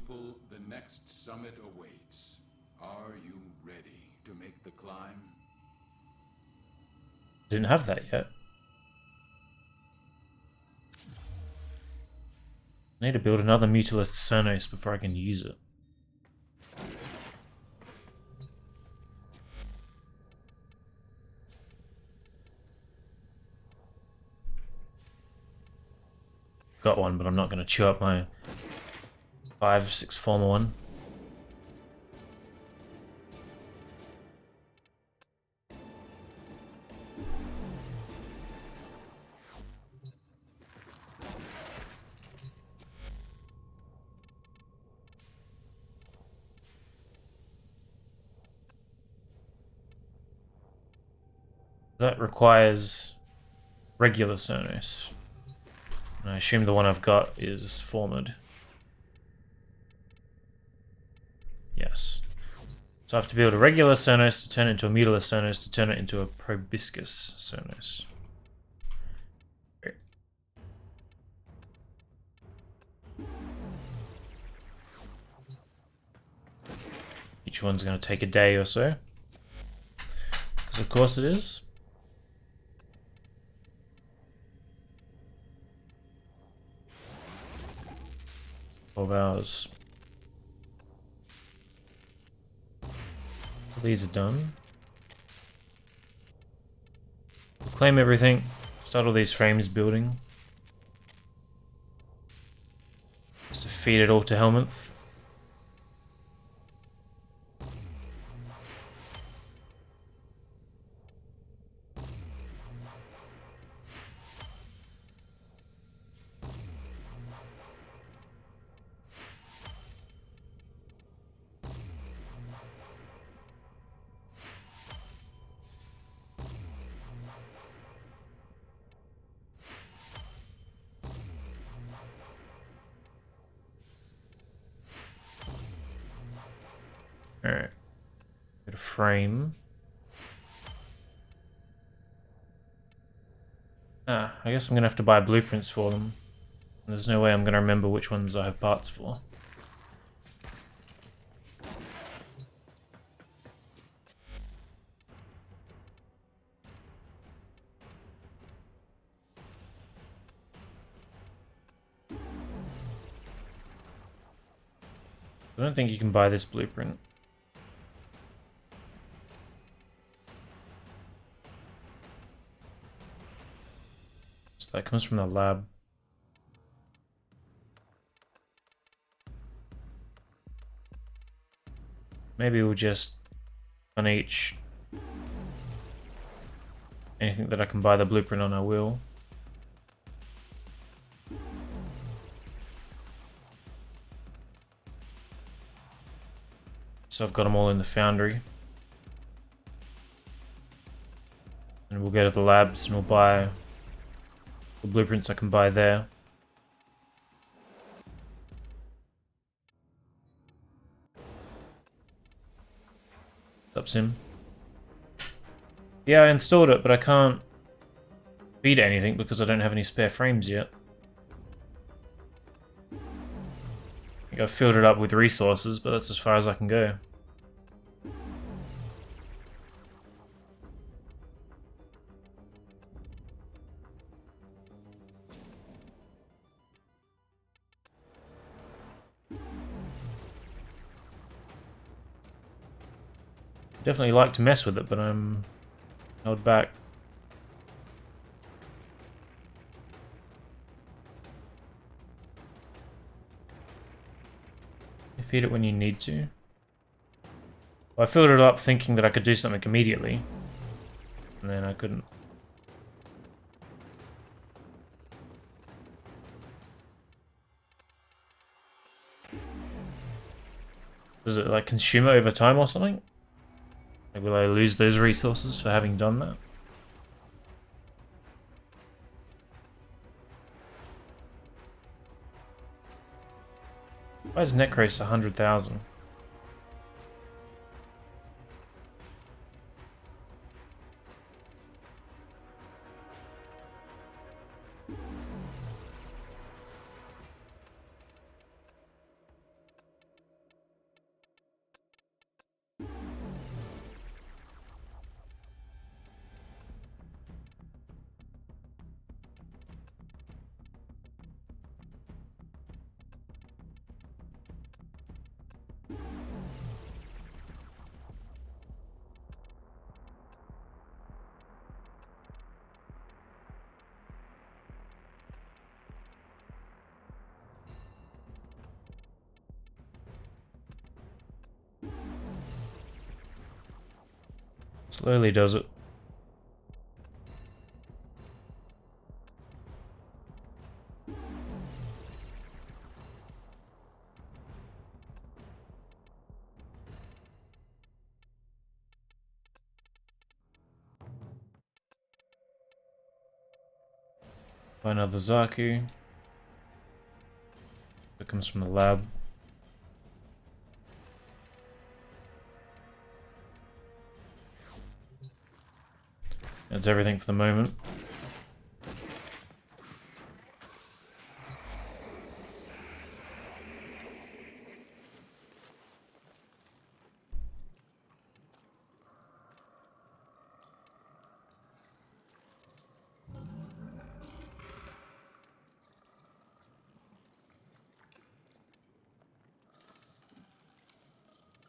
pupil, the next summit awaits. Are you ready to make the climb? Didn't have that yet. I need to build another Mutilist Cernos before I can use it. Got one, but I'm not going to chew up my 5-6 former one. That requires regular Cernos. And I assume the one I've got is formed. Yes. So I have to build a regular Cernos to turn it into a Mutilist Cernos to turn it into a Proboscis Cernos. Great. Each one's going to take a day or so. Because of course it is. 12 hours. These are done. We'll claim everything. Start all these frames building. Just to feed it all to Helminth. Alright. Get a frame. I guess I'm gonna have to buy blueprints for them. There's no way I'm gonna remember which ones I have parts for. I don't think you can buy this blueprint. So that comes from the lab. Maybe we'll just on each anything that I can buy the blueprint on I will. So I've got them all in the foundry. And we'll go to the labs and we'll buy the blueprints I can buy there. Up sim. Yeah, I installed it, but I can't feed it anything because I don't have any spare frames yet. I think I've filled it up with resources, but that's as far as I can go. Definitely like to mess with it, but I'm held back. You feed it when you need to. Well, I filled it up thinking that I could do something immediately, and then I couldn't. Does it like consume it over time or something? Like, will I lose those resources for having done that? Why is Necros 100,000? Slowly does it. Buy another Zaku. That comes from the lab. That's everything for the moment.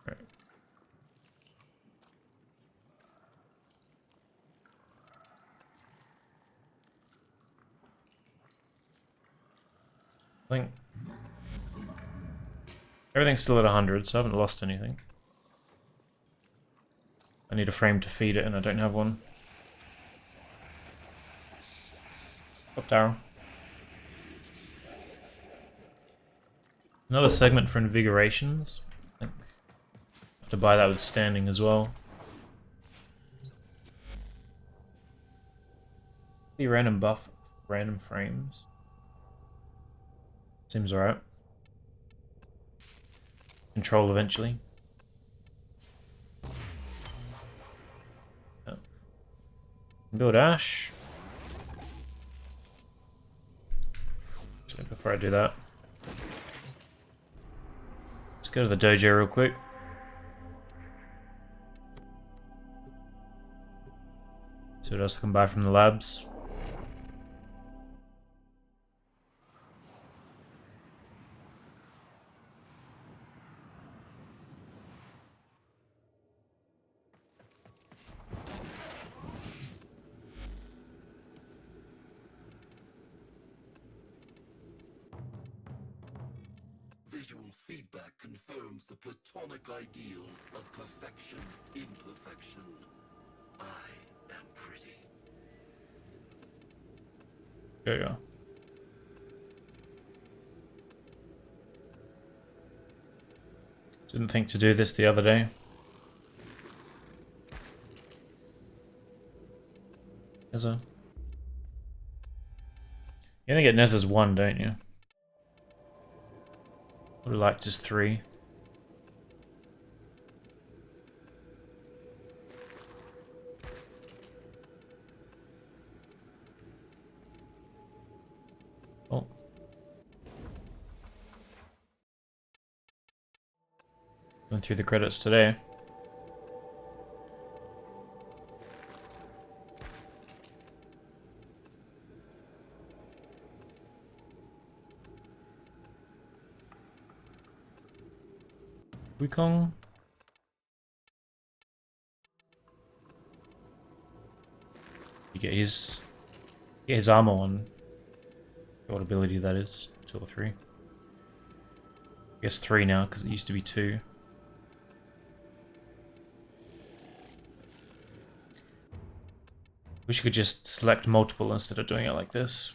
Right. I think everything's still at 100, so I haven't lost anything. I need a frame to feed it, and I don't have one. Up arrow. Another segment for invigorations. I think I have to buy that with standing as well. The random buff, random frames. Seems alright. Control eventually. Oh. Build Ash. Actually, before I do that, let's go to the dojo real quick. See what else I can buy from the labs. Visual feedback confirms the platonic ideal of perfection, imperfection. I am pretty. There you go. Didn't think to do this the other day. Neza. You only get Neza's 1, don't you? Would have liked just 3. Oh. Going through the credits today. Wukong. You get his armor one. What ability that is? 2 or 3. I guess 3 now because it used to be 2. Wish you could just select multiple instead of doing it like this.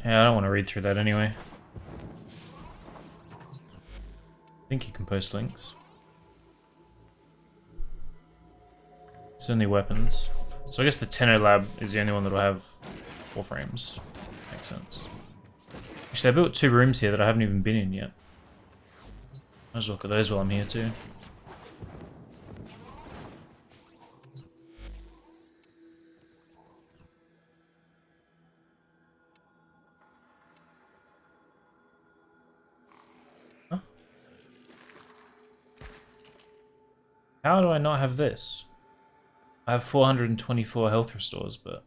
Yeah, I don't want to read through that anyway. I think you can post links. It's only weapons. So I guess the Tenno Lab is the only one that'll have warframes. Makes sense. Actually, I built 2 rooms here that I haven't even been in yet. Might as well look at those while I'm here too. Huh? How do I not have this? I have 424 health restores, but...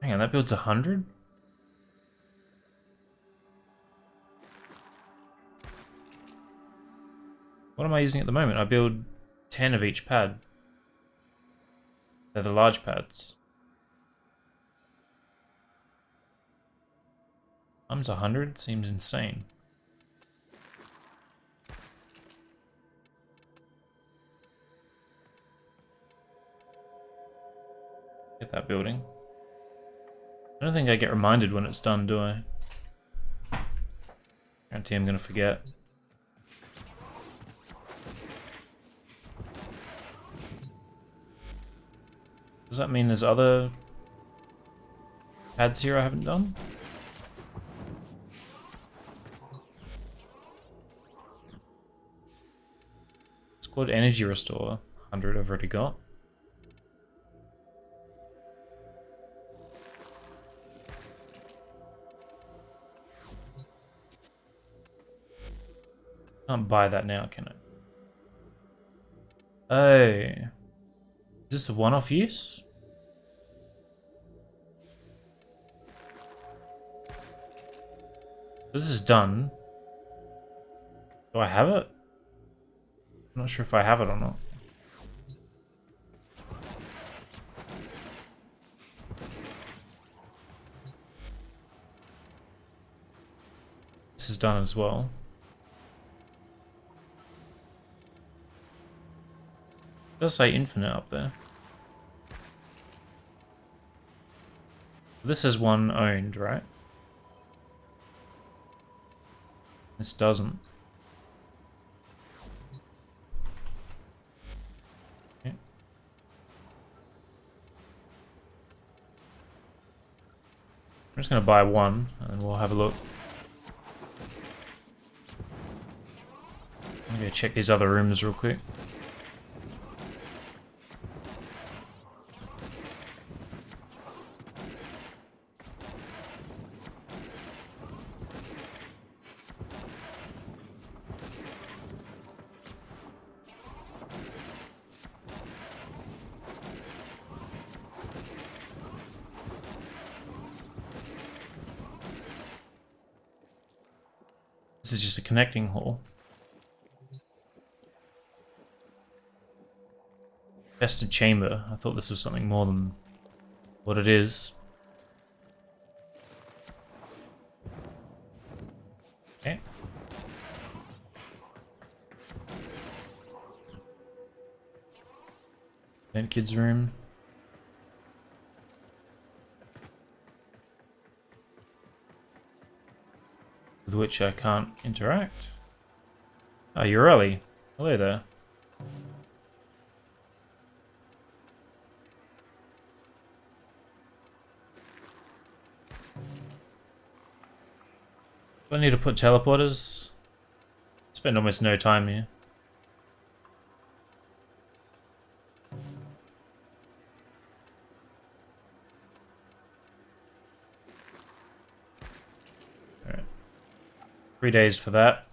Hang on, that builds 100? What am I using at the moment? I build 10 of each pad. They're the large pads. Times 100 seems insane. Get that building. I don't think I get reminded when it's done, do I? Guarantee I'm gonna forget. Does that mean there's other pads here I haven't done? Squad energy restore. 100 I've already got. Can't buy that now, can I? Oh. Is this a one-off use? This is done. Do I have it? I'm not sure if I have it or not. This is done as well. It does say infinite up there. This is one owned, right? This doesn't. Okay. I'm just gonna buy one and we'll have a look. I'm gonna check these other rooms real quick. This is just a connecting hall. Fested chamber. I thought this was something more than what it is. Okay. Vent kids room. With which I can't interact. Oh, you're early. Hello there. Do I need to put teleporters? Spend almost no time here. Alright. 3 days for that.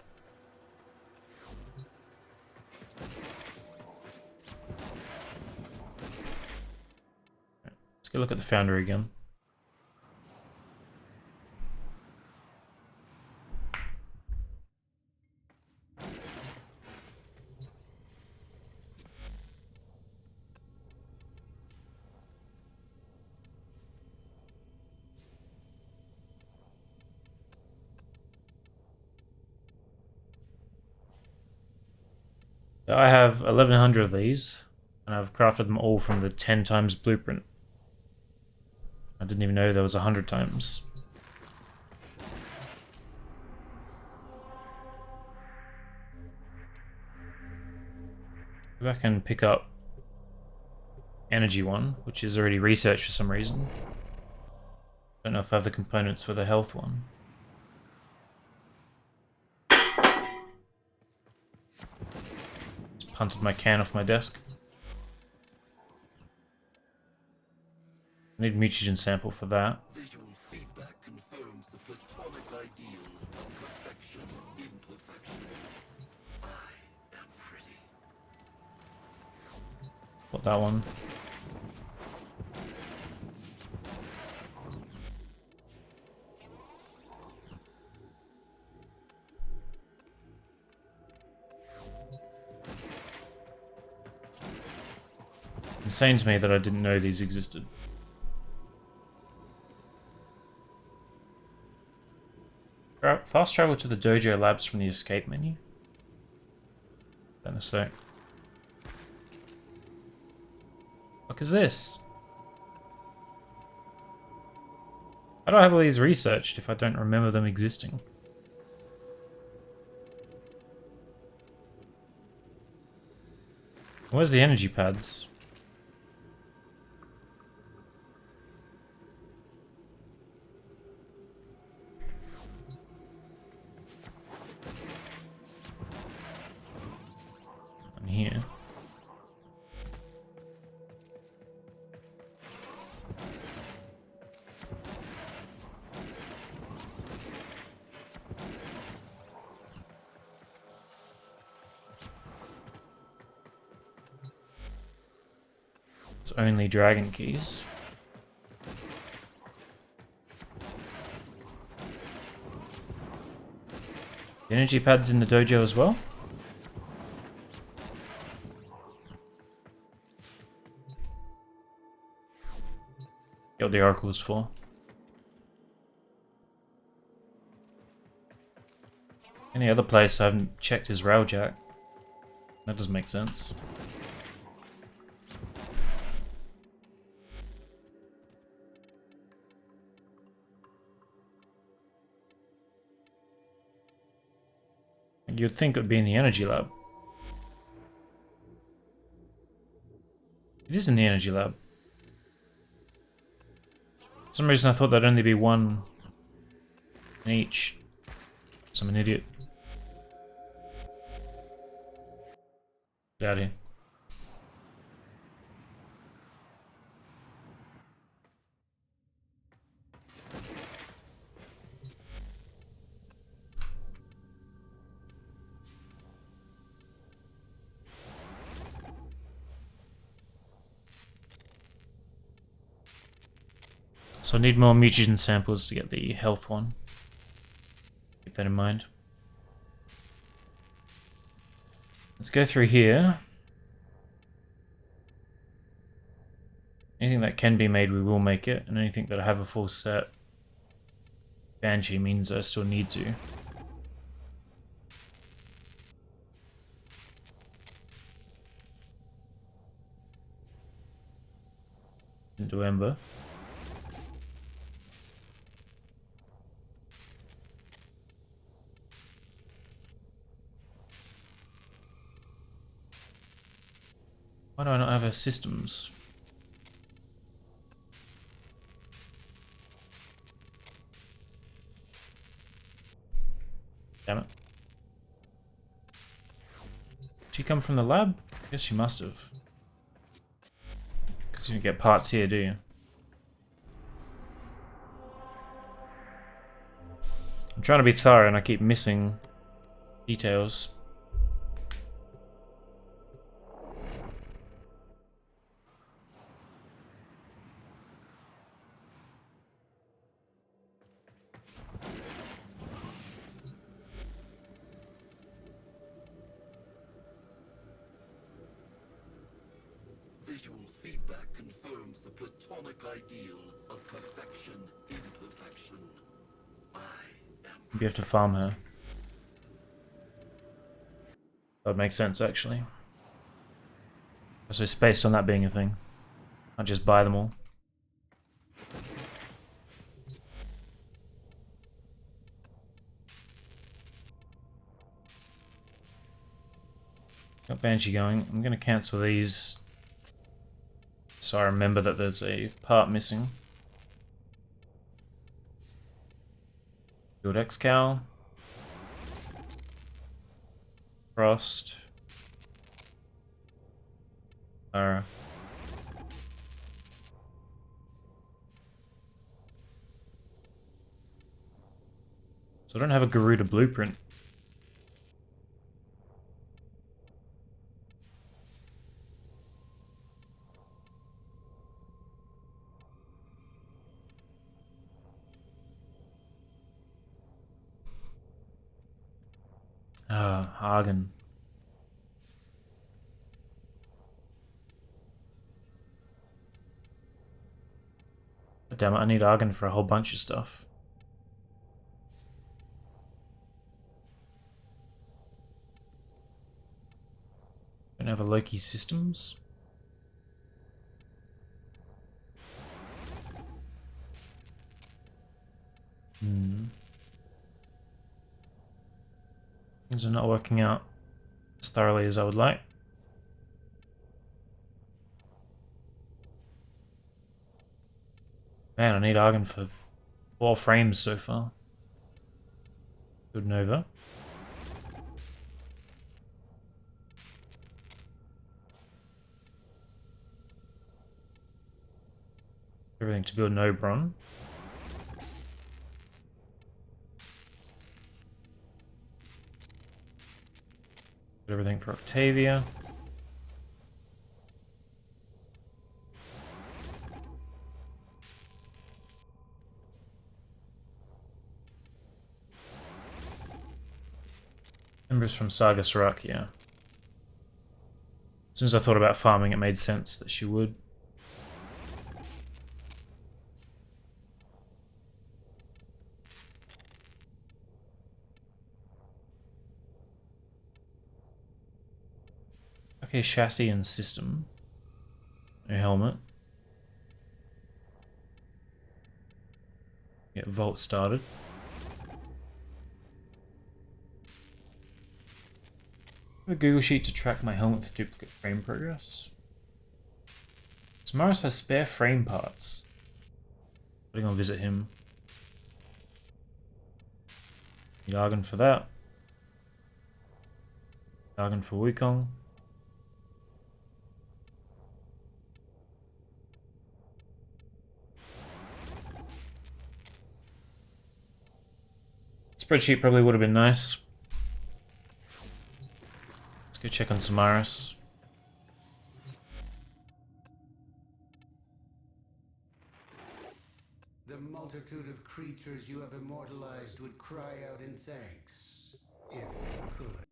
Let's go look at the foundry again. So I have 1100 of these, and I've crafted them all from the 10 times blueprint. I didn't even know there was 100 times. Go back and pick up energy one, which is already researched for some reason. Don't know if I have the components for the health one. Just punted my can off my desk. I need mutagen sample for that. Visual feedback confirms the platonic ideal of perfection in perfection. I am pretty. Got that one. insane to me that I didn't know these existed. Fast travel to the dojo labs from the escape menu. Then a sec. What is this? How do I have all these researched if I don't remember them existing? Where's the energy pads? And here. It's only dragon keys. The energy pads in the dojo as well? Get what the oracle's for. Any other place I haven't checked is railjack. That doesn't make sense. You'd think it would be in the energy lab. It is in the energy lab. For some reason I thought there'd only be one in each. So I'm an idiot. Get out of here. So I need more mutagen samples to get the health one. Keep that in mind. Let's go through here. Anything that can be made, we will make it. And anything that I have a full set, Banshee means I still need to. Into Ember. Why do I not have her systems? Damn it. Did she come from the lab? I guess she must have. Because you don't get parts here, do you? I'm trying to be thorough and I keep missing details. Visual feedback confirms the platonic ideal of perfection in perfection. I am. You have to farm her. That would make sense, actually. So it's based on that being a thing. I'll just buy them all. Got Banshee going. I'm going to cancel these. So I remember that there's a part missing. Build X-Cal. Frost. So I don't have a Garuda blueprint. Hagen. But damn it, I need Argon for a whole bunch of stuff. Don't have a Loki systems. Things are not working out as thoroughly as I would like. Man, I need Argon for 4 frames so far. Good Nova. Everything to build an Obron. Everything for Octavia. Embers from Saga Sarak, yeah. As soon as I thought about farming, it made sense that she would. Okay, chassis and system. No helmet. Get Vault started. A Google Sheet to track my helmet for duplicate frame progress. Samaras has spare frame parts. I'm gonna visit him. Need Argon for that. Argon for Wukong. Spreadsheet probably would have been nice. Let's go check on Samaras. The multitude of creatures you have immortalized would cry out in thanks, if they could.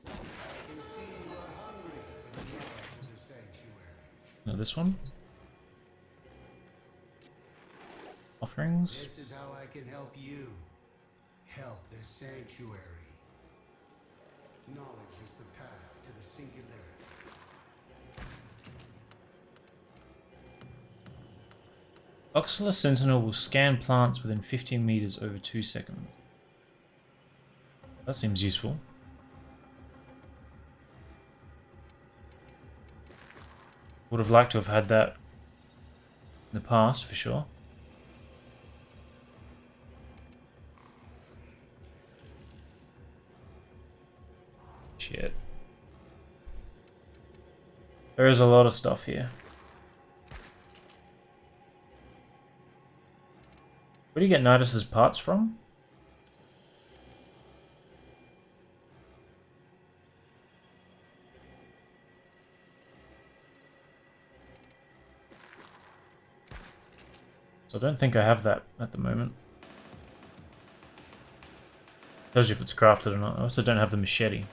I can see you are hungry for the knowledge of the sanctuary. No, this one. Offerings. This is how I can help you. Help the sanctuary. Knowledge is the path to the singularity. Oxala Sentinel will scan plants within 15 meters over 2 seconds. That seems useful. Would have liked to have had that in the past, for sure. Shit. There is a lot of stuff here. Where do you get Nidus's parts from? So I don't think I have that at the moment. Tells you if it's crafted or not. I also don't have the machete.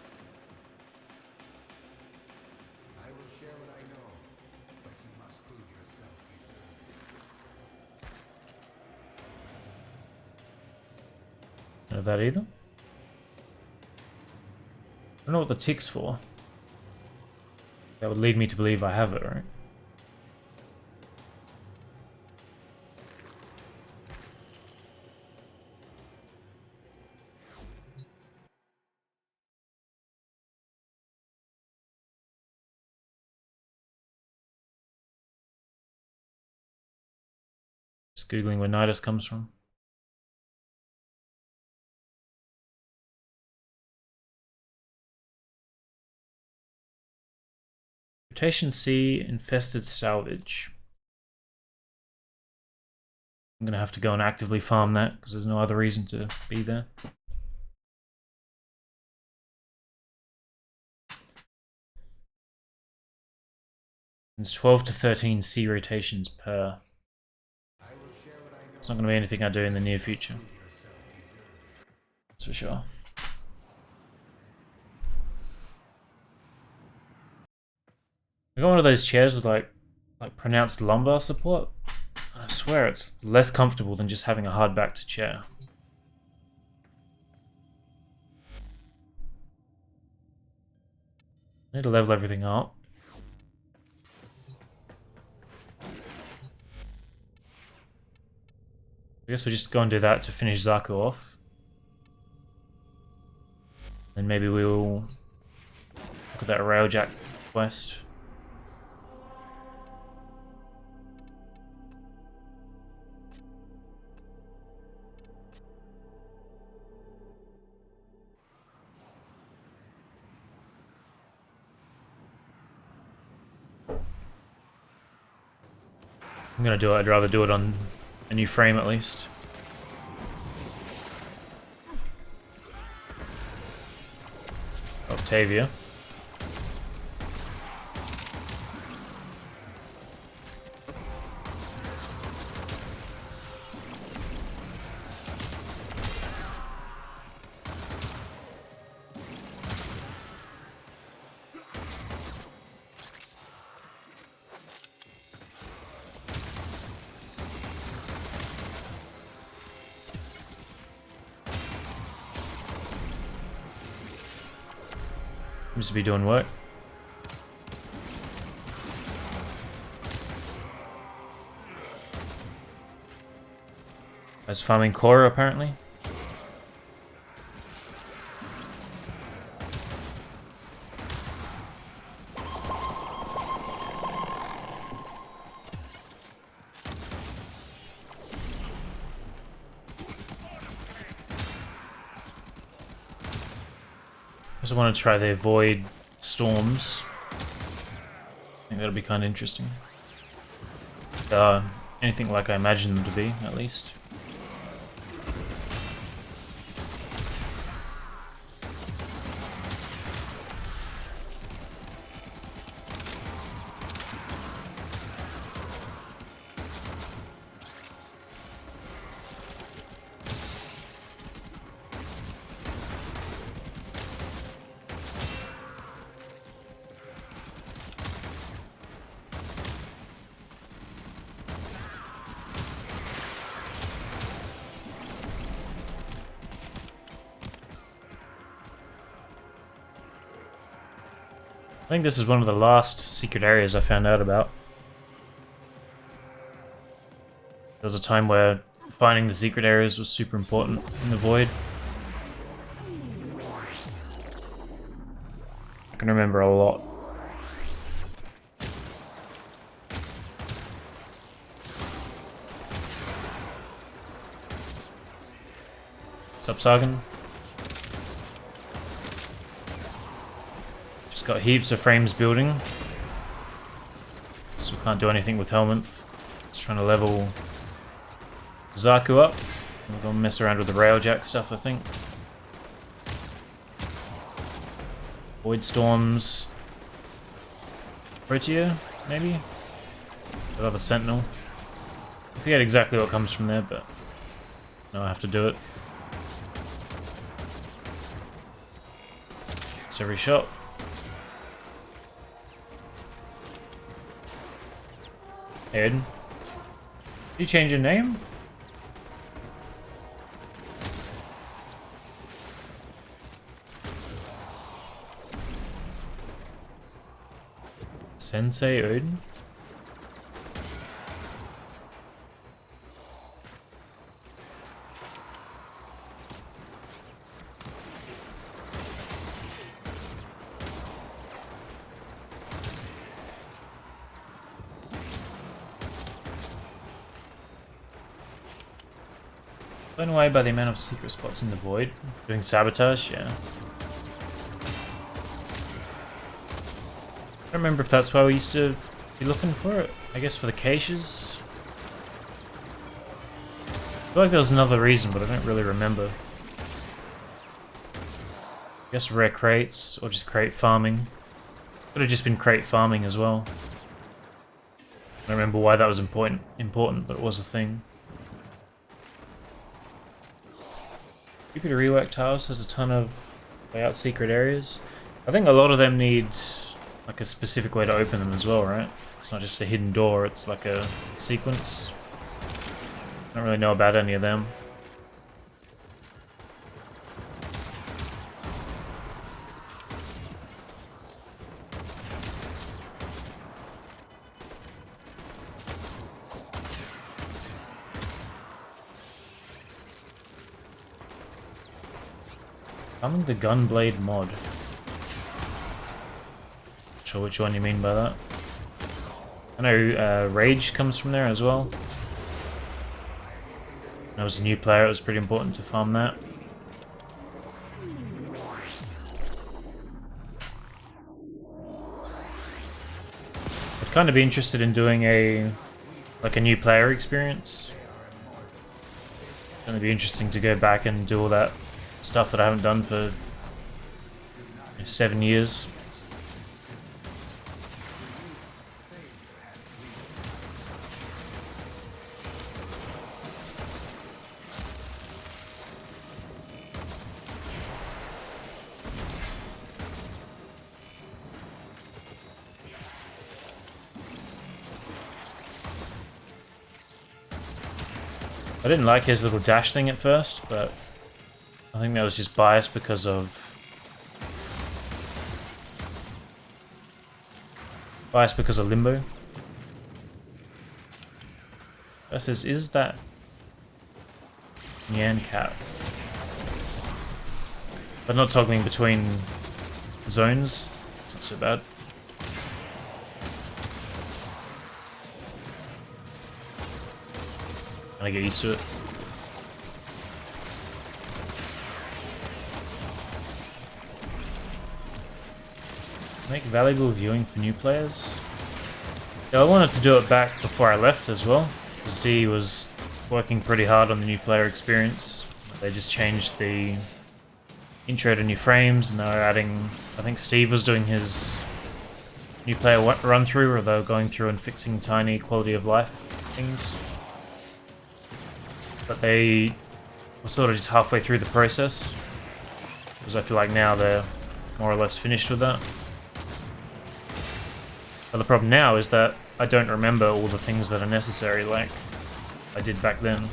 I will share what I know, but you must prove yourself deserving. Don't have that either. I don't know what the tick's for. That would lead me to believe I have it, right? Just googling where Nidus comes from. Rotation C, infested salvage. I'm gonna have to go and actively farm that because there's no other reason to be there. There's 12 to 13 C rotations per. It's not going to be anything I do in the near future. That's for sure. I got one of those chairs with like pronounced lumbar support. I swear it's less comfortable than just having a hard-backed chair. I need to level everything up. I guess we'll just go and do that to finish Zaku off. Then maybe we'll look at that Railjack quest. I'm gonna do it. I'd rather do it on a new frame at least. Octavia. Seems to be doing work. As farming Korra apparently. I also want to try the avoid storms. I think that'll be kind of interesting. Anything like I imagine them to be, at least. I think this is one of the last secret areas I found out about. There was a time where finding the secret areas was super important in the void. I can remember a lot. What's up, Sagan? Just got heaps of frames building. So we can't do anything with Helmet. Just trying to level Zaku up. We're gonna mess around with the Railjack stuff, I think. Void Storms. Protea, maybe? Another Sentinel. I forget exactly what comes from there, but no, I have to do it. It's every shot. Ed, did you change your name? Sensei Odin? Blown away by the amount of secret spots in the void. Doing sabotage, yeah. I don't remember if that's why we used to be looking for it. I guess for the caches. I feel like there was another reason, but I don't really remember. I guess rare crates, or just crate farming. Could have just been crate farming as well. I don't remember why that was important, but it was a thing. Jupiter Rework Tiles has a ton of layout secret areas. I think a lot of them need like a specific way to open them as well, right? It's not just a hidden door, it's like a sequence. I don't really know about any of them. Summon the Gunblade mod. Not sure which one you mean by that. I know Rage comes from there as well. When I was a new player, it was pretty important to farm that. I'd kind of be interested in doing a new player experience. It's going to be interesting to go back and do all that stuff that I haven't done for 7 years. I didn't like his little dash thing at first, but I think that was just biased because of Limbo. That says, is that Nyan Cat? But not toggling between zones. It's not so bad. I get used to it. Make valuable viewing for new players. Yeah, I wanted to do it back before I left as well, because D was working pretty hard on the new player experience. They just changed the intro to new frames, and they were adding. I think Steve was doing his new player run through, where they were going through and fixing tiny quality of life things. But they were sort of just halfway through the process, because I feel like now they're more or less finished with that. But the problem now is that I don't remember all the things that are necessary like I did back then.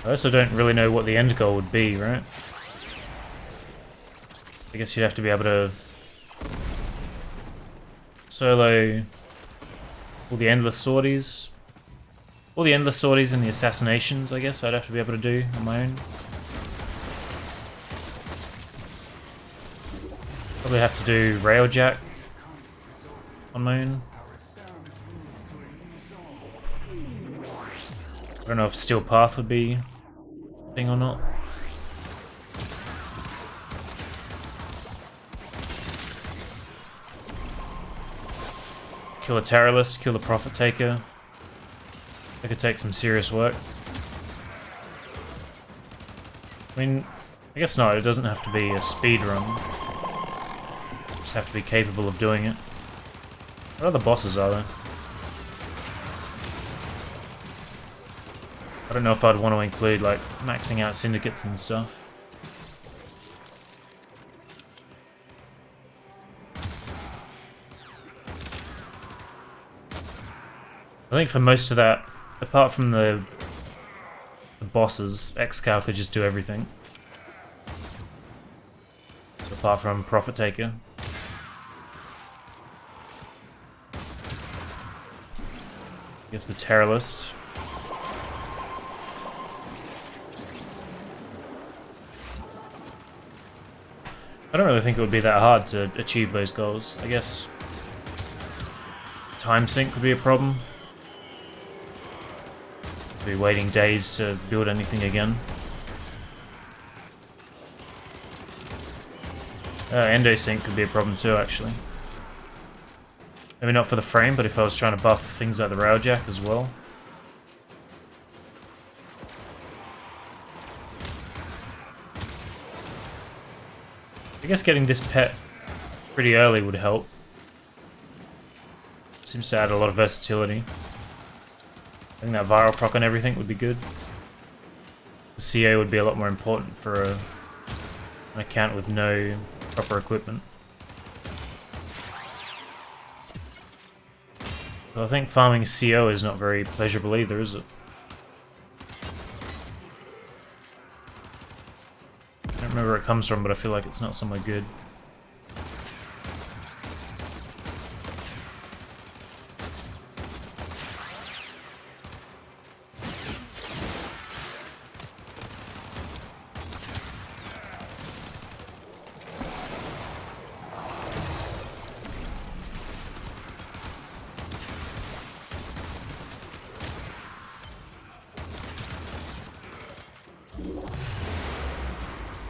I also don't really know what the end goal would be, right? I guess you'd have to be able to solo all the endless sorties. All the endless sorties and the assassinations, I guess I'd have to be able to do on my own. Probably have to do Railjack on my own. I don't know if Steel Path would be a thing or not. Kill a Terrorless, kill the Prophet Taker. That could take some serious work. I mean, I guess not, it doesn't have to be a speed run. You just have to be capable of doing it. What other bosses are there? I don't know if I'd want to include, like, maxing out syndicates and stuff. I think for most of that, apart from the bosses, Xcal could just do everything. So apart from Prophet Taker. I guess the Terrorlist. I don't really think it would be that hard to achieve those goals. I guess time sync would be a problem. Be waiting days to build anything again. Endo sync could be a problem too, actually. Maybe not for the frame, but if I was trying to buff things like the Railjack as well. I guess getting this pet pretty early would help. Seems to add a lot of versatility. I think that viral proc on everything would be good. The CA would be a lot more important for an account with no proper equipment. But I think farming CO is not very pleasurable either, is it? I don't remember where it comes from, but I feel like it's not somewhere good.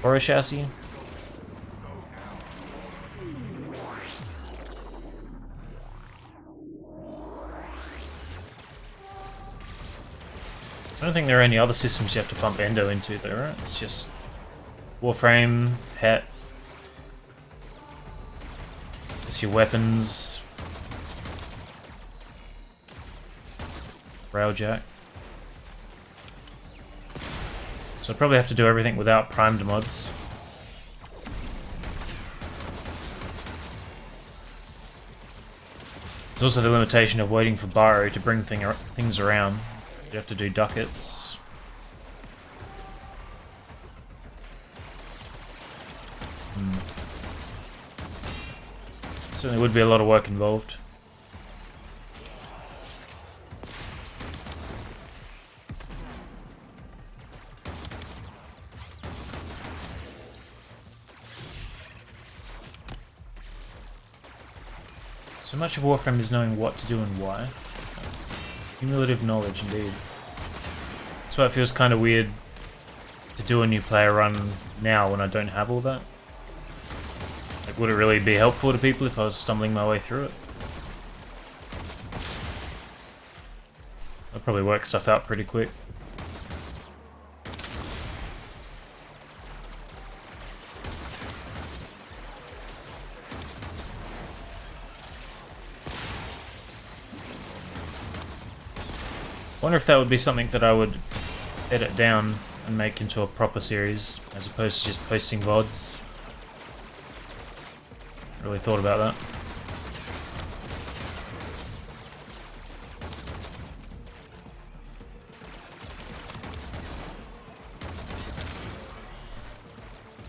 Or a chassis. I don't think there are any other systems you have to pump endo into though, right? It's just warframe, pet. It's your weapons. Railjack. So I'd probably have to do everything without primed mods. There's also the limitation of waiting for Baro to bring things around. You have to do ducats. Certainly would be a lot of work involved. So much of Warframe is knowing what to do and why. Cumulative knowledge, indeed. That's why it feels kind of weird to do a new player run now when I don't have all that. Like, would it really be helpful to people if I was stumbling my way through it? I'd probably work stuff out pretty quick. I wonder if that would be something that I would edit down and make into a proper series, as opposed to just posting VODs. Really thought about that.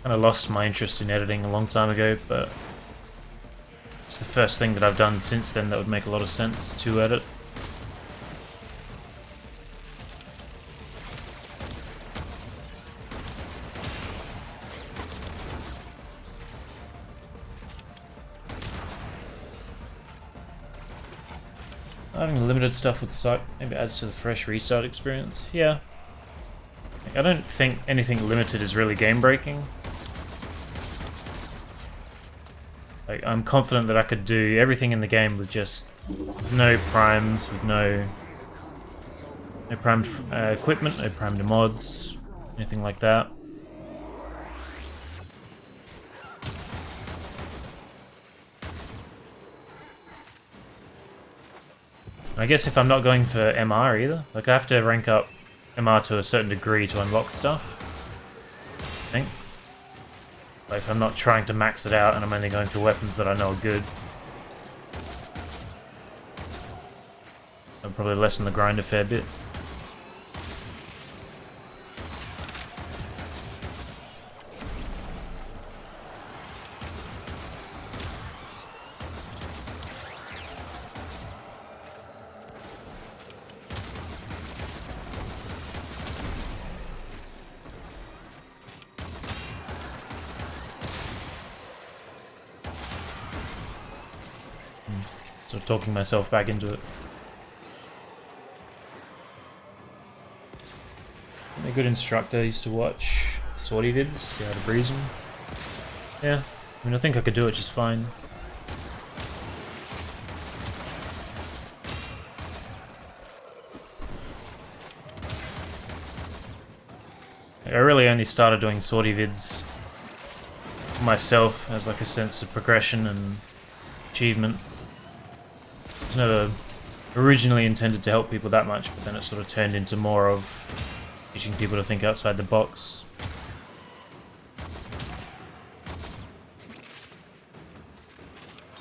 Kind of lost my interest in editing a long time ago, but it's the first thing that I've done since then that would make a lot of sense to edit. Having limited stuff with site maybe adds to the fresh restart experience. Yeah. I don't think anything limited is really game breaking. Like, I'm confident that I could do everything in the game with just no primes, with no primed equipment, no primed mods, anything like that. I guess if I'm not going for MR either, like I have to rank up MR to a certain degree to unlock stuff, I think. Like if I'm not trying to max it out and I'm only going for weapons that I know are good, I'll probably lessen the grind a fair bit. So talking myself back into it. A good instructor I used to watch sortie vids, see how to breeze them. Yeah, I mean I think I could do it just fine. I really only started doing sortie vids for myself as like a sense of progression and achievement. It was never originally intended to help people that much, but then it sort of turned into more of teaching people to think outside the box.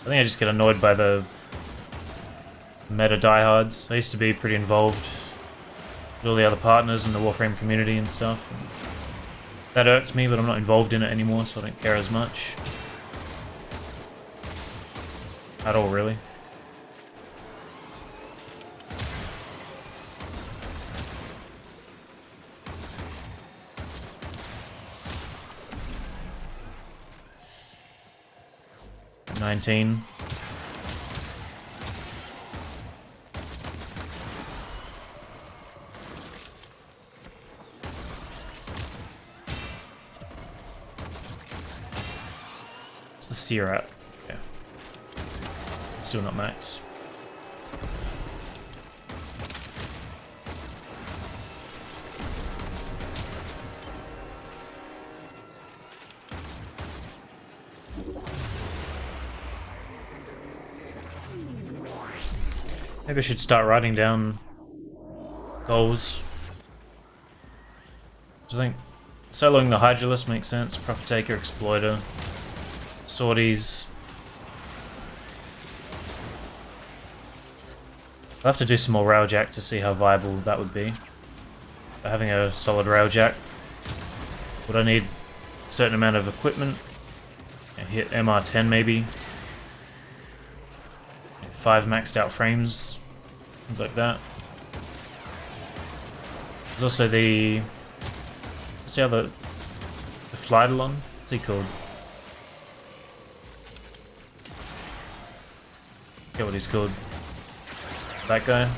I think I just get annoyed by the meta diehards. I used to be pretty involved with all the other partners in the Warframe community and stuff. And that irked me, but I'm not involved in it anymore, so I don't care as much. At all, really. $19. What's the seer at? Yeah. Still not max. Maybe I should start writing down goals. So I think soloing the Hydralist makes sense. Profit Taker, Exploiter, Sorties. I'll have to do some more Railjack to see how viable that would be. But having a solid Railjack, would I need a certain amount of equipment? And hit MR10 maybe. 5 maxed out frames. Things like that. There's also the... what's the other... the Flydalon? What's he called? I forget what he's called. That guy?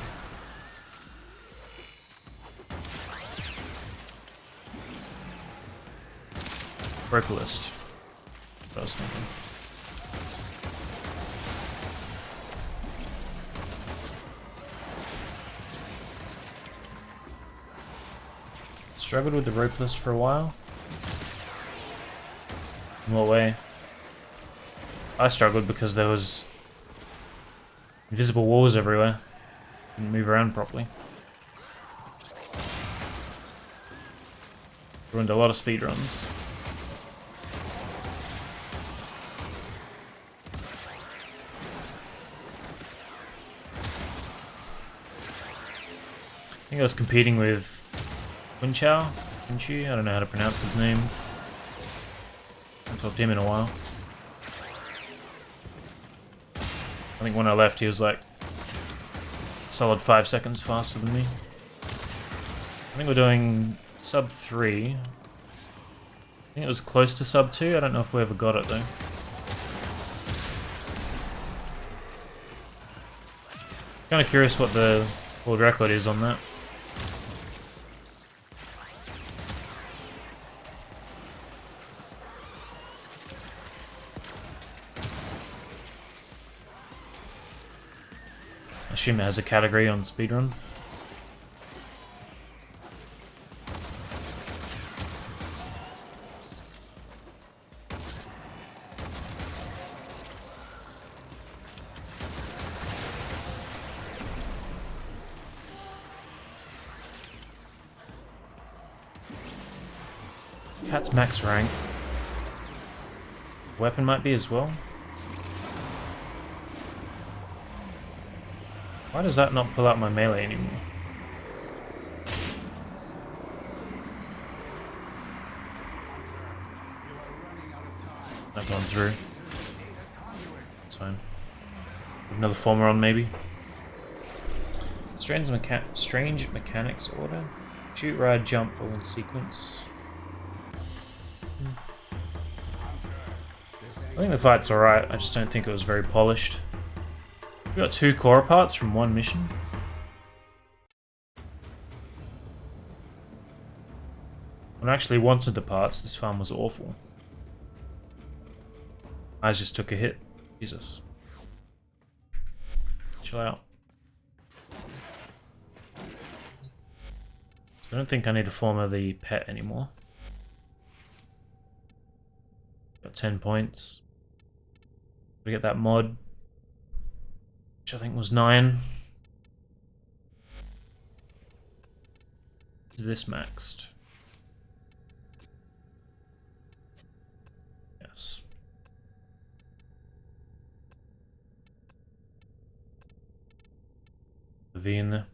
Vocalist. What I was thinking. Struggled with the rope list for a while. In what way? I struggled because there was invisible walls everywhere. Couldn't move around properly. Ruined a lot of speedruns. I think I was competing with Quinchow? Quinchu? I don't know how to pronounce his name. I haven't talked to him in a while. I think when I left he was like a solid 5 seconds faster than me. I think we're doing sub 3. I think it was close to sub 2. I don't know if we ever got it though. Kind of curious what the world record is on that. I assume it has a category on speedrun. Cat's max rank. Weapon might be as well. Why does that not pull out my melee anymore? I've gone through. That's fine. Another former on maybe. Strange mechanics order. Shoot, ride, jump, all in sequence. I think the fight's alright, I just don't think it was very polished. We got 2 core parts from 1 mission. When I actually wanted the parts, this farm was awful. I just took a hit. Jesus. Chill out. So I don't think I need to form the pet anymore. Got 10 points. We get that mod, which I think was 9. Is this maxed? Yes. The V in there.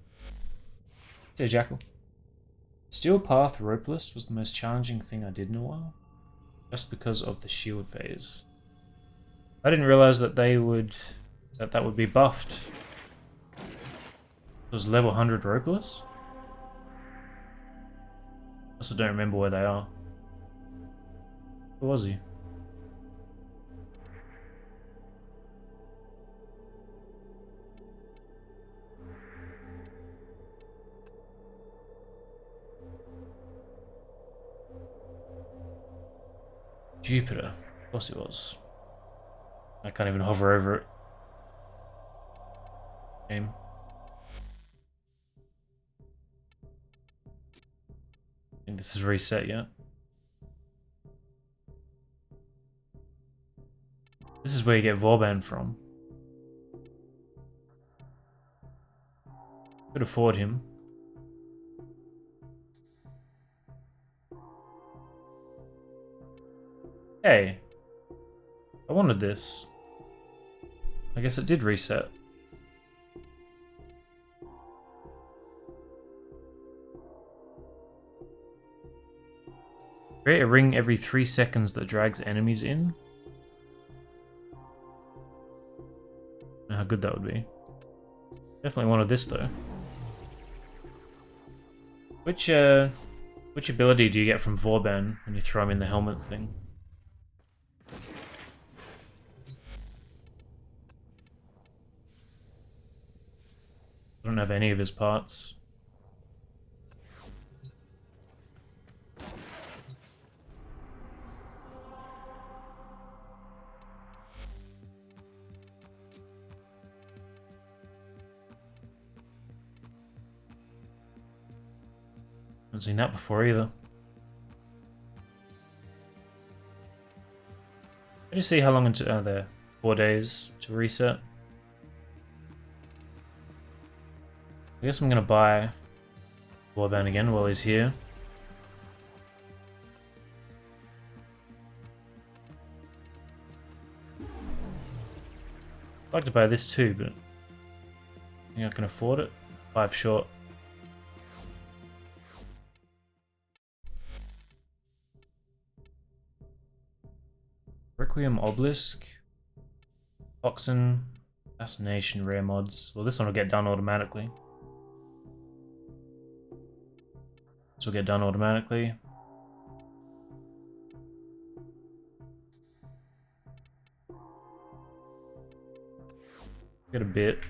Hey, Jackal. Steel Path Ropeless was the most challenging thing I did in a while, just because of the shield phase. I didn't realize that that would be buffed. It was level 100 Ropeless. I also don't remember where they are. Where was he? Jupiter. Of course it was. I can't even hover over it. Shame. I think this is reset yet. This is where you get Vauban from. Could afford him. Hey, I wanted this. I guess it did reset. Create a ring every 3 seconds that drags enemies in. I don't know how good that would be. Definitely wanted this though. Which ability do you get from Vauban when you throw him in the helmet thing? I don't have any of his parts. Haven't seen that before either. I just see how long until there. 4 days to reset. I guess I'm gonna buy Warband again while he's here. I'd like to buy this too, but I think I can afford it. 5 short. Requiem Obelisk, Oxen, Assassination rare mods. Well, this one will get done automatically. This will get done automatically. Get a bit.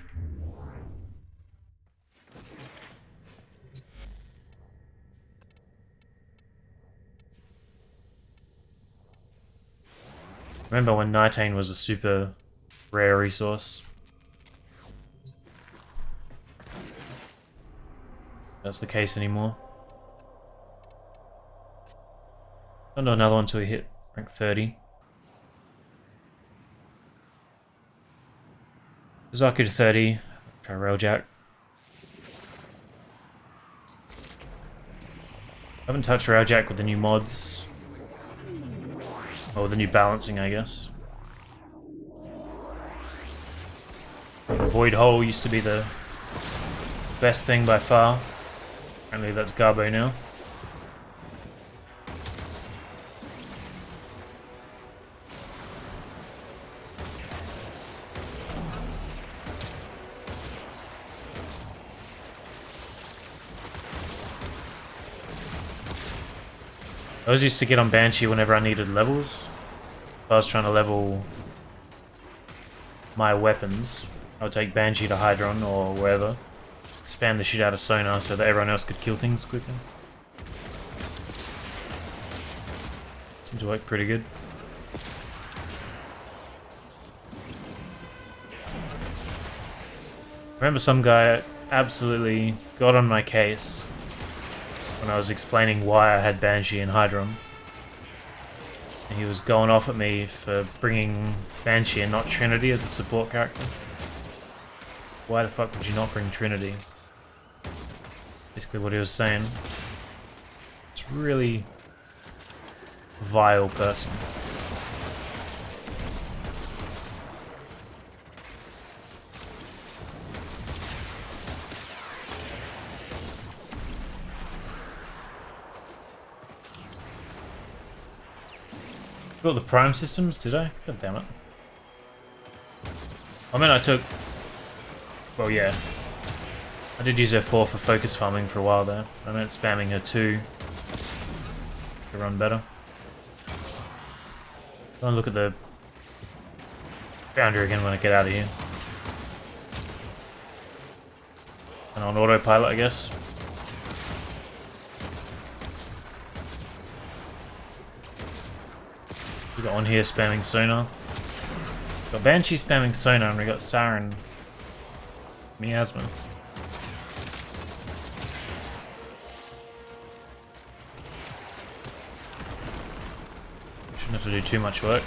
Remember when Nitane was a super rare resource? That's the case anymore. Don't do another one until we hit rank 30. Zaku to 30. Try Railjack. I haven't touched Railjack with the new mods. Or the new balancing, I guess. Void Hole used to be the best thing by far. Apparently that's Garbo now. I always used to get on Banshee whenever I needed levels. If I was trying to level my weapons, I would take Banshee to Hydron or wherever. Spam the shit out of Sonar so that everyone else could kill things quicker. Seems to work pretty good. I remember some guy absolutely got on my case when I was explaining why I had Banshee and Hydron. And he was going off at me for bringing Banshee and not Trinity as the support character. Why the fuck would you not bring Trinity? Basically what he was saying. It's really vile person. Built the prime systems, did I? God damn it. I mean, I took... Well, yeah. I did use her 4 for focus farming for a while there. I meant spamming her 2 to run better. I'll look at the boundary again when I get out of here. And on autopilot, I guess. We got one here spamming sonar. Got Banshee spamming sonar, and we got Siren miasma. Shouldn't have to do too much work.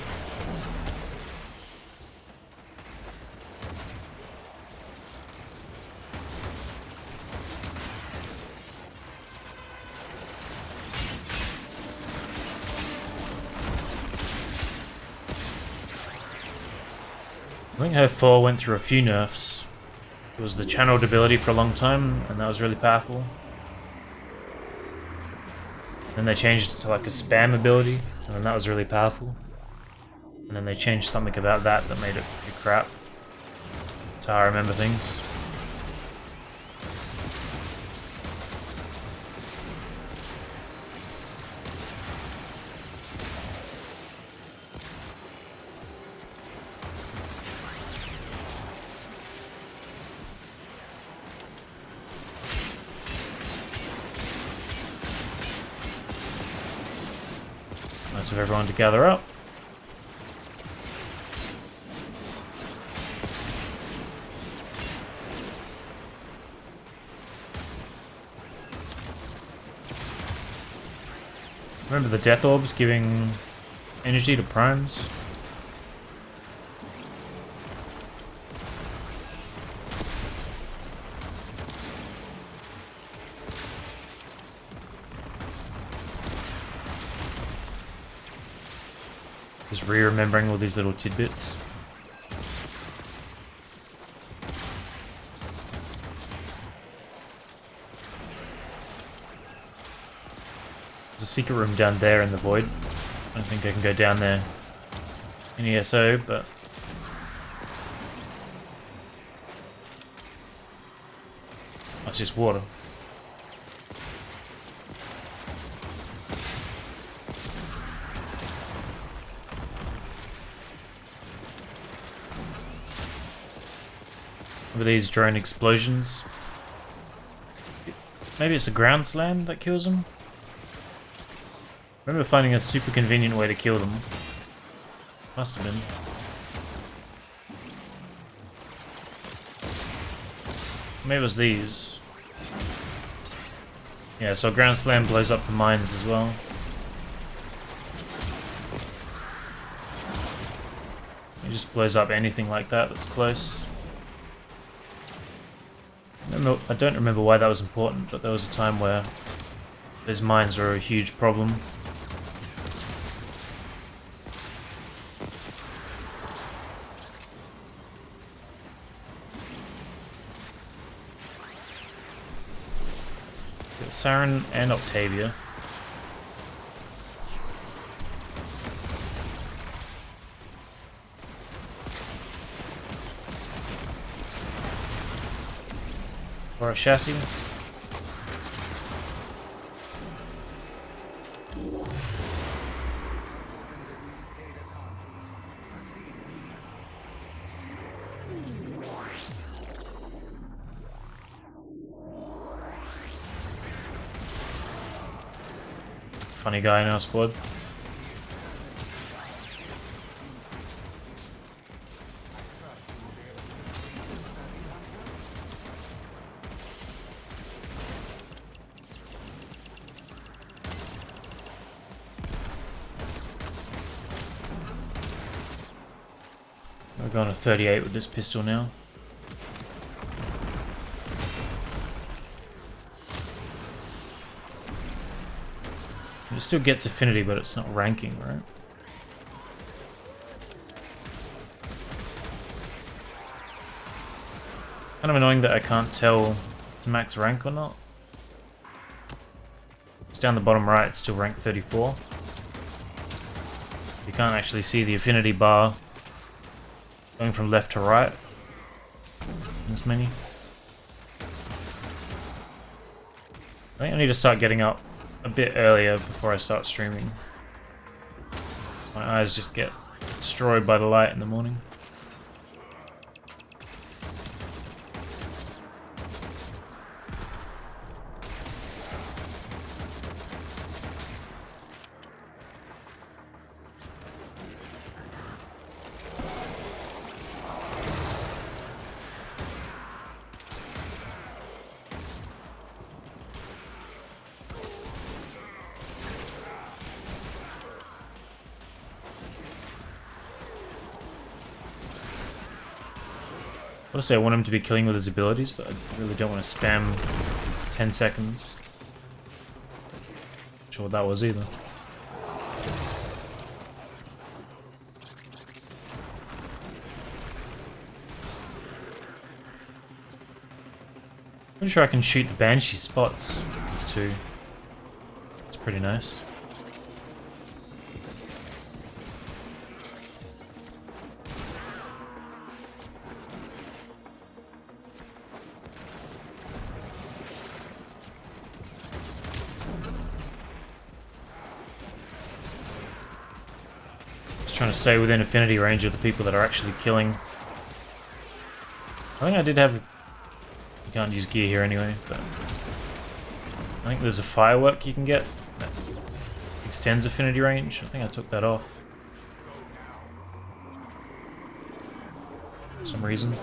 I think her 4 went through a few nerfs. It was the channeled ability for a long time, and that was really powerful. Then they changed it to like a spam ability, and then that was really powerful. And then they changed something about that that made it pretty crap. That's how I remember things. Nice of everyone to gather up. Remember the death orbs giving energy to primes? Just re-remembering all these little tidbits. There's a secret room down there in the void. I don't think I can go down there in ESO, but... Oh, it's just water. With these drone explosions. Maybe it's a ground slam that kills them? I remember finding a super convenient way to kill them. Must have been. Maybe it was these. Yeah, so ground slam blows up the mines as well. It just blows up anything like that that's close. I don't remember why that was important, but there was a time where those mines were a huge problem. Got Siren and Octavia. Or a chassis. Funny guy in our squad. We're going to 38 with this pistol now. It still gets affinity, but it's not ranking, right? Kind of annoying that I can't tell it's max rank or not. It's down the bottom right, it's still rank 34. You can't actually see the affinity bar going from left to right. This many. I think I need to start getting up a bit earlier before I start streaming. My eyes just get destroyed by the light in the morning. Honestly, I want him to be killing with his abilities, but I really don't want to spam 10 seconds. Not sure what that was either. Pretty sure I can shoot the Banshee spots. These two. It's pretty nice. Trying to stay within affinity range of the people that are actually killing. I think I did have... You can't use gear here anyway, but... I think there's a firework you can get that extends affinity range. I think I took that off. For some reason.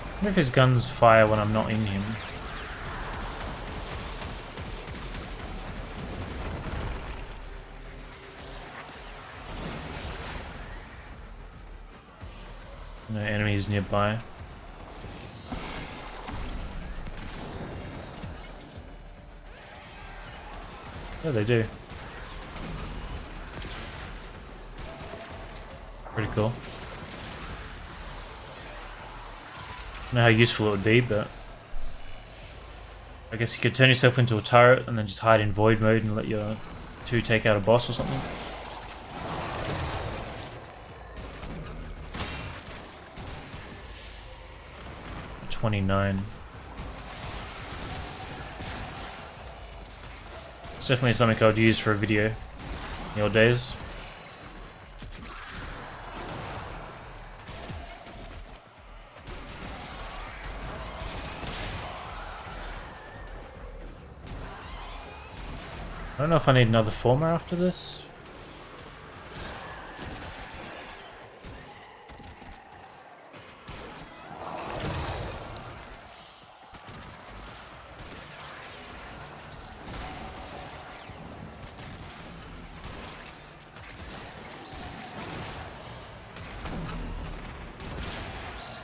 I wonder if his guns fire when I'm not in him. No enemies nearby. Yeah, they do. Pretty cool. I don't know how useful it would be, but I guess you could turn yourself into a turret and then just hide in void mode and let your 2 take out a boss or something. $29. It's definitely something I would use for a video in the old days. I don't know if I need another former after this.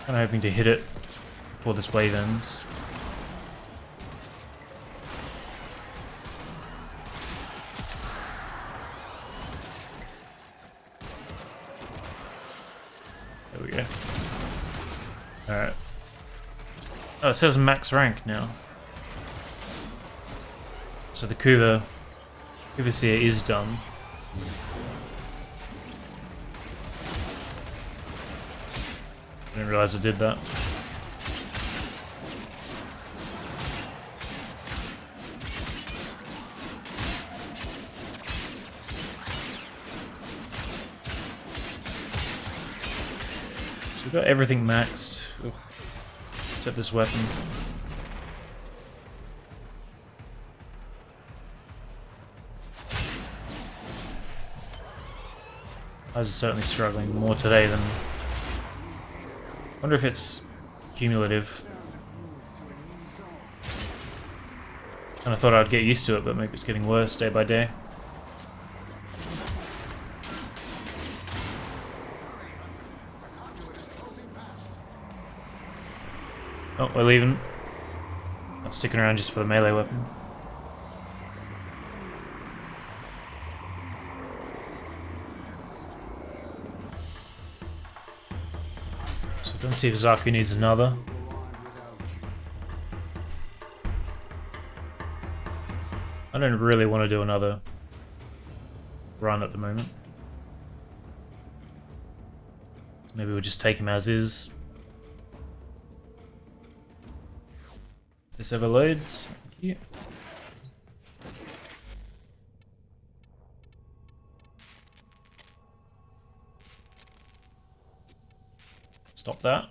I'm hoping to hit it before this wave ends. There we go. Alright. Oh, it says max rank now. So the Kuvaseer is done. I didn't realize I did that. So we've got everything maxed. Ugh. Except this weapon. I was certainly struggling more today than... I wonder if it's cumulative. And I thought I'd get used to it, but maybe it's getting worse day by day. Oh, we're leaving. Not sticking around just for the melee weapon. So don't see if Zaku needs another. I don't really want to do another run at the moment. Maybe we'll just take him as is. If this ever loads, thank you. Stop that.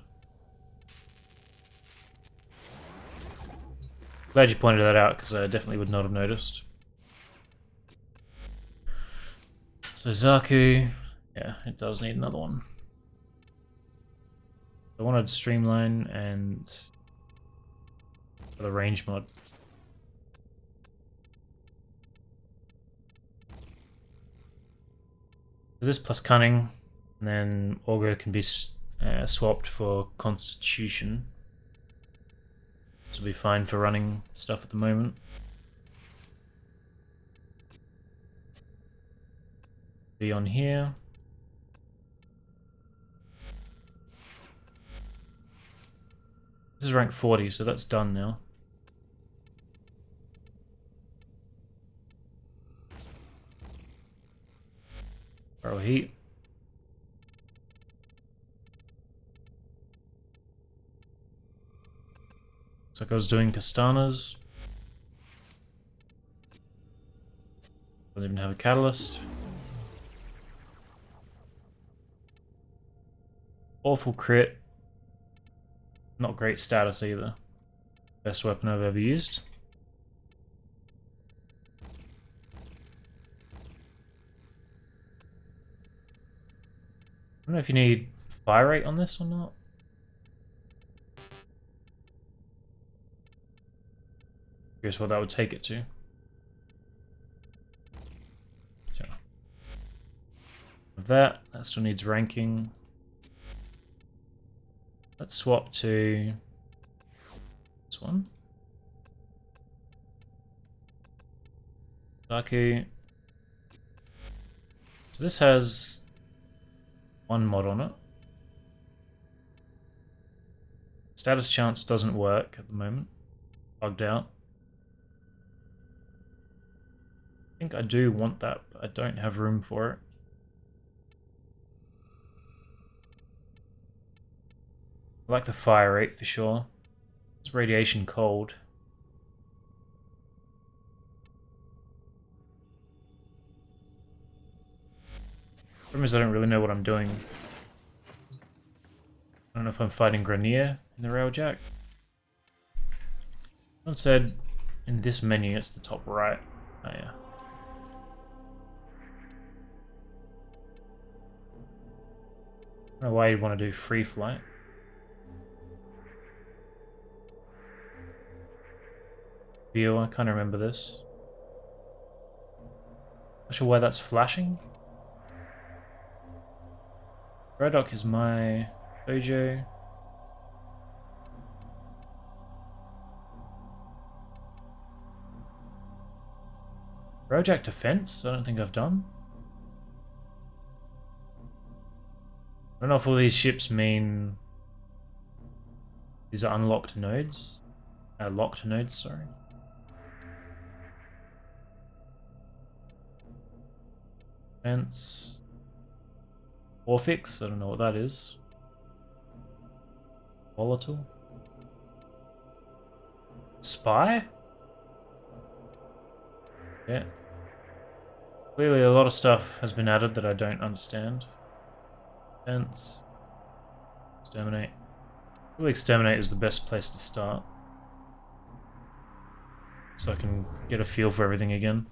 Glad you pointed that out, because I definitely would not have noticed. So Zaku, yeah, it does need another one. I wanted streamline and the range mod. So this plus cunning, and then augur can be swapped for constitution. This will be fine for running stuff at the moment. Be on here. This is rank 40, so that's done now. Barrel heat. Looks like I was doing Kastanas. Don't even have a catalyst. Awful crit. Not great status either. Best weapon I've ever used. I don't know if you need fire rate on this or not. Curious what that would take it to. So, with that still needs ranking. Let's swap to this one. Zaku. So this has one mod on it. Status chance doesn't work at the moment. Bugged out. I think I do want that, but I don't have room for it. I like the fire rate for sure. It's radiation cold. Problem is I don't really know what I'm doing. I don't know if I'm fighting Grenier in the Railjack. Someone said in this menu it's the top right. Oh yeah. I don't know why you'd want to do free flight. View, I can't remember this. Not sure why that's flashing. Braddock is my dojo. Railjack defense? I don't think I've done. I don't know if all these ships mean these are unlocked nodes. Locked nodes, sorry. Defense. Orfix, I don't know what that is. Volatile. Spy? Yeah. Clearly a lot of stuff has been added that I don't understand. Defense. Exterminate. I feel like exterminate is the best place to start. So I can get a feel for everything again.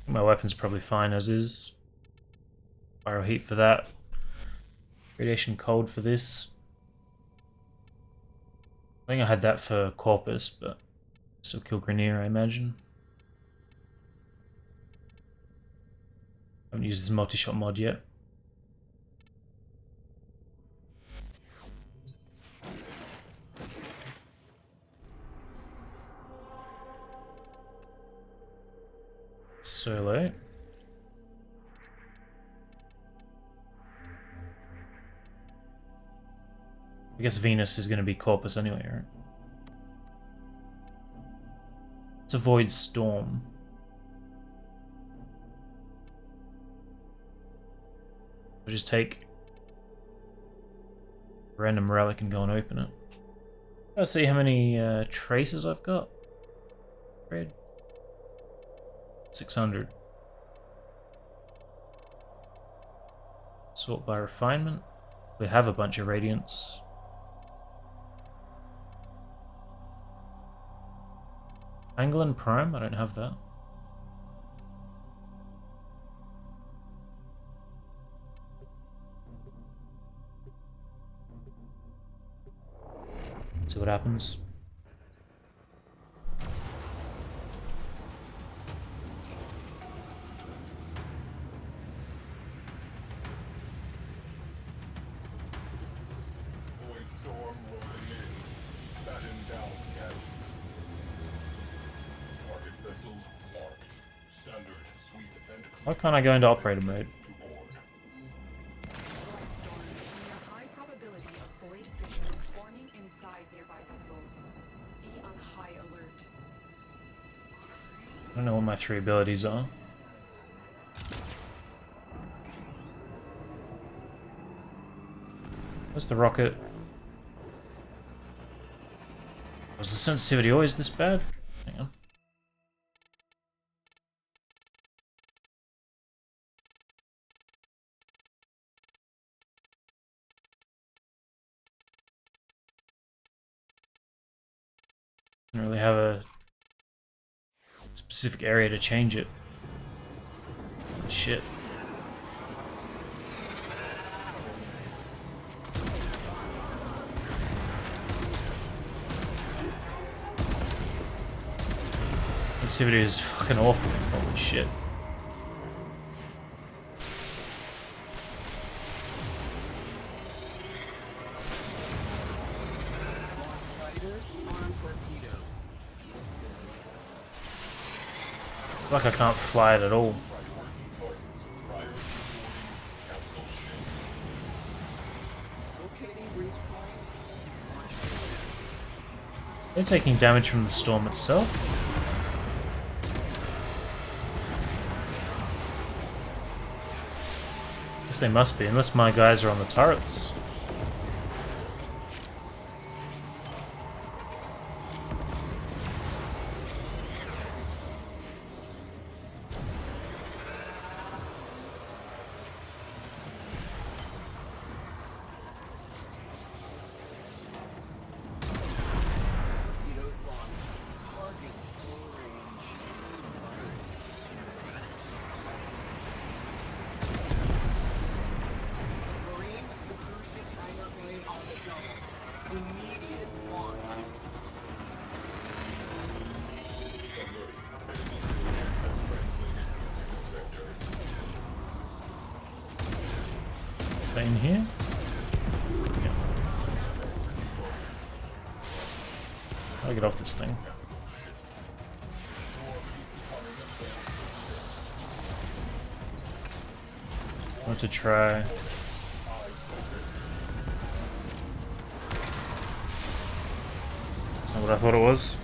My weapon's probably fine as is. Fire heat for that. Radiation cold for this. I think I had that for Corpus, but still kill Grenier, I imagine. Haven't used this multi-shot mod yet. Solo. I guess Venus is going to be Corpus anyway, right? Let's avoid Storm. I'll just take a random relic and go and open it. Let's see how many traces I've got. Red. 600. Sort by refinement. We have a bunch of radiance. Anglin Prime? I don't have that. See what happens. Void storm rolling in. Batten down the alleys. Target vessel marked. Standard sweep and clear Why can't I go into operator mode? to board. Void storm is near high probability of void fissions forming inside nearby vessels. Be on high alert. I don't know what my 3 abilities are. Where's the rocket? Was the sensitivity always this bad? Hang on. Don't really have a specific area to change it. Shit. Sensitivity is fucking awful. Holy shit. Like I can't fly it at all. They're taking damage from the storm itself. Guess they must be, unless my guys are on the turrets. In here? Yeah. I'll get off this thing. I want to try. That's not what I thought it was.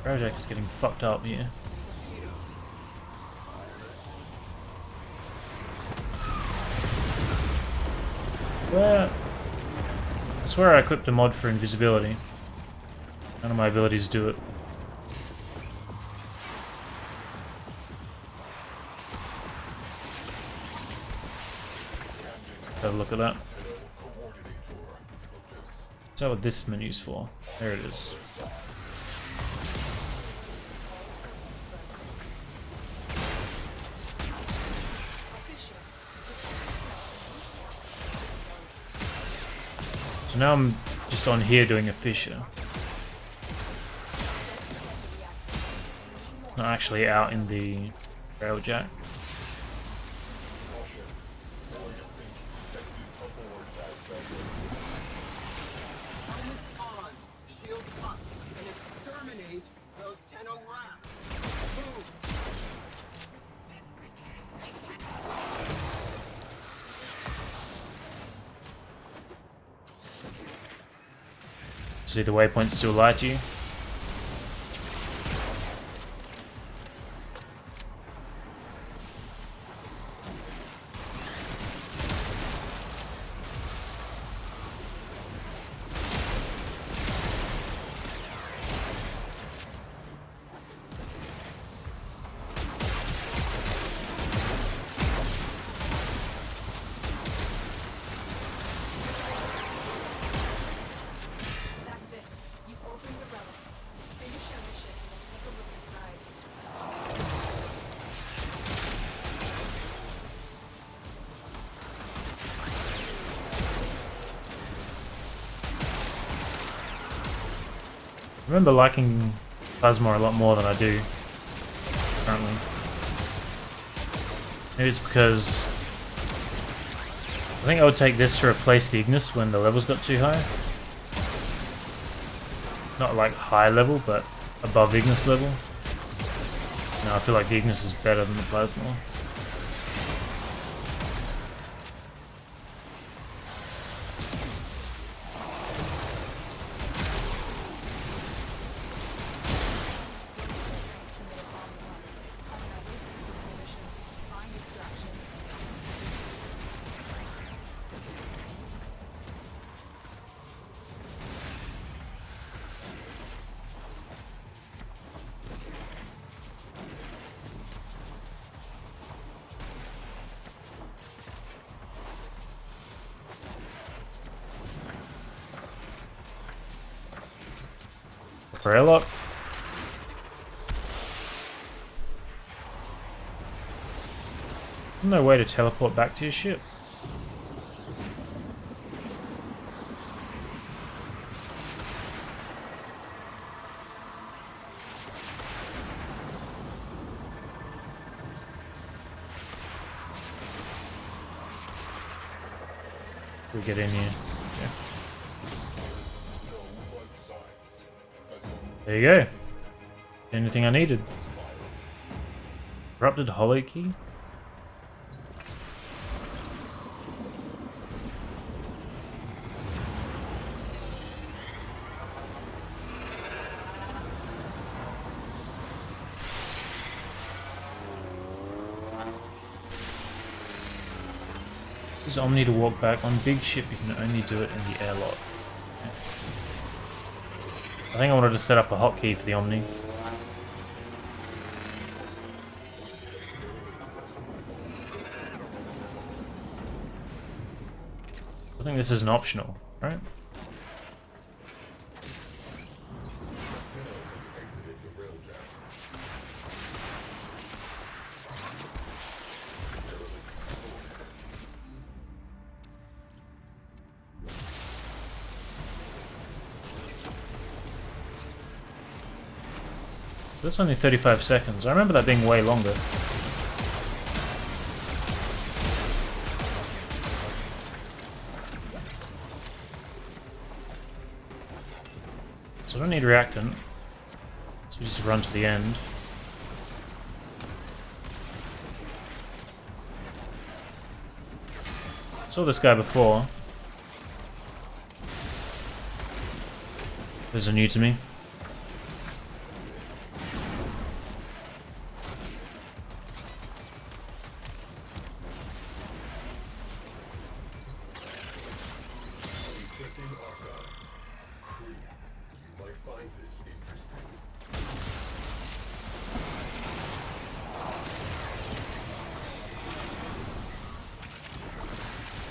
Project is getting fucked up here. Where? I swear I equipped a mod for invisibility. None of my abilities do it. Have a look at that. Is that what this menu's for? There it is. So now I'm just on here doing a fissure. It's not actually out in the railjack. Helmets on, shield up, and exterminate those Tenno rats. Boom! See the waypoints still lie to you. That's it. You've opened the relic. Finish your mission and we'll take a look inside. I remember liking Plasma a lot more than I do currently. Maybe it's because I think I would take this to replace the Ignis when the levels got too high. Not like high level, but above Ignis level. No, I feel like the Ignis is better than the Plasma. Find extraction. For airlock. No way to teleport back to your ship. We get in here. Yeah. There you go. Anything I needed. Corrupted hollow key. Use Omni to walk back. On big ship you can only do it in the airlock. Okay. I think I wanted to set up a hotkey for the Omni. I think this is an optional, right? So that's only 35 seconds. I remember that being way longer. So I don't need reactant. So we just run to the end. Saw this guy before. Those are new to me.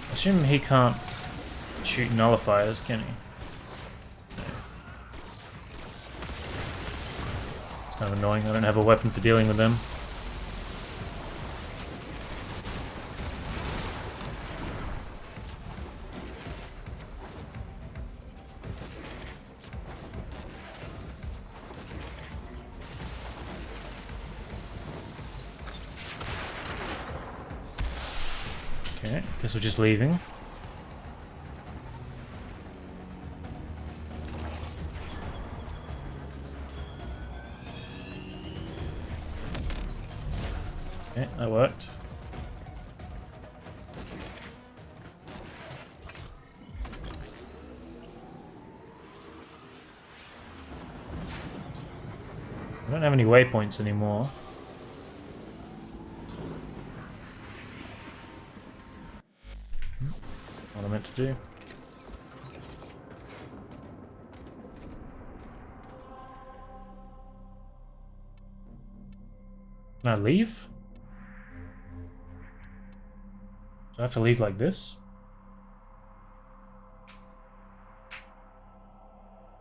I assume he can't shoot nullifiers, can he? It's kind of annoying. I don't have a weapon for dealing with them. Okay, guess we're just leaving. Okay, that worked. I don't have any waypoints anymore. What I meant to do. Can I leave? Do I have to leave like this?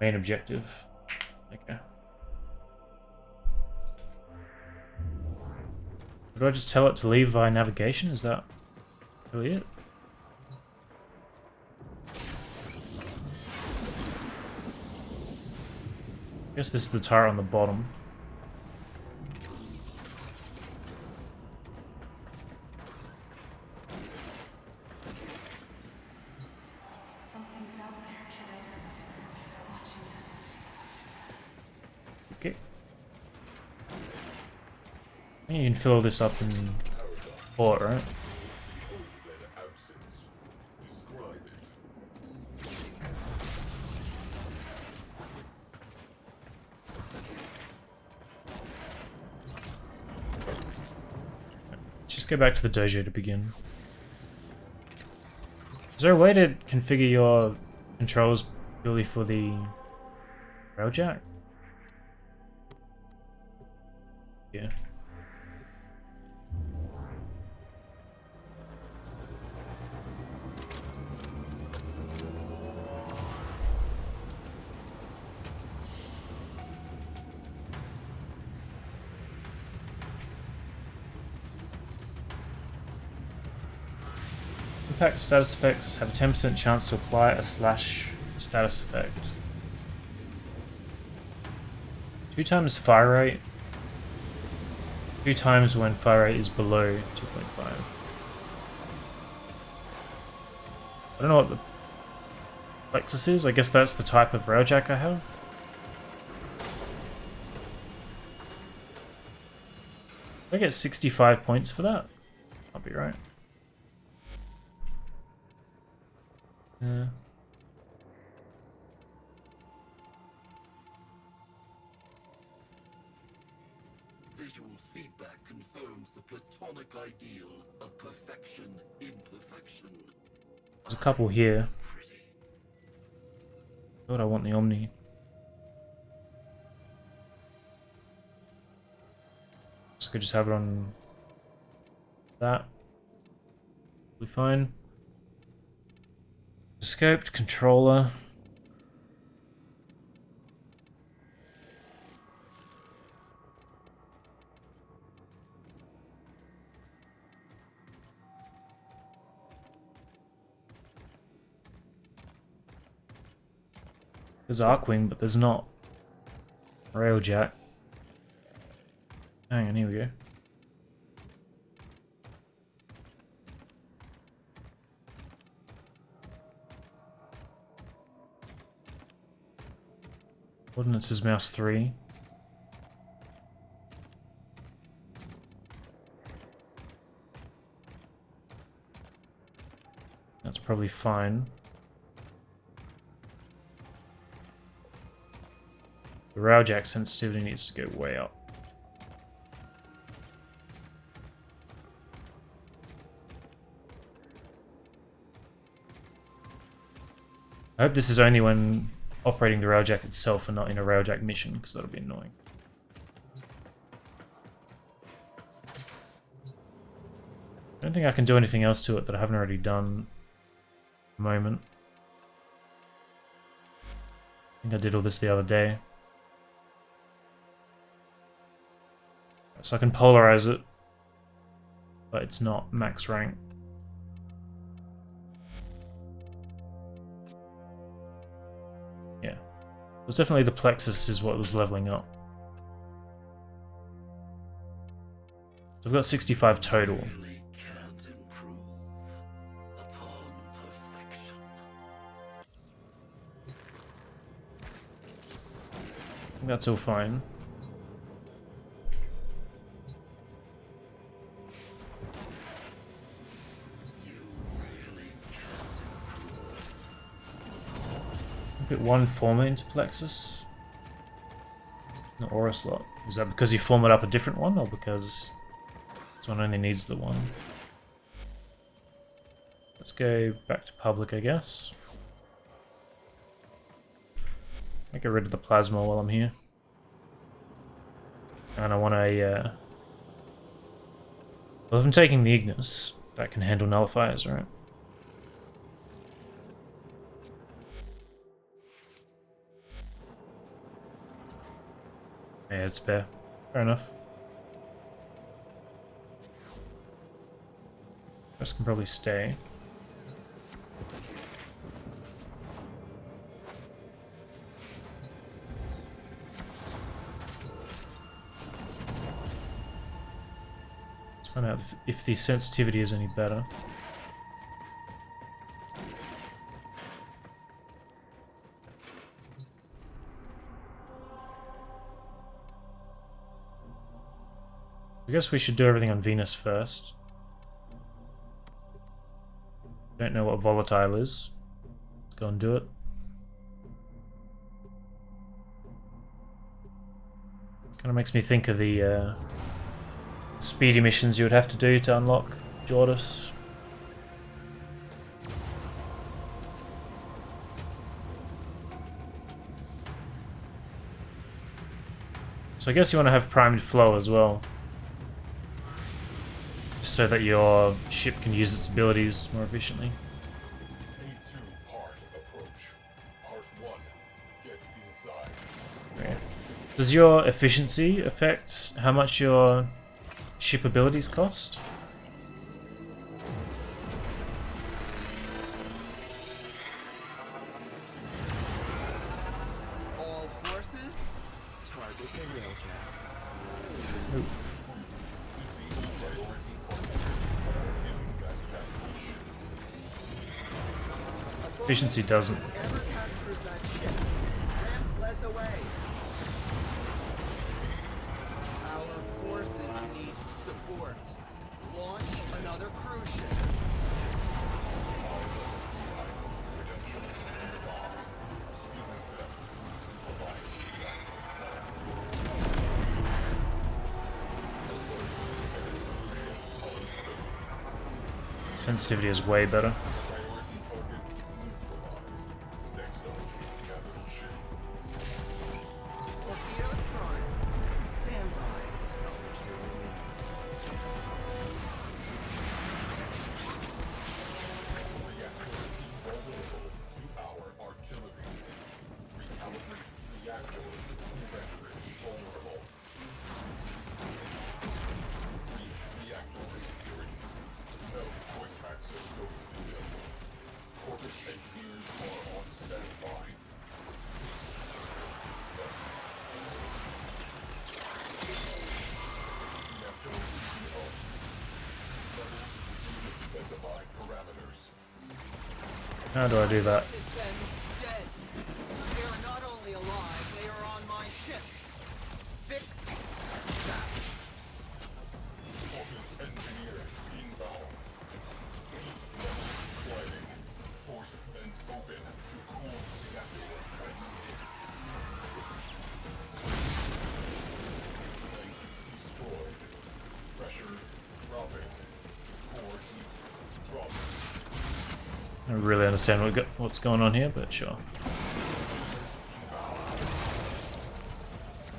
Main objective. Okay. Do I just tell it to leave via navigation? Is that really it? I guess this is the turret on the bottom. Something's out there, kiddo. Watching us. Okay. I think you can fill all this up in port, right? Their absence. Describe it. Let's just go back to the dojo to begin. Is there a way to configure your controls purely for the railjack? Yeah. Impact status effects have a 10% chance to apply a slash status effect. 2 times fire rate. 2 times when fire rate is below 2.5. I don't know what the Plexus is. I guess that's the type of railjack I have. I get 65 points for that. I'll be right. Yeah. Visual feedback confirms the platonic ideal of perfection, imperfection. There's a couple here. Pretty. Thought I want the Omni. So I could just have it on that. Be fine. Scoped controller. There's Arcwing, but there's not Railjack. Hang on, here we go. Ordnance is mouse 3. That's probably fine. The railjack sensitivity needs to go way up. I hope this is only when operating the railjack itself and not in a railjack mission, because that'll be annoying. I don't think I can do anything else to it that I haven't already done at the moment. I think I did all this the other day. So I can polarize it, but it's not max rank. Yeah. It was definitely the plexus is what was leveling up. So I've got 65 total. Really can't improve. think that's all fine. Put one former into Plexus. The aura slot. Is that because you format up a different one, or because this one only needs the one? Let's go back to public, I guess. I'll get rid of the plasma while I'm here. And I want a... Well, if I'm taking the Ignis, that can handle nullifiers, right? Yeah, it's fair. Fair enough. This can probably stay. Let's find out if the sensitivity is any better. I guess we should do everything on Venus first. Don't know what volatile is. Let's go and do it. Kind of makes me think of the speedy missions you would have to do to unlock Jordis. So I guess you want to have primed flow as well, so that your ship can use its abilities more efficiently. A2 part approach. Part 1. Get inside. Okay. Does your efficiency affect how much your ship abilities cost? All forces, target the railjack. Ooh. Efficiency doesn't. Whoever captures that ship, ram sleds away. Our forces need support. Launch another cruise ship. Sensitivity is way better. Torpedoes primed. Stand by to salvage your remains. Vulnerable to our artillery. Recalibrate reactor to render it vulnerable. Breach reactor security. No quick access codes available. Corpus engineers are on standby. Reactor CEO. Levels unit specified parameters. How do I do that? It's them dead. They are not only alive, they are on my ship. Fix that. Corpus engineers inbound. Heat level declining. Force vents open to cool reactor when needed. Vent destroyed. Pressure dropping. Core heat dropping. I don't really understand what's going on here, but sure.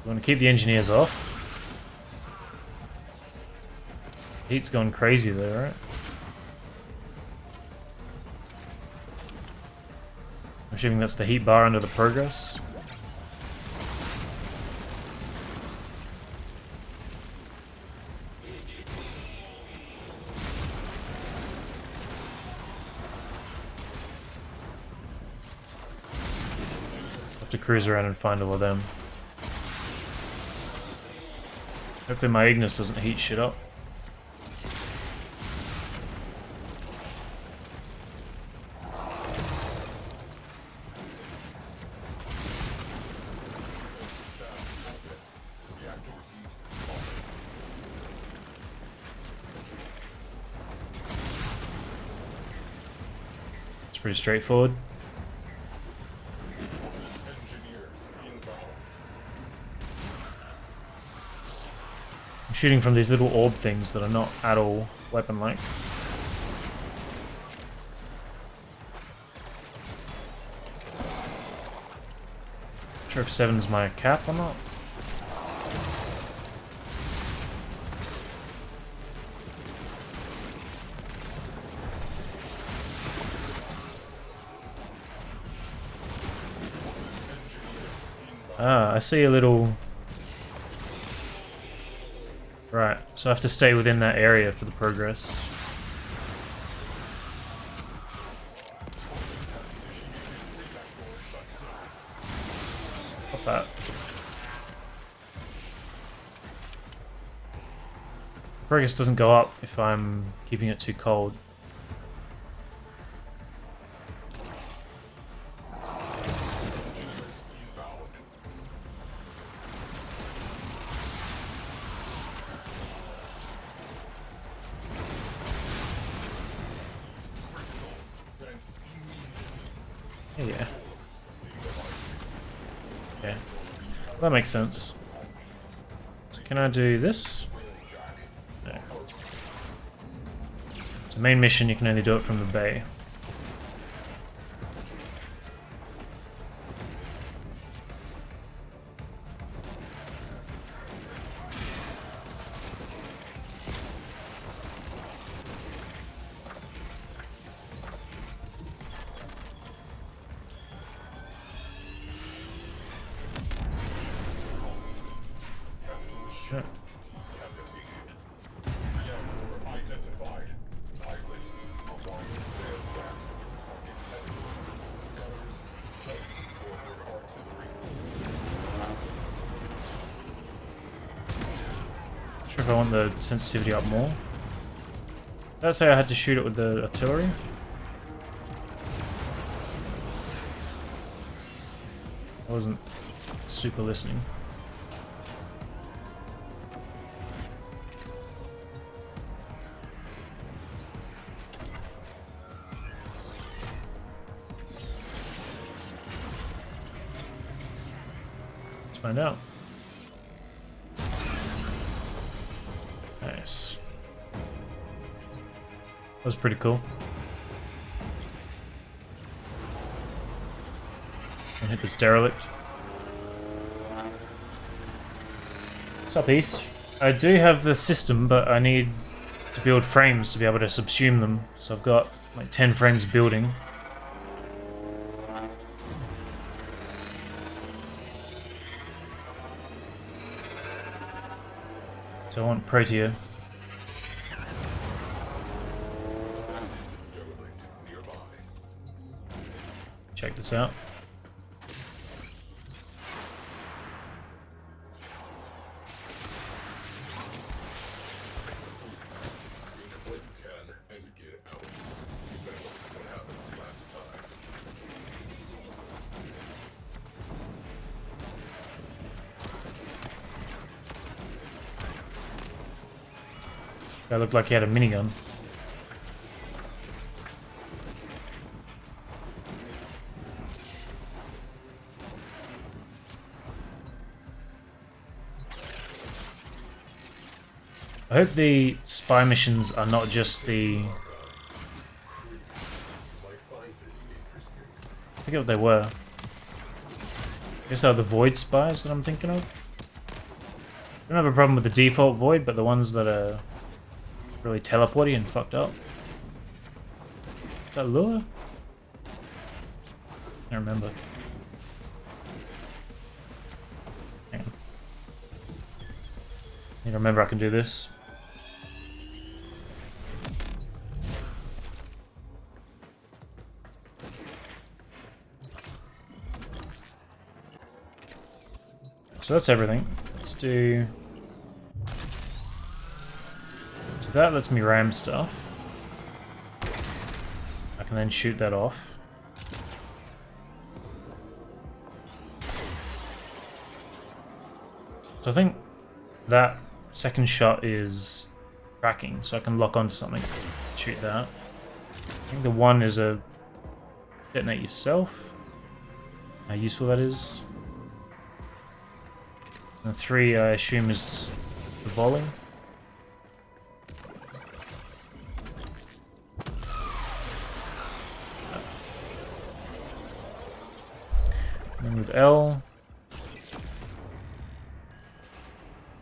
We want to keep the engineers off. Heat's gone crazy there, right? I'm assuming that's the heat bar under the progress. Have to cruise around and find all of them. Hopefully my Ignis doesn't heat shit up. It's pretty straightforward. Engineers inbound. I'm shooting from these little orb things that are not at all weapon-like. Not sure if 7's my cap or not. Ah, I see a little... Right, so I have to stay within that area for the progress. Got that. Progress doesn't go up if I'm keeping it too cold. Yeah. Okay. That makes sense. So can I do this? No. So main mission, you can only do it from the bay. Sure. Reactor identified. Pilot along their back target headed. Gunners ready forward artillery. Not sure if I want the sensitivity up more. Did I say I had to shoot it with the artillery? I wasn't super listening. Let's find out. Nice. That was pretty cool. And hit this derelict. What's up, East? I do have the system, but I need to build frames to be able to subsume them. So I've got like 10 frames building. So I want Protea. Derelict nearby. Check this out. Think what you can and get out. Remember what happened last time. Guy looked like he had a minigun. I hope the spy missions are not just the... You might find this interesting. I forget what they were. I guess they're the void spies that I'm thinking of. I don't have a problem with the default void, but the ones that are really teleporty and fucked up. Is that lure? I don't remember. Hang on. I need to remember I can do this. So that's everything. Let's do... So that lets me ram stuff. I can then shoot that off. So I think that second shot is tracking, so I can lock onto something, shoot that. I think the one is a Detonate yourself. How useful that is. And 3, I assume, is the volley. And with L.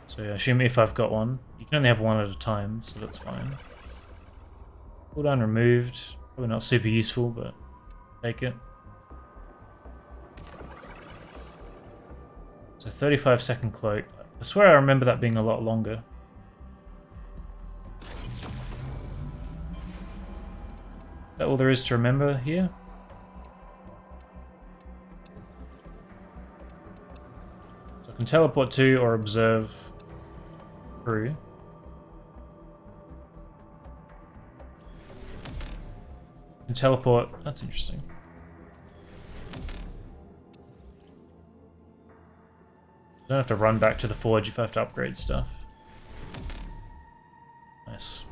So I assume if I've got one, you can only have one at a time, so that's fine. Cooldown removed. Probably not super useful, but take it. So 35-second cloak. I swear I remember that being a lot longer. Is that all there is to remember here? So I can teleport to or observe through. And teleport. That's interesting. I don't have to run back to the forge if I have to upgrade stuff. Nice.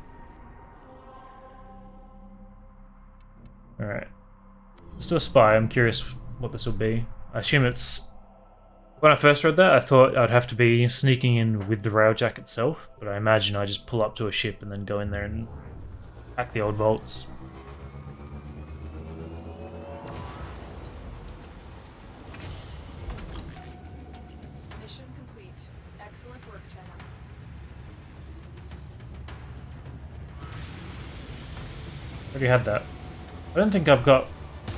Alright. Let's do a spy. I'm curious what this will be. I assume it's... When I first read that, I thought I'd have to be sneaking in with the railjack itself, but I imagine I just pull up to a ship and then go in there and hack the old vaults. Mission complete. Excellent work, Jenna. Already had that. I don't think I've got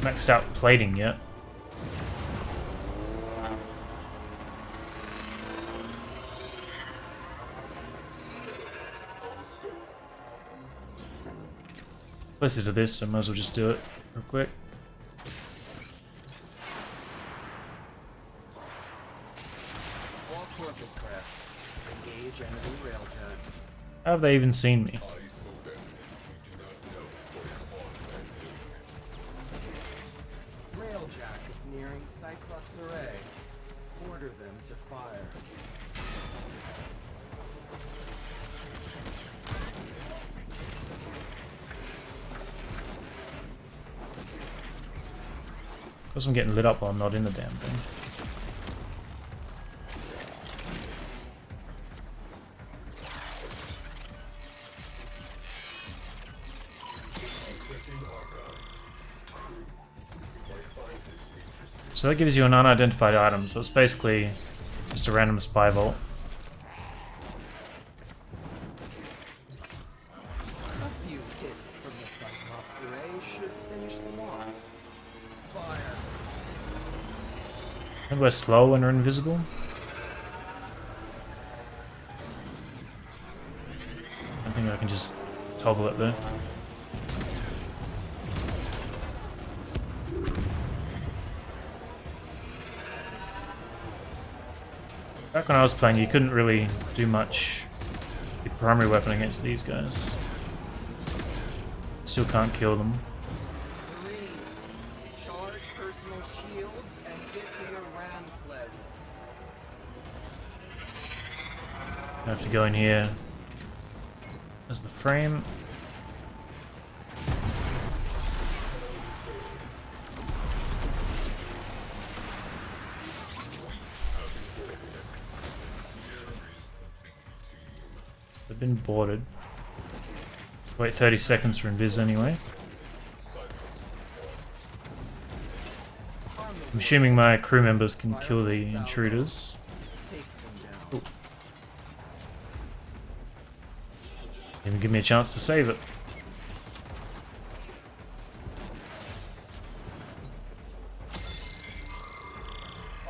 maxed out plating yet. Closer to this, so I might as well just do it real quick. All corpus craft. Engage enemy railjack. How have they even seen me? Eyes open. We do not know what is on that building. Railjack is nearing Cyclops Array. Order them to fire. Because I'm getting lit up while I'm not in the damn thing. So that gives you an unidentified item, so it's basically just a random spy vault. A few hits from the Cyclops Array should finish them off. Fire. Maybe we're slow when we're invisible. I think I can just toggle it there. Back when I was playing, you couldn't really do much with your primary weapon against these guys. Still can't kill them. Marines, charge personal shields and get to your ram sleds. I have to go in here. There's the frame. They've been boarded. Wait 30 seconds for invis anyway. I'm assuming my crew members can kill the intruders. Take them down. Even give me a chance to save it. I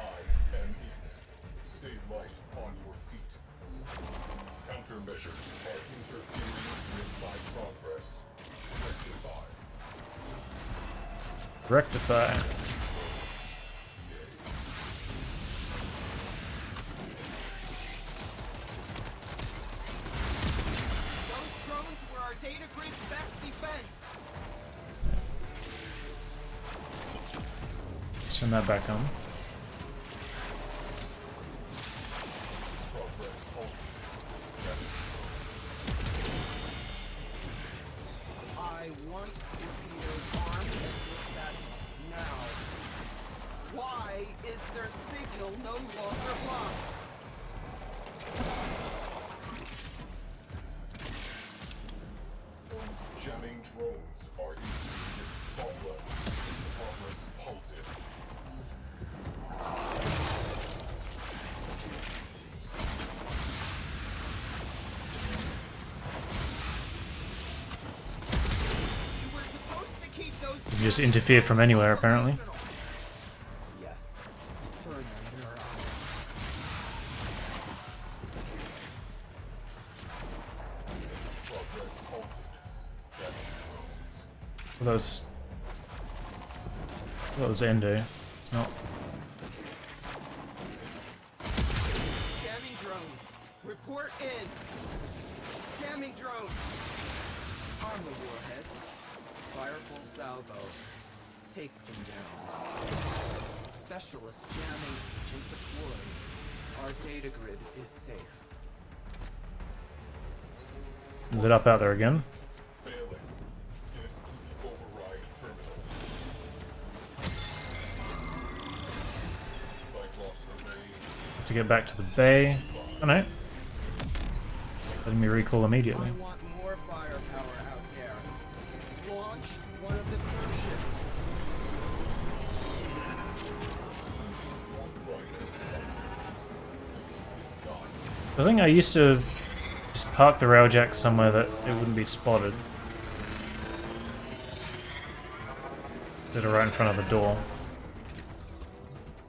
am in. Stay light on your feet. Countermeasures are interfering with my progress. Rectify. Rectify. Those drones were our data grid's best defense. Send that back on. Progress halted. I want torpedoes armed and dispatched now? Why is their signal no longer blocked? Those jamming drones are insufficient. Progress halted. You were supposed to keep those. You can just interfere from anywhere, apparently. Yes. Burn your neurons. Progress halted. Jamming drones. That was Endo. It's not. Jamming drones. Report in. Jamming drones. Arm the warheads. Fire full salvo. Take them down. Specialist jamming agent deployed. Our data grid is safe. Lit up out there again. Failing. Get to the override terminal. Cyclops array. To get back to the bay. Oh no. Letting me recall immediately. I want more firepower out there. Launch one of the cruise ships. I think I used to just park the railjack somewhere that it wouldn't be spotted. Instead of right in front of the door. I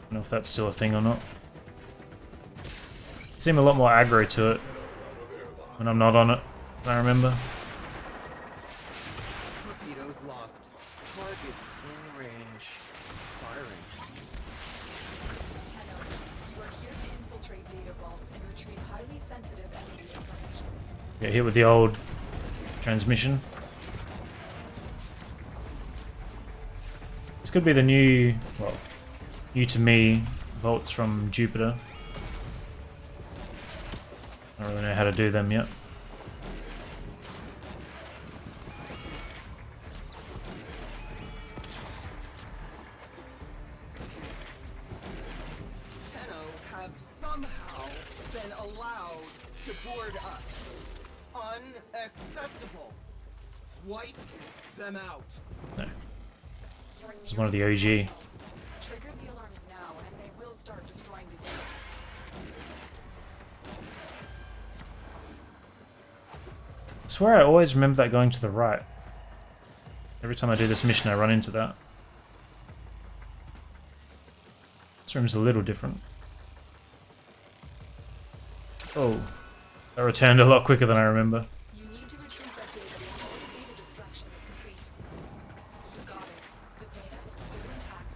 don't know if that's still a thing or not. Seem a lot more aggro to it when I'm not on it, if I remember. Torpedoes locked. Target in range. Firing. Tenno, you are here to infiltrate data vaults and retrieve highly sensitive enemy information. Get hit with the old transmission. This could be the new, well, new to me vaults from Jupiter. I don't really know how to do them yet. Tenno have somehow been allowed to board us. Unacceptable. Wipe them out. No, You're this is one of the OG. trigger the alarms now, and they will start destroying the data. I swear I always remember that going to the right. Every time I do this mission I run into that. This room's a little different. Oh, that returned a lot quicker than I remember. You need to retrieve that data before the data destruction is complete. You got it. The data is still intact.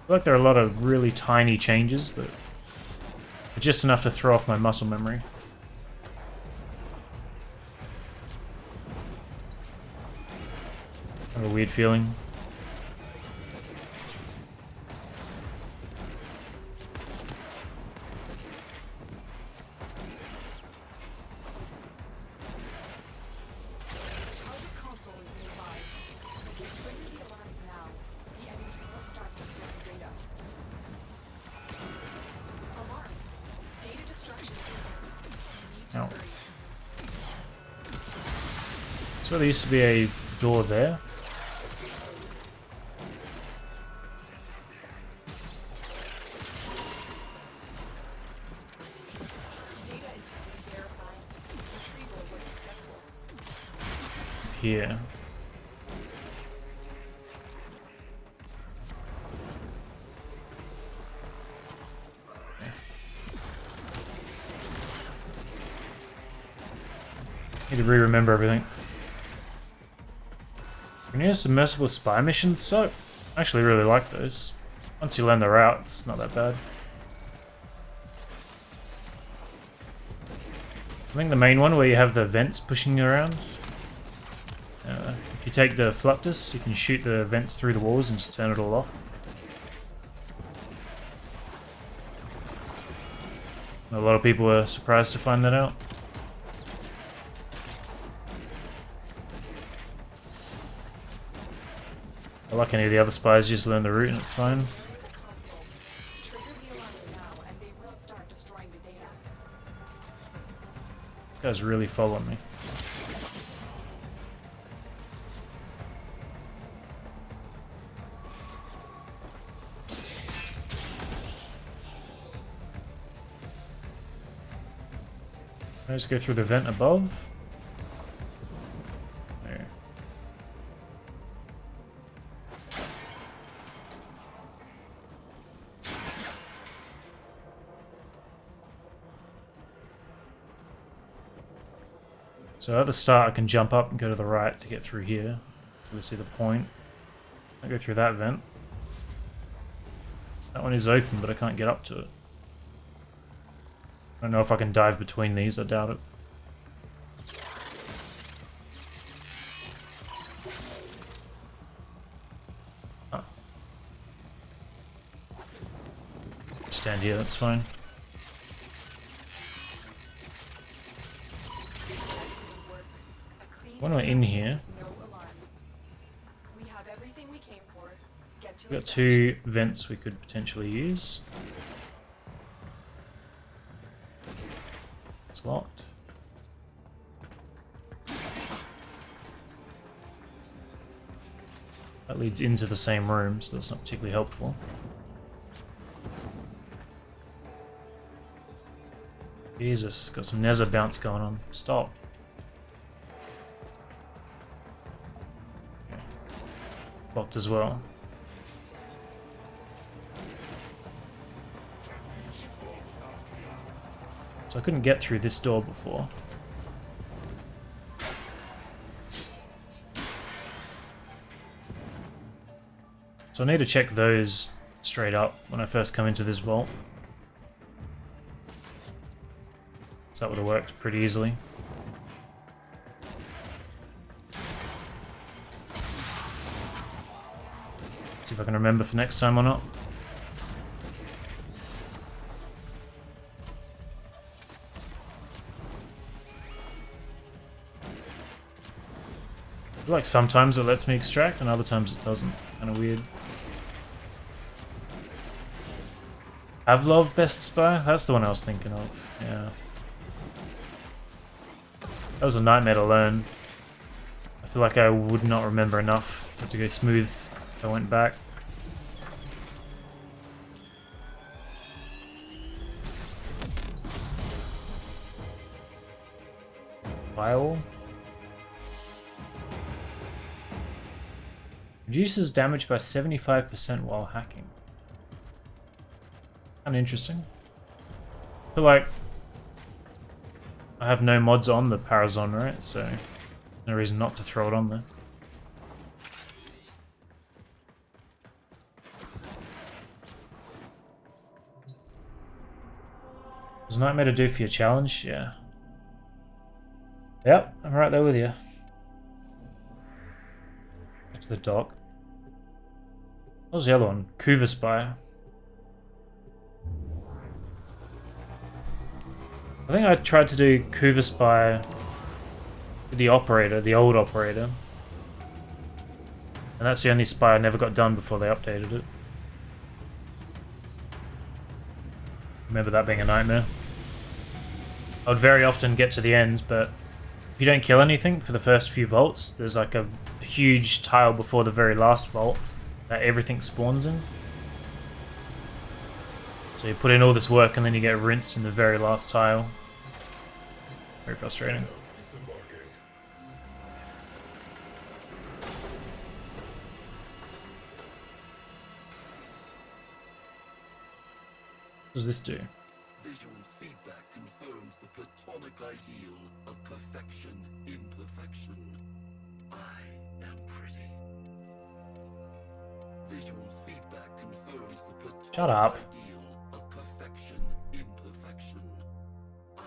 I feel like there are a lot of really tiny changes that are just enough to throw off my muscle memory. I have a weird feeling. Target console is nearby. If you trigger the alarms now, the enemy will start destroying data. Alarms. Data destruction is imminent. You need to Ow. hurry. So there used to be a door there. Data integrity verified. Retrieval was successful. Here. Need to re-remember everything. New submersible spy missions, so I actually really like those. Once you learn the route, it's not that bad. I think the main one where you have the vents pushing you around. If you take the Fluctus, you can shoot the vents through the walls and just turn it all off. A lot of people were surprised to find that out. Like any of the other spies, just learn the route and it's fine. Console. Trigger the alarms now, and they will start destroying the data. This guy's really following me. I just go through the vent above. There. So at the start I can jump up and go to the right to get through here. So we see the point. I go through that vent. That one is open, but I can't get up to it. I don't know if I can dive between these, I doubt it. Oh. Stand here, that's fine. When am I in here? No alarms. We have everything we came for. Get to We've got 2 vents we could potentially use. It's locked. That leads into the same room, so that's not particularly helpful. Jesus, got some Nether bounce going on. Stop. Okay. Locked as well. So I couldn't get through this door before. So I need to check those straight up when I first come into this vault. So that would have worked pretty easily. See if I can remember for next time or not. I feel like sometimes it lets me extract and other times it doesn't. Kind of weird. Pavlov Best Spy? That's the one I was thinking of. Yeah. That was a nightmare to learn. I feel like I would not remember enough for it to go smooth if I went back. File. Reduces damage by 75% while hacking. Kind of interesting. I feel like I have no mods on the Parazon, right? So no reason not to throw it on there. There's a nightmare to do for your challenge? Yeah. Yep, I'm right there with you. Back to the dock. What was the other one? Kuva Spy. I think I tried to do Kuva Spy with the operator, the old operator. And that's the only spy I never got done before they updated it. Remember that being a nightmare. I would very often get to the end, but if you don't kill anything for the first few vaults, there's like a huge tile before the very last vault that everything spawns in. So you put in all this work and then you get rinsed in the very last tile. Very frustrating. What does this do? Visual feedback confirms the platonic ideal of perfection, imperfection. I am pretty. Visual feedback confirms the platonic Shut up. ideal of perfection, imperfection. I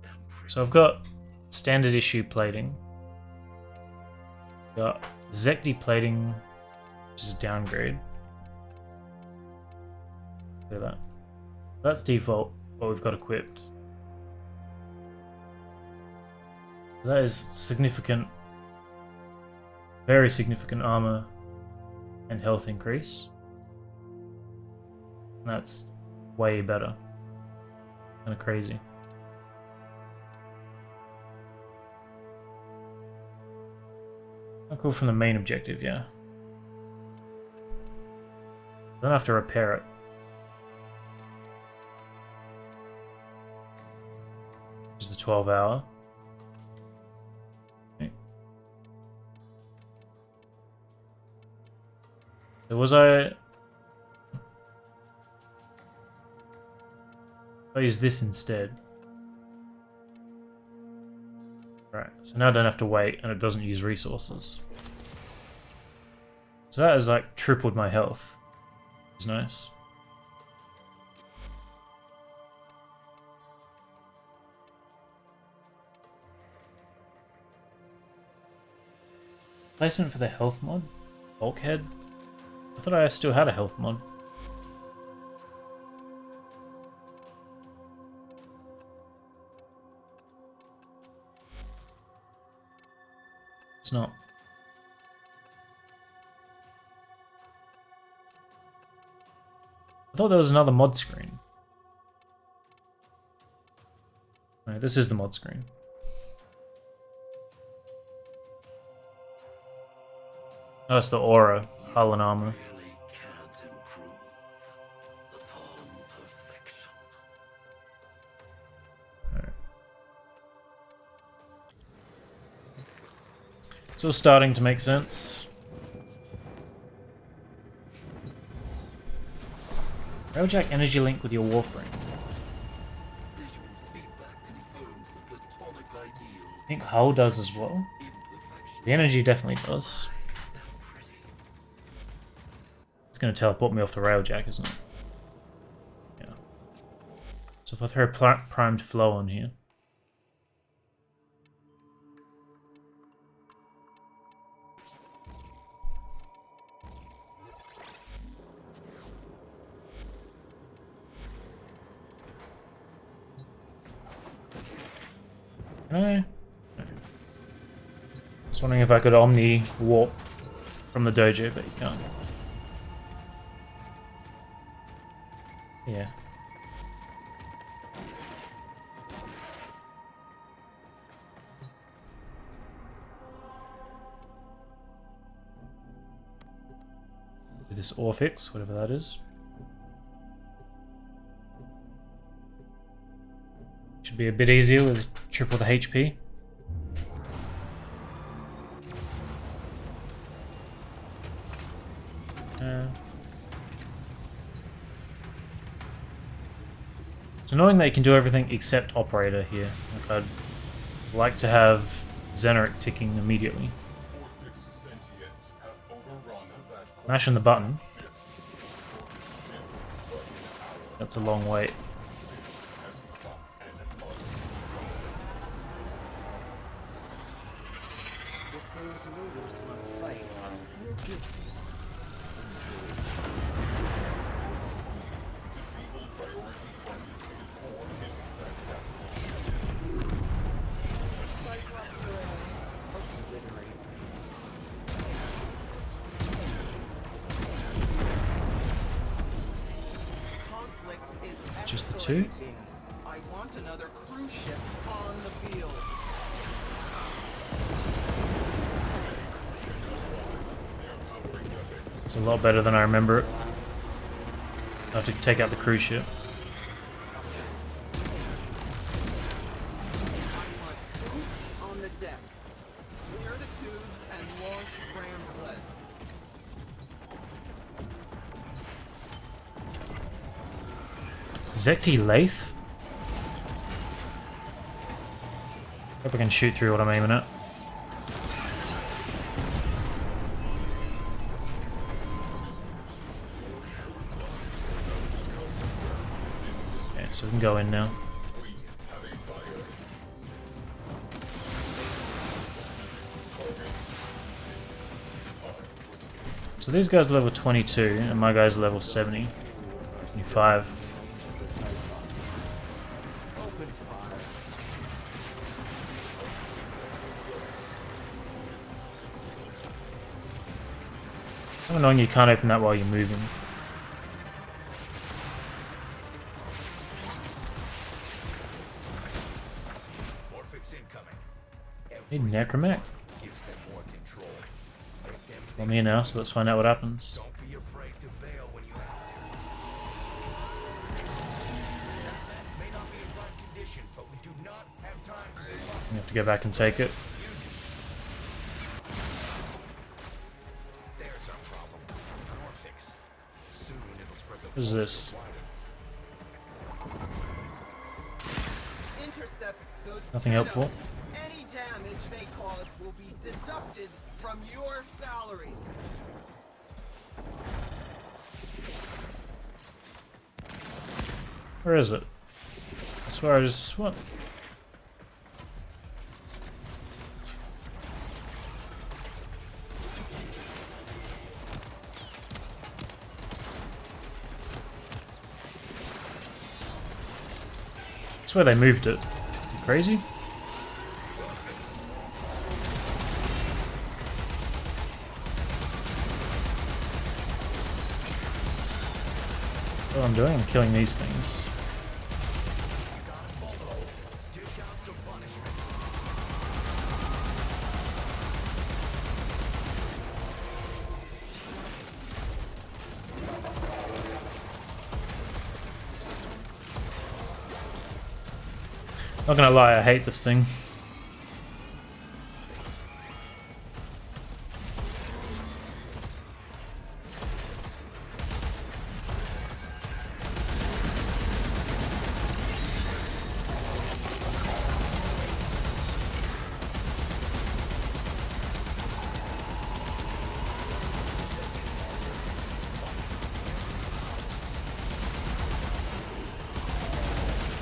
am pretty. So I've got standard issue plating. Got Zekti plating, which is a downgrade. Look at that. That's default, what we've got equipped. That is significant, very significant armor and health increase. And that's way better. Kind of crazy. Oh, cool from the main objective, yeah. I don't have to repair it. Which is the 12-hour. Okay. So was I use this instead. Right, so now I don't have to wait and it doesn't use resources. So that has like tripled my health. Which is nice. Placement for the health mod? Bulkhead? I thought I still had a health mod. It's not. I thought there was another mod screen. No, this is the mod screen. Oh, it's the aura, hull and armor. Really can't improve upon perfection. Alright. It's all starting to make sense. Railjack energy link with your warframe. Visual feedback confirms the platonic ideal. I think hull does as well. Imperfection The energy definitely does. and pretty. It's going to teleport me off the railjack, isn't it? Yeah. So if I throw primed flow on here. Can I? No. Just wondering if I could omni warp from the dojo, but you can't. Yeah. With this ore fix, whatever that is. Should be a bit easier with triple the HP. It's annoying that you can do everything except operator here. Like I'd like to have Xeneric ticking immediately. Orphic's sentience hath overrun that Mashing the button. ship. That's a long wait. If those looters want to fight, we'll give them. Disable priority targets before hitting that capital ship. Cyclops or obliterate. Conflict is Just the two? escalating. I want another cruise ship on the field. It's a lot better than I remember it. I have to take out the cruise ship. I want boots on the deck. Clear the tubes and launch ram sleds. Zekti Lathe? Hope I can shoot through what I'm aiming at. Okay, so we can go in now. So these guys are level 22 and my guys are level 70. 25. Open fire. I'm annoying you can't open that while you're moving. Morphic's incoming. Need necromech. Gives them more control. Make them I'm here now, so let's find out what happens. don't be afraid to bail when you have to. That may not be in right condition, but we do not have time to be lost. You have to go back and take it. There's our problem. Morphix. Soon it'll spread the What is this? Intercept those. Nothing helpful. Any damage they cause will be deducted from your salaries. Where is it? I swear I just... what? I swear they moved it. You crazy? What I'm doing, I'm killing these things. Dish out some punishment. Not gonna lie, I hate this thing.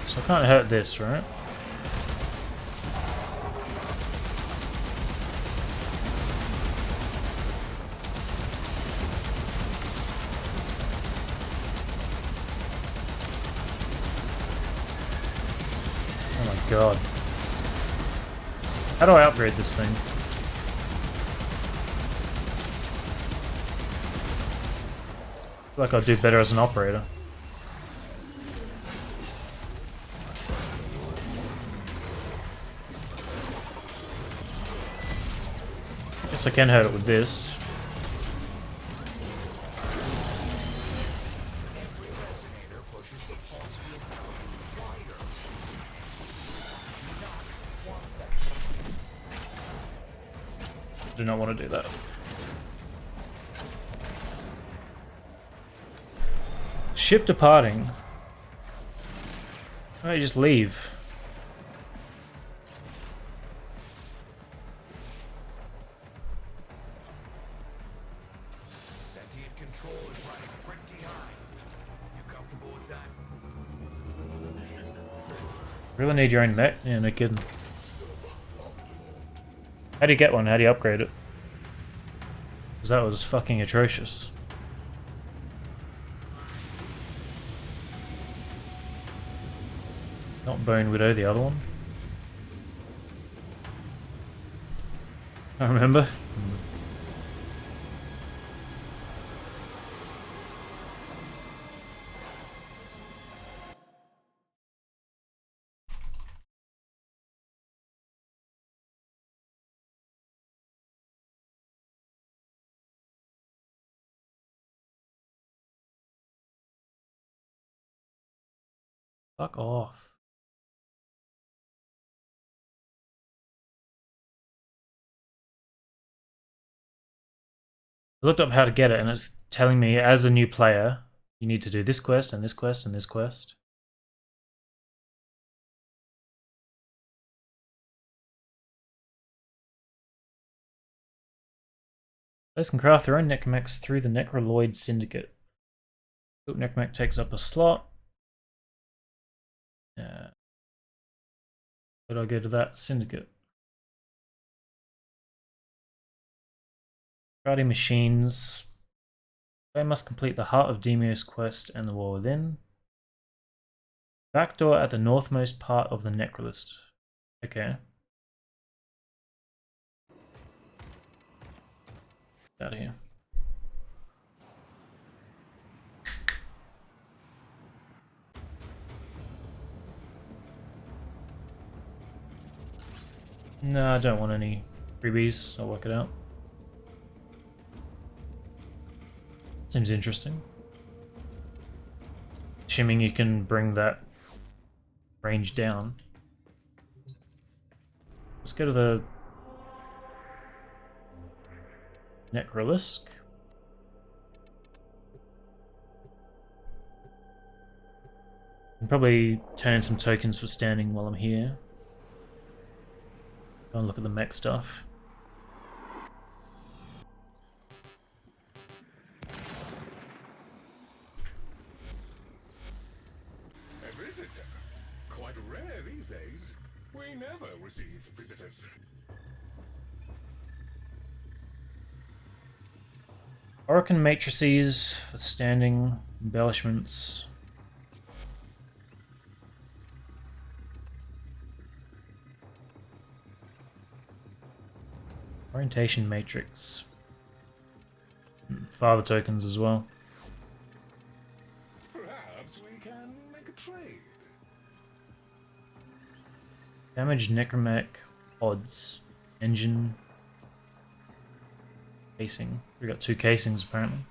So I can't hurt this, right? Oh my god. How do I upgrade this thing? I feel like I'll do better as an operator. Guess I can hurt it with this. Every resonator pushes the pulse field out wider. Do not want to do that. Ship departing. Why don't you just leave? Sentient control is running pretty high. You comfortable with that? Really need your own mech? Yeah, no kidding. How do you get one? How do you upgrade it? Because that was fucking atrocious. Not Bone Widow, the other one. I remember. Fuck off. I looked up how to get it and it's telling me as a new player, you need to do this quest and this quest and this quest. Players can craft their own necromechs through the Necroloid Syndicate. Built necromech takes up a slot. Where do I go to that syndicate? Crafting machines. Player must complete the Heart of Demios quest and the War Within. Backdoor at the northmost part of the Necrolist. Okay. Out of here. No, I don't want any freebies. I'll work it out. Seems interesting. Assuming you can bring that range down. Let's go to the Necrolisk. Can probably turn in some tokens for standing while I'm here. Go and look at the mech stuff. A visitor? Quite rare these days. We never receive visitors. Orokin matrices for standing embellishments. Orientation matrix. Father tokens as well. Perhaps we can make a trade. Damaged necromech odds. Engine. Casing. We got 2 casings apparently.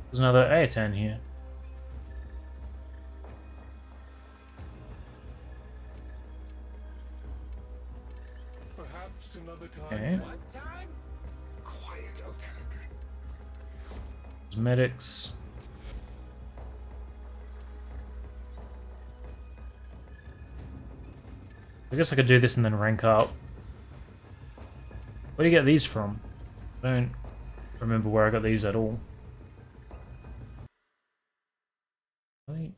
There's another Aetan here. Perhaps another time. Okay. What time? Quiet attack. Cosmetics. I guess I could do this and then rank up. Where do you get these from? I don't remember where I got these at all. Right.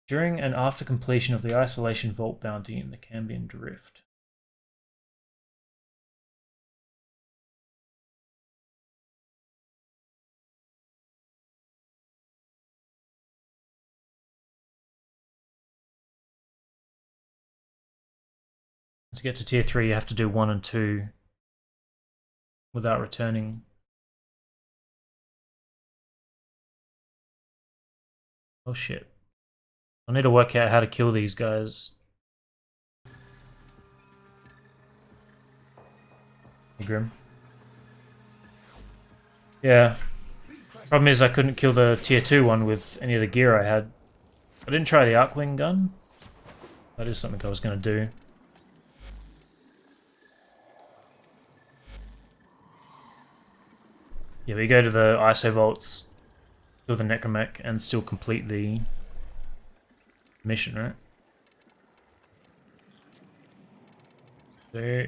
During and after completion of the Isolation Vault bounty in the Cambion Drift. To get to tier 3 you have to do 1 and 2 without returning. Oh shit. I need to work out how to kill these guys. Hey Grim. Yeah. Problem is I couldn't kill the tier 2 one with any of the gear I had. I didn't try the Arcwing gun. That is something I was going to do. Yeah, we go to the ISO vaults, kill the necromech, and still complete the mission, right? So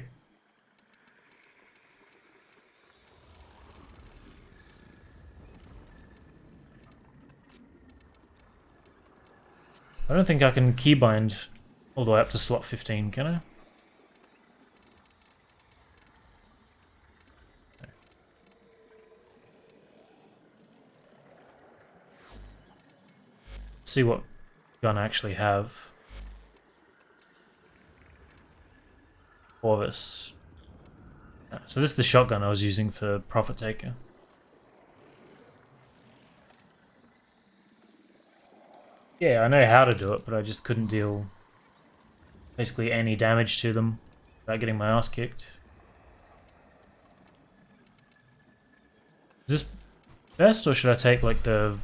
I don't think I can keybind all the way up to slot 15, can I? See what gun I actually have. Corvus. So this is the shotgun I was using for Profit Taker. Yeah, I know how to do it, but I just couldn't deal basically any damage to them without getting my ass kicked. Is this best, or should I take like the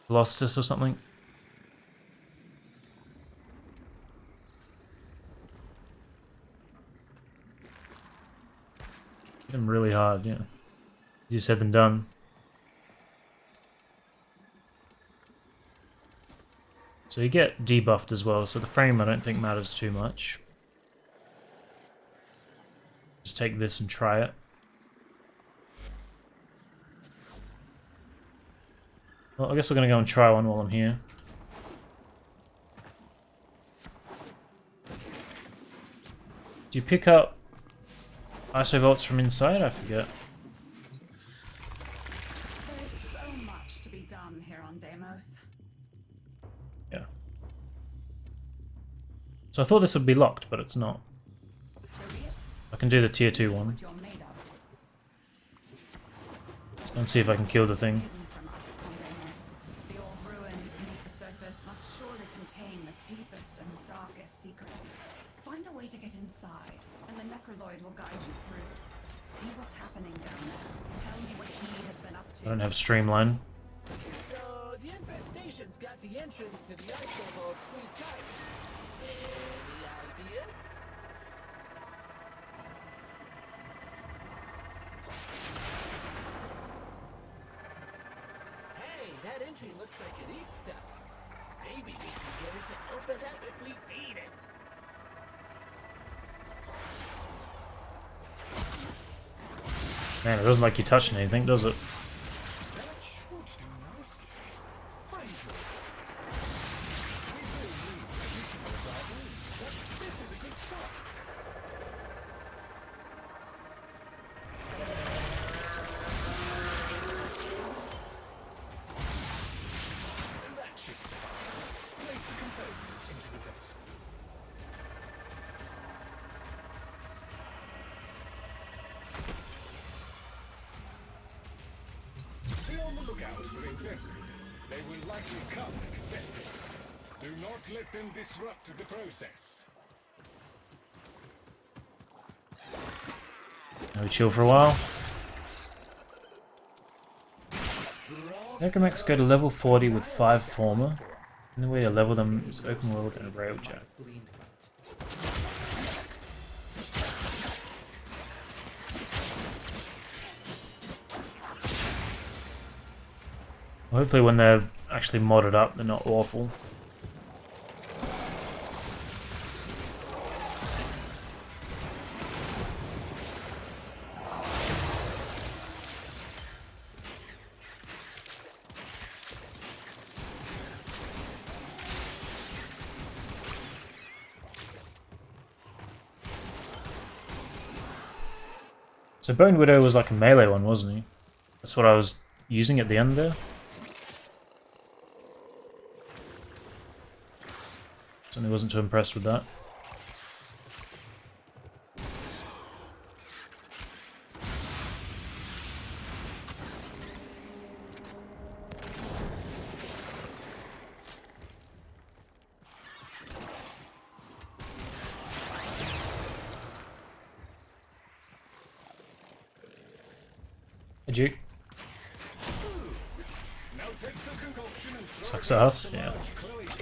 Velocitus or something? Hit him really hard, yeah. Easier said than done. So you get debuffed as well, so the frame I don't think matters too much. Just take this and try it. Well, I guess we're going to go and try one while I'm here. Do you pick up isovolts from inside? I forget. There's so much to be done here on Deimos. Yeah. So I thought this would be locked, but it's not. So be it. I can do the tier 2 one. What you're made of. Let's see if I can kill the thing. Hidden from us, Condemnus. The old ruins beneath the surface must surely contain the deepest and darkest secrets. Find a way to get inside, and the Necroloid will guide you through. See what's happening down there. Tell me what he has been up I to. don't have streamline. So the infestation's got the entrance to the ice hole squeezed tight. Any ideas? Hey, that entry looks like it eats stuff. Maybe we can get it to open up if we feed it. Man, it doesn't like you touching anything, does it? That should do nicely. Fine, sir. We will need additional samples, but this is a good start. That should suffice. Place the components into the vessel. Be on the lookout for infestors. They will likely come and investigate. Do not let them disrupt the process. Now we chill for a while. Necromax go to level 40 with 5 former. And the way to level them is open world and a railjack. Hopefully when they're actually modded up, they're not awful. So Bone Widow was like a melee one, wasn't he? That's what I was using at the end there. Certainly wasn't too impressed with that. Hey, Duke. Now take the concoction and throw Sucks it ass, into the yeah. large clay gas.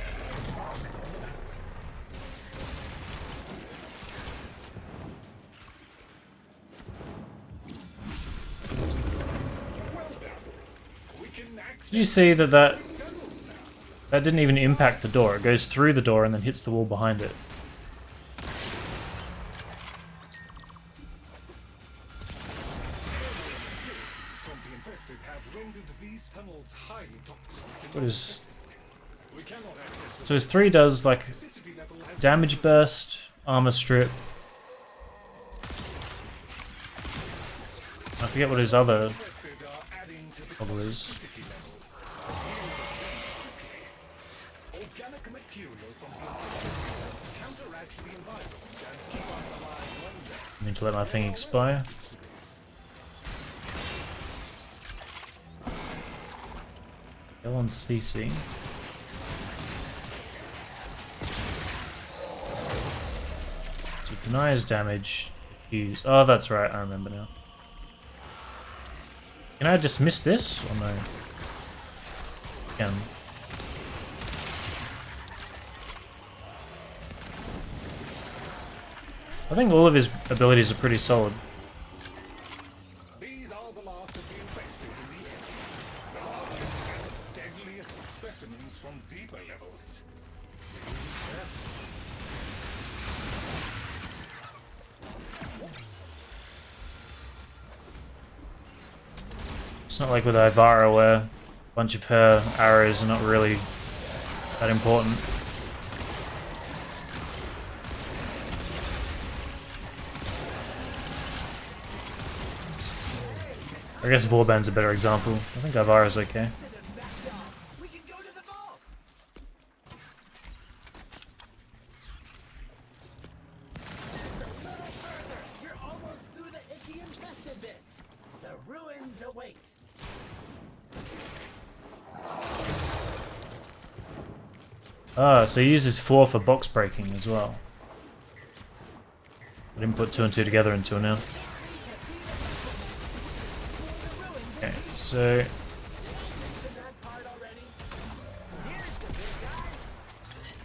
Well done. We can access Did you see that didn't even impact the door? It goes through the door and then hits the wall behind it. from the infested have rendered these tunnels highly toxic. What is... We cannot access the So his 3 does like toxicity level has damage burst, armor strip. I forget what his other infested are adding to the bubble is. toxicity level. Organic material from the infested counteracts the environment and keep us alive longer. I need to let my thing expire. Go on CC. So it denies damage. Use. Oh, that's right. I remember now. Can I dismiss this or no? Can. I think all of his abilities are pretty solid. These are the last of the infested in the area. The largest and deadliest specimens from deeper levels. It's not like with Ivara where a bunch of her arrows are not really that important. I guess Warband's a better example. I think Ivara's okay. We can go to the vault. Just a little further. You're ruins await. Ah, so he uses 4 for box breaking as well. I didn't put 2 and 2 together until now. Okay, so That part already? Here's the big guy.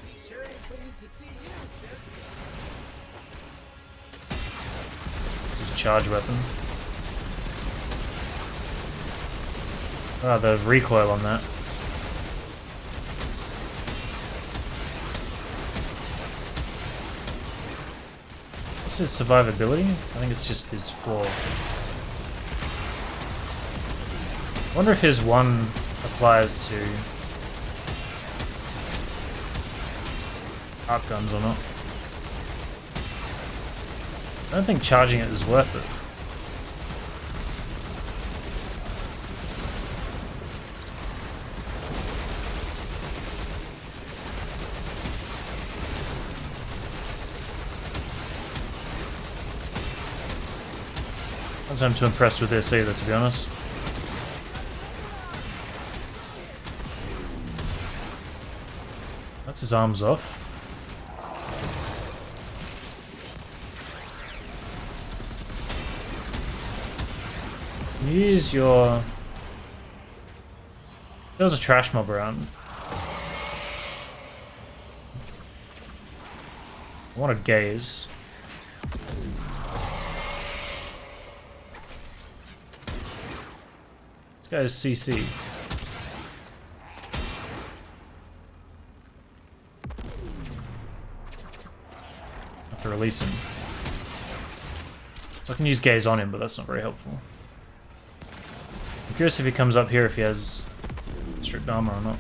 He sure is pleased to see you, Chip. this is a charge weapon. Ah, the recoil on that. What's his survivability? I think it's just his flaw. I wonder if his 1 applies to arc guns or not. I don't think charging it is worth it. I wasn't too impressed with this either, to be honest. That's his arms off. Use your... There's a trash mob around. I want to gaze. This guy's CC. Have to release him. So I can use gaze on him, but that's not very helpful. I'm curious if he comes up here if he has strict armor or not.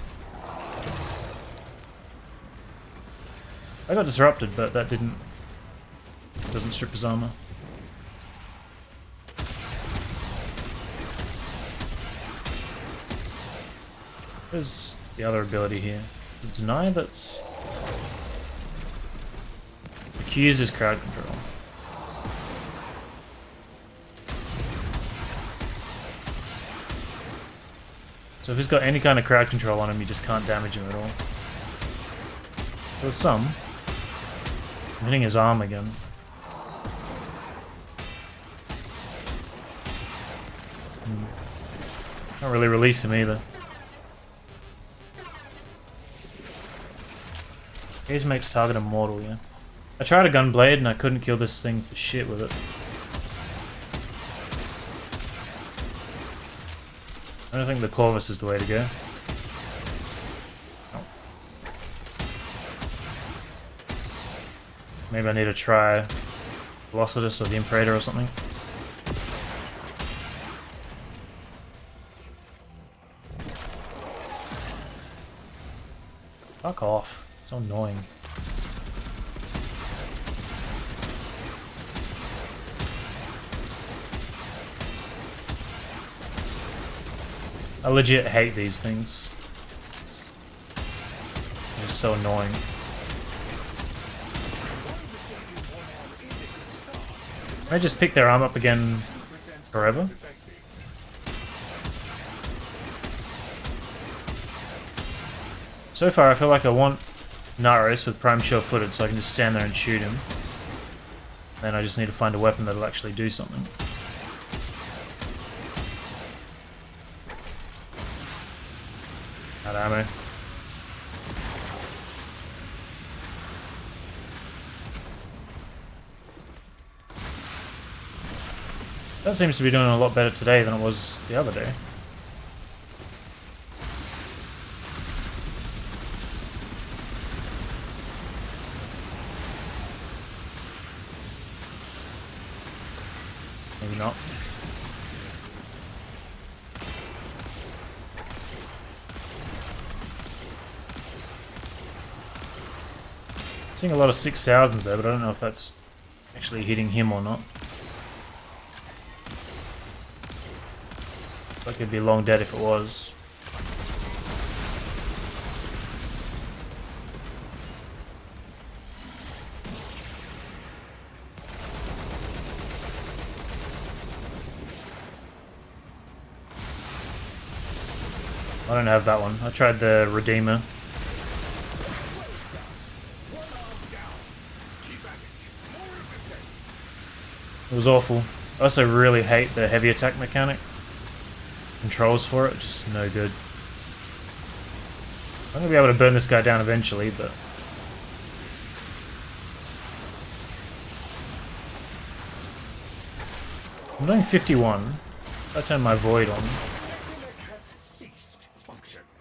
I got disrupted, but that doesn't strip his armor. Where's the other ability here? The deny that's... Accuse is crowd control. So if he's got any kind of crowd control on him, you just can't damage him at all. There's some. I'm hitting his arm again. Can't really release him either. Gaze makes target immortal, yeah. I tried a gunblade and I couldn't kill this thing for shit with it. I don't think the Corvus is the way to go. Oh. Maybe I need to try Velocitus or the Imperator or something. Fuck off. It's so annoying. I legit hate these things. They're just so annoying. Can I just pick their arm up again forever? So far I feel like I want Naros with prime sure-footed so I can just stand there and shoot him. Then I just need to find a weapon that'll actually do something. Out of ammo. That seems to be doing a lot better today than it was the other day. Maybe not. Seeing a lot of 6,000s there, but I don't know if that's actually hitting him or not. Like he'd be long dead if it was. I don't have that one. I tried the Redeemer. It was awful. I also really hate the heavy attack mechanic. Controls for it, just no good. I'm gonna be able to burn this guy down eventually, but... I'm doing 51. I turned my void on.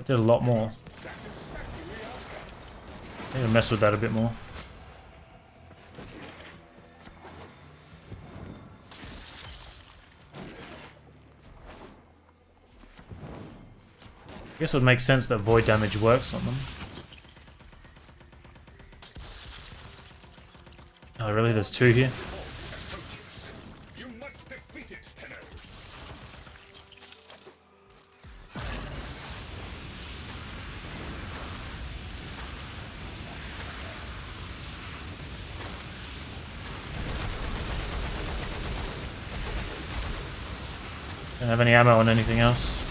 I did a lot more. I need to mess with that a bit more. I guess it would make sense that void damage works on them. Oh really? There's two here? You must defeat it, Tenno. Don't have any ammo on anything else.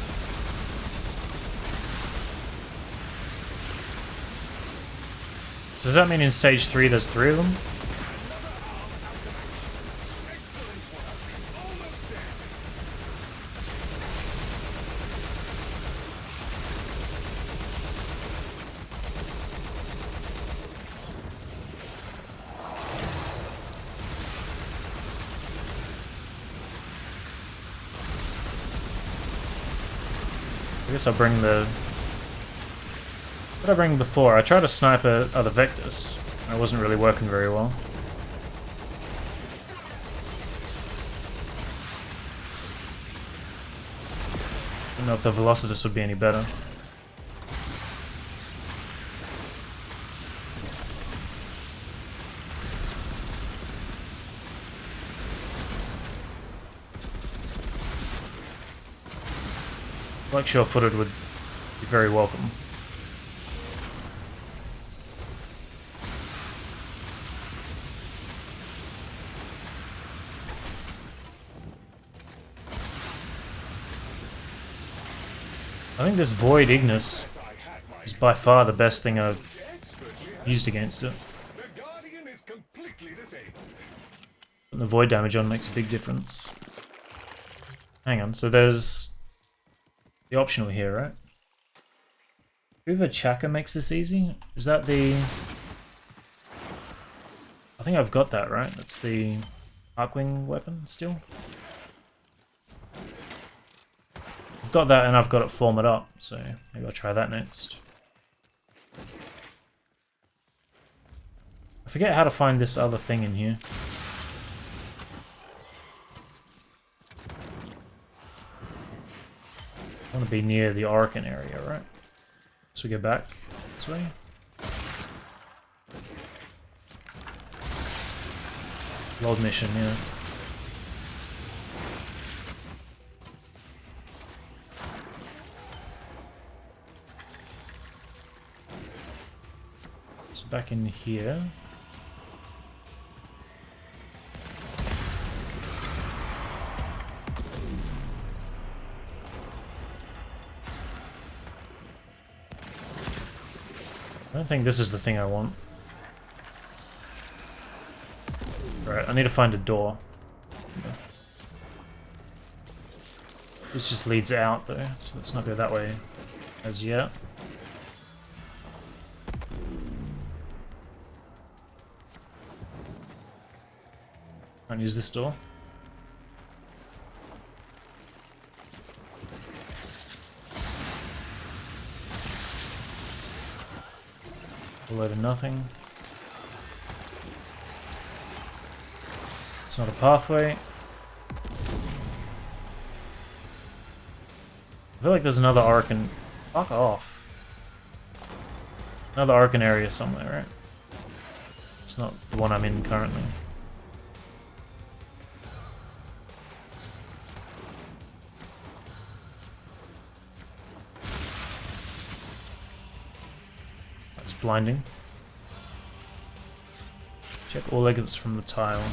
So does that mean in stage 3 there's 3 of them? I guess I'll bring the... What did I bring before? I tried to snipe other vectors. It wasn't really working very well. I don't know if the Velocitus would be any better. Like sure-footed would be very welcome. I think this Void Ignis is by far the best thing I've used against it. The Guardian is completely disabled. Putting the Void damage on makes a big difference. Hang on, so there's the optional here, right? Uva Chaka makes this easy? Is that the... I think I've got that, right? That's the Arcwing weapon still? I've got that and I've got it formed up, so maybe I'll try that next. I forget how to find this other thing in here. I want to be near the Orokin area, right? So we go back this way. Load mission, yeah. So back in here. I don't think this is the thing I want. Right, I need to find a door. This just leads out though, so let's not go that way as yet. Can't use this door. A load of nothing. It's not a pathway. I feel like there's another Arcane. Fuck off. Another Arcane area somewhere, right? It's not the one I'm in currently. That's blinding. Check all exits from the tile.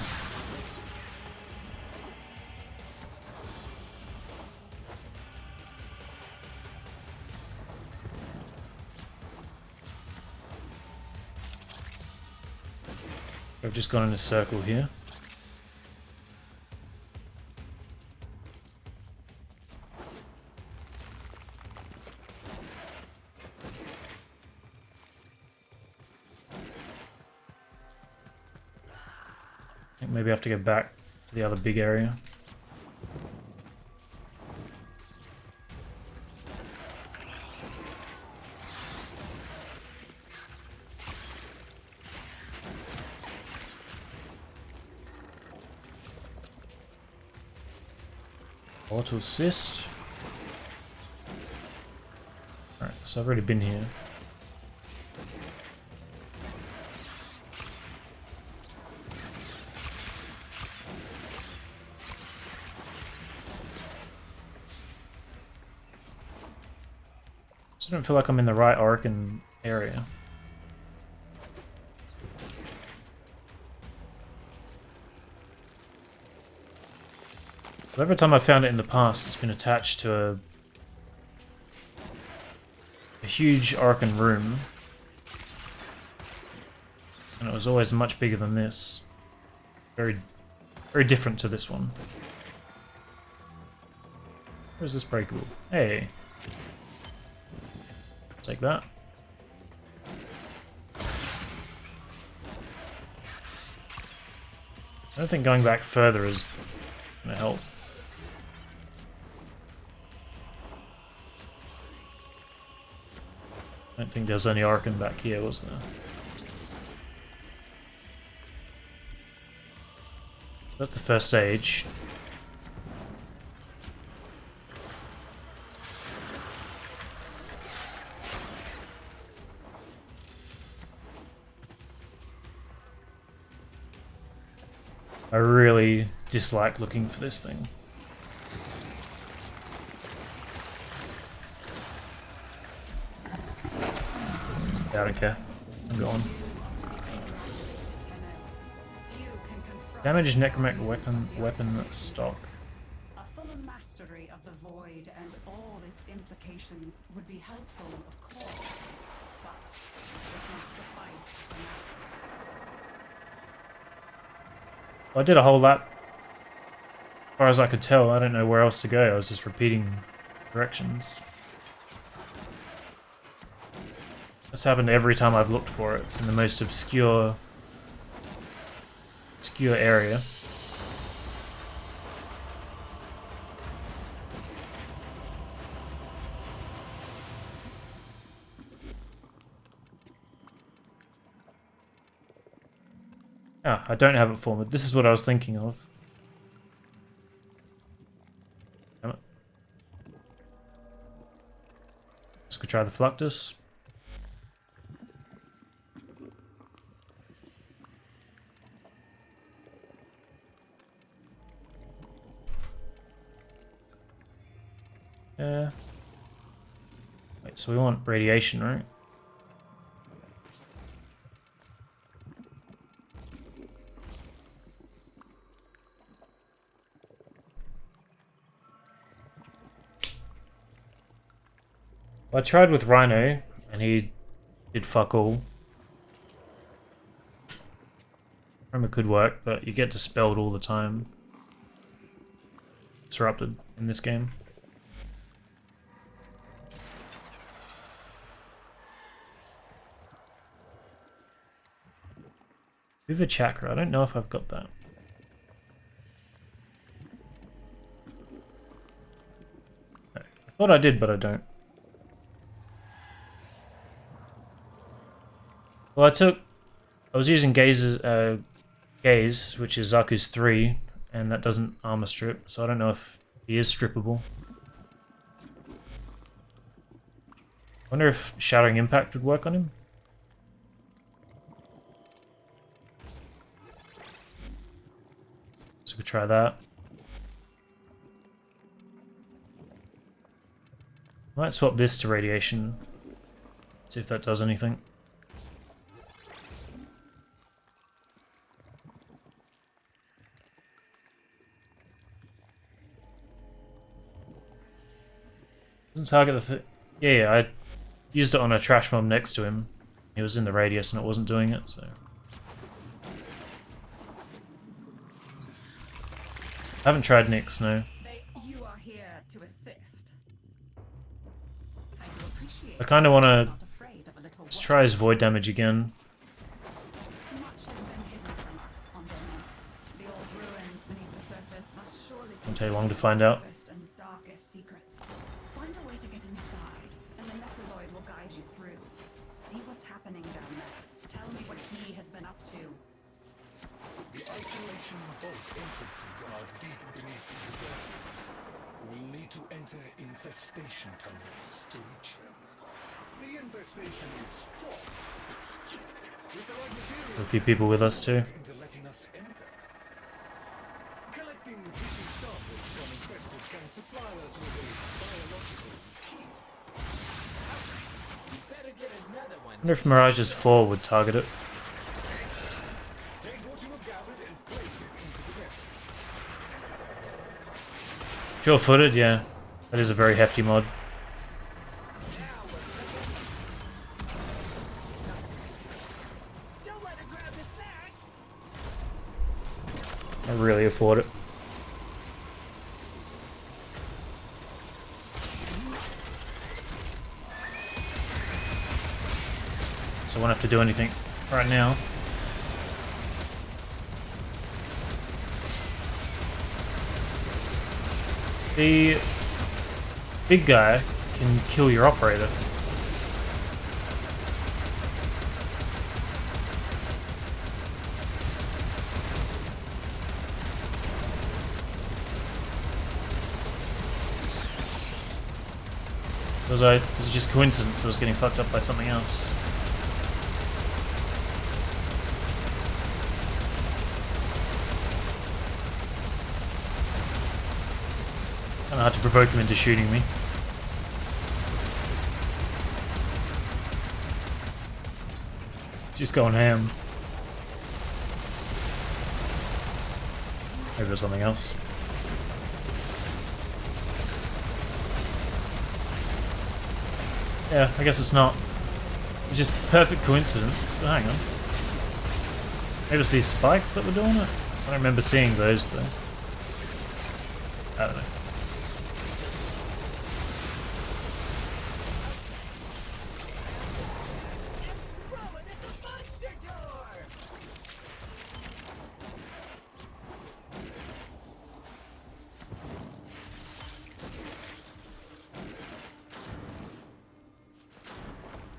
I've just gone in a circle here. I think maybe I have to go back to the other big area. Auto assist. Alright, so I've already been here. So I don't feel like I'm in the right Orokin area. But every time I found it in the past, it's been attached to a huge Orokin room. And it was always much bigger than this. Very, very different to this one. Where's this breakable? Hey. Take that. I don't think going back further is going to help. I don't think there's any Orokin back here, was there? That's the first stage. I really dislike looking for this thing. I don't care. I'm going. Damage necromantic weapon stock. A fuller mastery of the void and all its implications would be helpful, of course, but does not suffice for now. I did a whole lap. As far as I could tell, I don't know where else to go. I was just repeating directions. That's happened every time I've looked for it. It's in the most obscure area. Ah, I don't have it formed. This is what I was thinking of. Damn it. Let's go try the Fluctus. Wait, so we want radiation, right? Well, I tried with Rhino, and he did fuck all. Remember, could work, but you get dispelled all the time. Disrupted in this game. Viva Chakra, I don't know if I've got that. No, I thought I did, but I don't. Well, I was using Gaze, which is Zaku's 3, and that doesn't armor strip, so I don't know if he is strippable. I wonder if Shattering Impact would work on him. So we could try that. Might swap this to radiation. See if that does anything. Doesn't target the yeah, I used it on a trash mob next to him. He was in the radius and it wasn't doing it, so. I haven't tried Nyx, no. You are here to assist. I do appreciate I kind of want to not afraid of a little let's try his void damage again. Much has been hidden from us on Deimos. The old ruins beneath the surface must surely Won't take long to find out. deepest and darkest secrets. Find a way to get inside, and the Necroloid will guide you through. See what's happening down there. Tell me what he has been up to. The isolation vault entrances are deep beneath the surface. We'll need to enter infestation tunnels to reach them. The infestation is strong. It's strict. With the right materials, A few people with us too. into letting us enter. Collecting tissue samples from infested can supply us with a biological key. You better get another one. I wonder if Mirage's 4 would target it. Take what you have gathered and place it into the vessel. Dual-footed, yeah. That is a very hefty mod. Don't let her grab the snacks. I really afford it. So I won't have to do anything right now. The big guy can kill your operator. Was it just coincidence I was getting fucked up by something else? Kinda hard to provoke him into shooting me. Just going ham. Maybe there's something else. Yeah, I guess it's not. It's just perfect coincidence. Oh, hang on. Maybe it's these spikes that were doing it? I don't remember seeing those though. I don't know. Rolling at the monster door.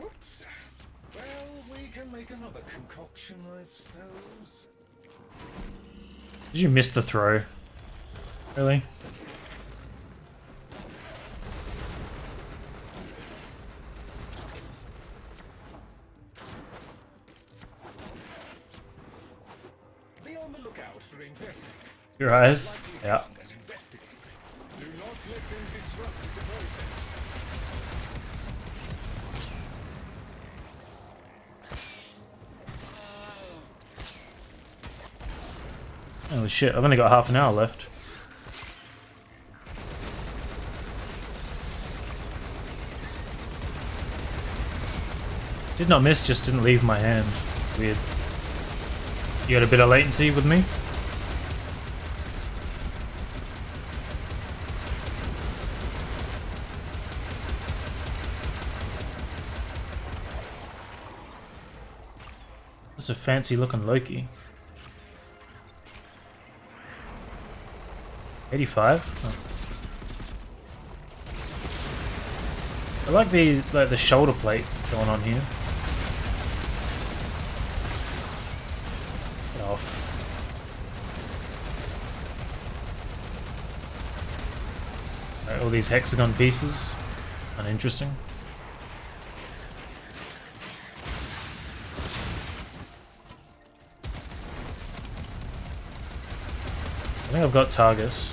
Oops. Well, we can make another concoction, I suppose. Did you miss the throw? Really? Be on the lookout for infested. Your eyes? Yeah. And investigate. Do not let them disrupt the process. Holy shit, I've only got half an hour left. Did not miss, just didn't leave my hand. Weird. You had a bit of latency with me? That's a fancy looking Loki. 85? Oh. I like the shoulder plate going on here. Get off. Right, all these hexagon pieces. Uninteresting. I think I've got Targus.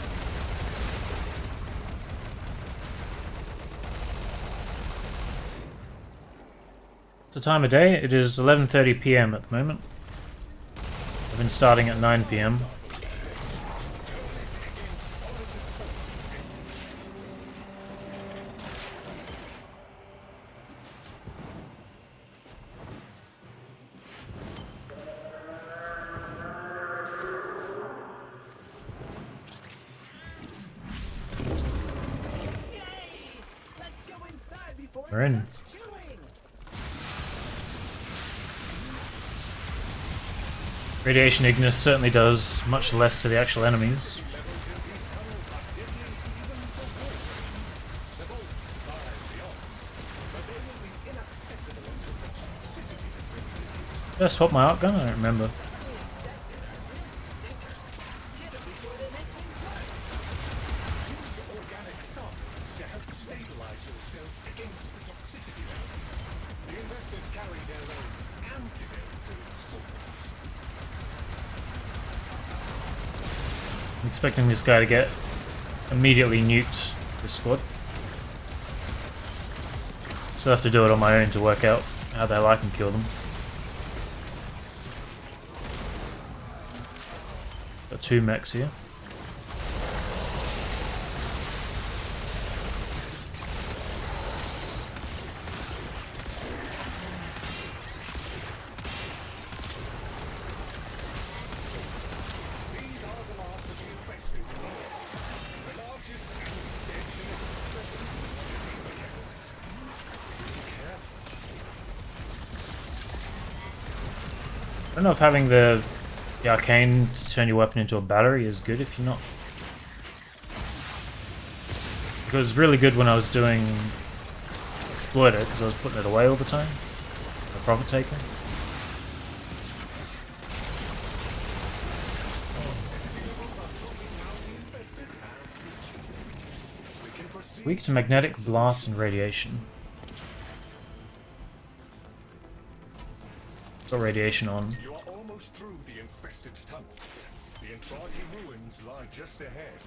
What's the time of day? It is 11:30 PM at the moment. I've been starting at 9 PM. We're in. Chewing. Radiation Ignis certainly does much less to the actual enemies. Did I swap my art gun? I don't remember. Organic samples to help stabilize yourself against the toxicity levels. The investors carry their own antidote to sorts. I'm expecting this guy to get immediately nuked, this squad. So I have to do it on my own to work out how the hell I can kill them. Got 2 mechs here. These are the last of the infested. The largest and deadliest specimens of the mechanics. Be careful. I don't know if having the arcane to turn your weapon into a battery is good if you're not. It was really good when I was doing Exploiter because I was putting it away all the time. The profit taker. Weak to magnetic blast and radiation. Got radiation on. You are almost through the infested tunnels. The Entrati ruins lie just ahead.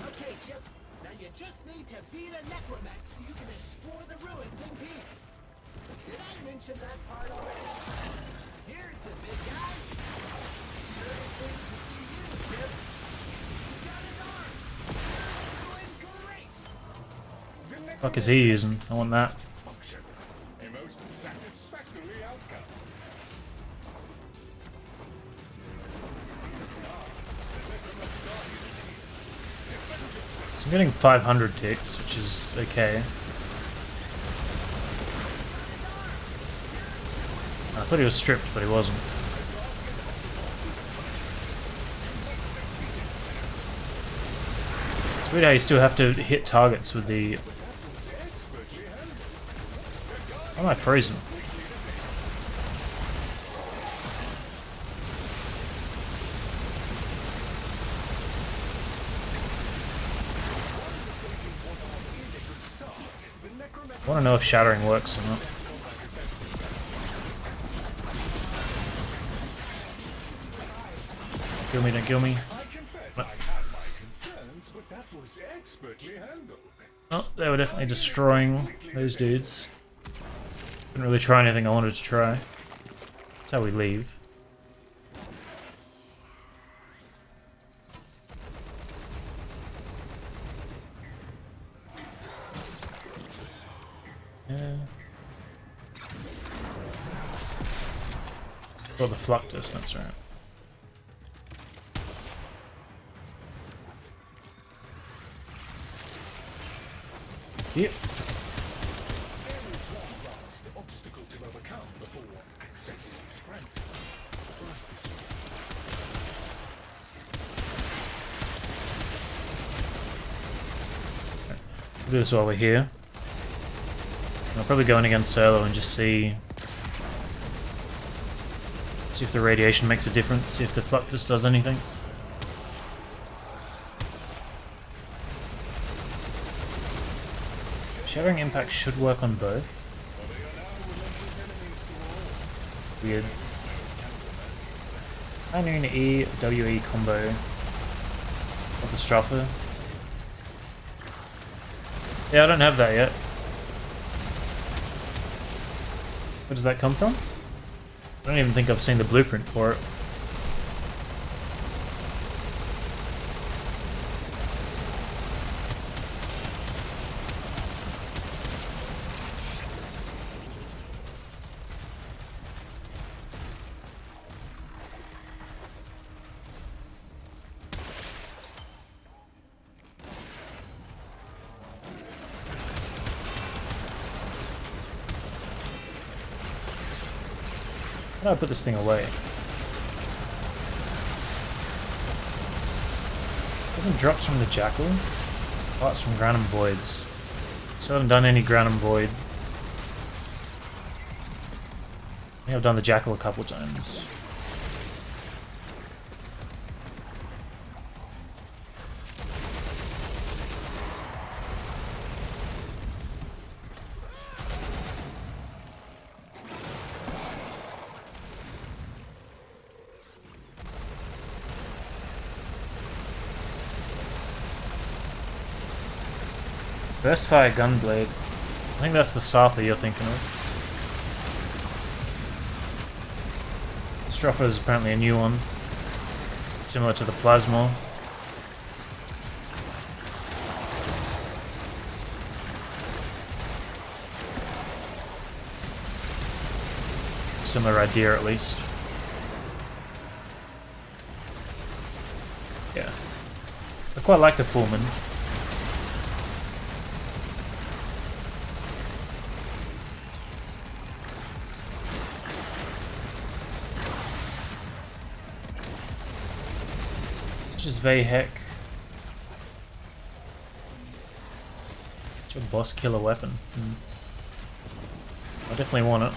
Okay, Chip. Now you just need to beat a necromech so you can explore the ruins in peace. Did I mention that part already? Here's the big guy. Sure is pleased to see you, Chip. He's got his arm. Doing great. Fuck is he using? I want that. Function. A most satisfactory outcome. So I'm getting 500 ticks, which is okay. I thought he was stripped, but he wasn't. It's weird how you still have to hit targets with the... Why am I frozen? I want to know if shattering works or not. Kill me, don't kill me. I confess I had my concerns, but that was expertly handled. Oh, they were definitely destroying those dudes. Couldn't really try anything I wanted to try. That's how we leave. Yeah. Got the Fluctus, that's right. Yep. There is one last obstacle to overcome before access is granted. First this way. We'll do this while we're here. I'll probably go in against Solo and just see if the radiation makes a difference, see if the Fluctus does anything. Shattering Impact should work on both. Weird. Pioneering E, WE combo of the Struffer. Yeah, I don't have that yet. Where does that come from? I don't even think I've seen the blueprint for it. How do I put this thing away? Everything drops from the Jackal. Parts from Ground and Voids. So I haven't done any Ground and Void. I think I've done the Jackal a couple times. Burst Fire Gunblade. I think that's the Sartha you're thinking of. Stropper is apparently a new one. Similar to the Plasma. Similar idea at least. Yeah. I quite like the Pullman. Just Vayhek. It's your boss killer weapon. I definitely want it.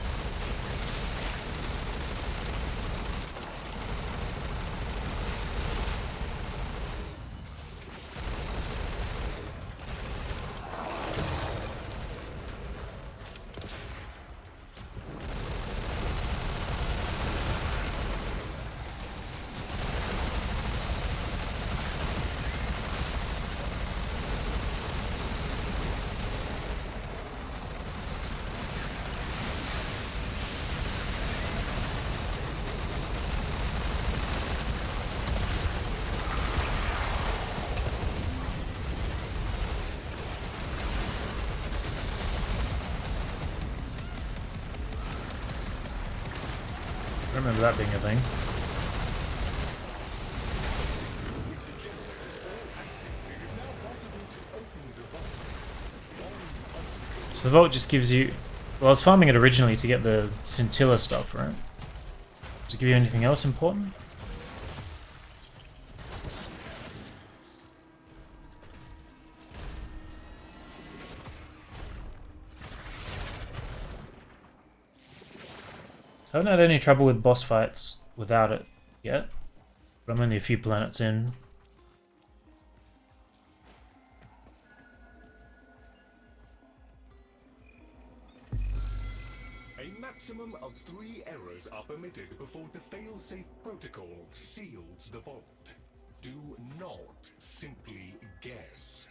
I remember that being a thing. So the vault just gives you... Well, I was farming it originally to get the Scintilla stuff, right? Does it give you anything else important? I haven't had any trouble with boss fights without it yet, but I'm only a few planets in. A maximum of 3 errors are permitted before the fail-safe protocol seals the vault. Do not simply guess.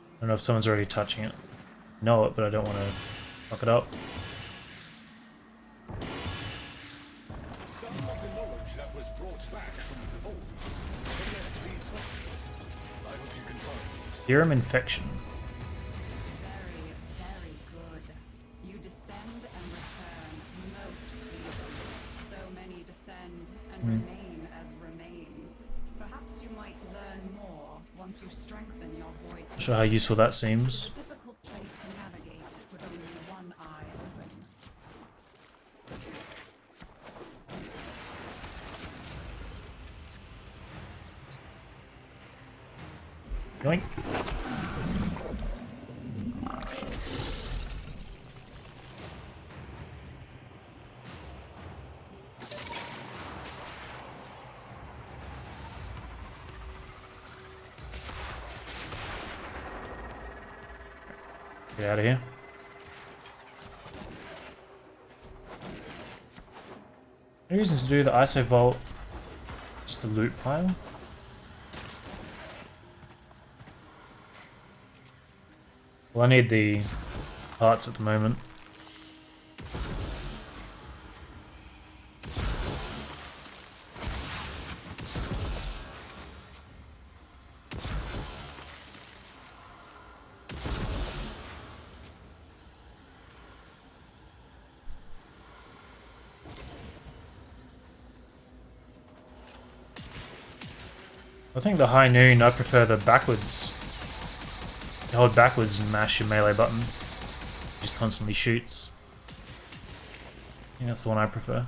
I don't know if someone's already touching it. I know it, but I don't want to fuck it up. Some of the knowledge that was brought back from the vault connect these weapons. I hope you can find Serum Infection. Very, very good. You descend and return most pleasing. So many descend and remain as remains. Perhaps you might learn more once you strengthen your void. Not sure how useful that seems. Difficult place to navigate with only one eye open. Yoink. Get out of here. Any reason to do the ISO vault? Just the loot pile? Well, I need the parts at the moment. I think the high noon, I prefer the backwards. You hold backwards and mash your melee button. It just constantly shoots. I think that's the one I prefer.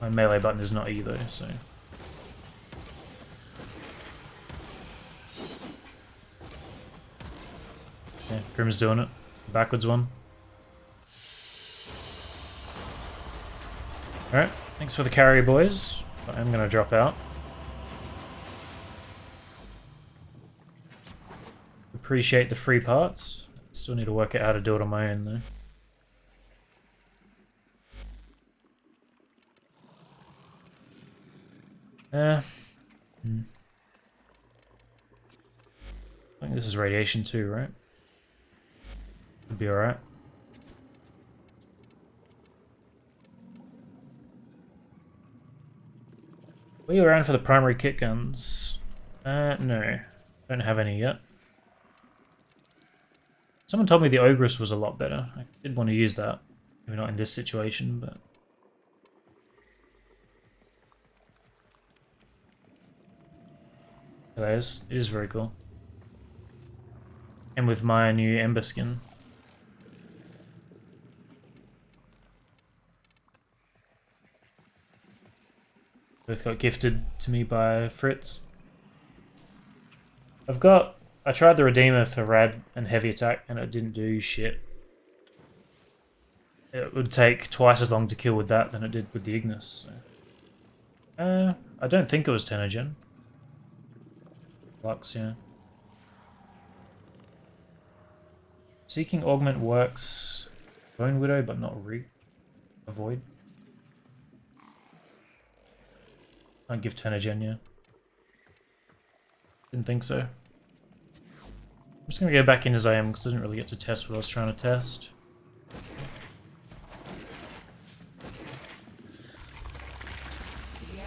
My melee button is not E though, so... Yeah, Grim's doing it. The backwards one. Alright, thanks for the carry, boys. I'm gonna drop out. Appreciate the free parts. Still need to work out how to do it on my own though. I think this is radiation too, right? Would be alright. Were you around for the primary kit guns? No. Don't have any yet. Someone told me the Ogress was a lot better. I did want to use that. Maybe not in this situation, but... It is very cool. And with my new Ember skin. Both got gifted to me by Fritz. I tried the Redeemer for rad and heavy attack and it didn't do shit. It would take twice as long to kill with that than it did with the Ignis. So. I don't think it was Tenogen. Lux, yeah. Seeking Augment works. Bone Widow, but not Avoid. I'd give Tenogen, yeah. Didn't think so. I'm just gonna go back in as I am because I didn't really get to test what I was trying to test. Yes,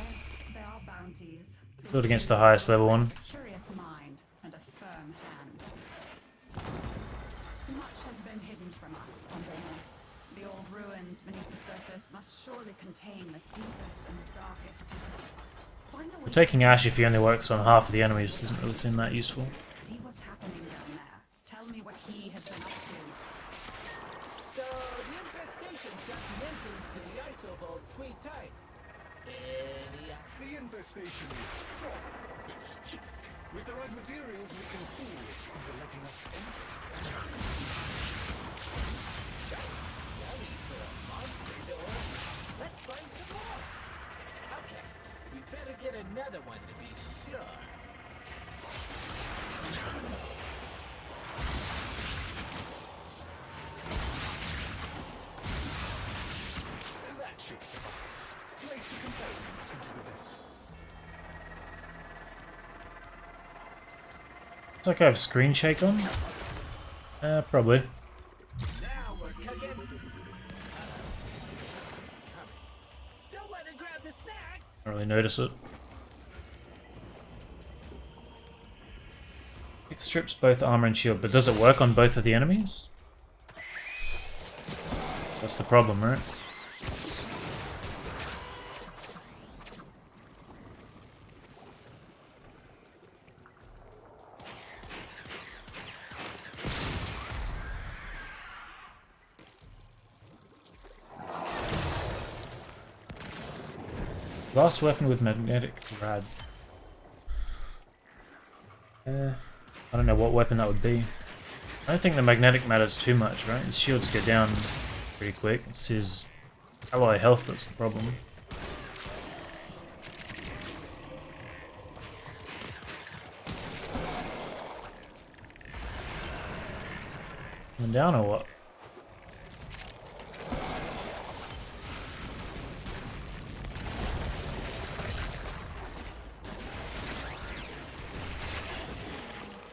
there are bounties. Build against the highest level one. Curious mind and a firm hand. Much has been hidden from us on Deimos. The old ruins beneath the surface must surely contain the deepest and darkest secrets. Find a way Well, taking Ash if he only works on half of the enemies doesn't really seem that useful. see what's happening down there. Tell me what he has been up to. So, the infestation's got the entrance to the iso vault squeezed tight. The infestation is strong. It's cheap. With the right materials, we can fool it into letting us enter. Yummy for a monster door. Let's find some more. Okay, we better get another one to be sure. That should suffice. Place the components into the vessel. Looks like I have screen shake on. Probably. Now we're cooking. It's coming. Don't let her grab the snacks. I don't really notice it. It strips both armor and shield, but does it work on both of the enemies? That's the problem, right? Last weapon with magnetic rad. I don't know what weapon that would be. I don't think the magnetic matters too much, right? His shields go down pretty quick. It's his ally health that's the problem. And down or what?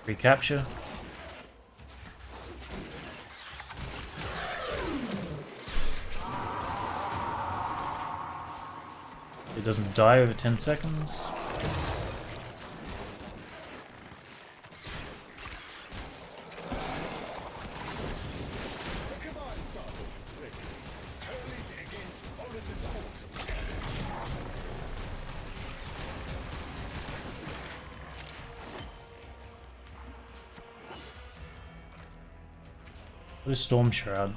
Recapture. It doesn't die over 10 seconds. The command sample is ready. What is Storm Shroud?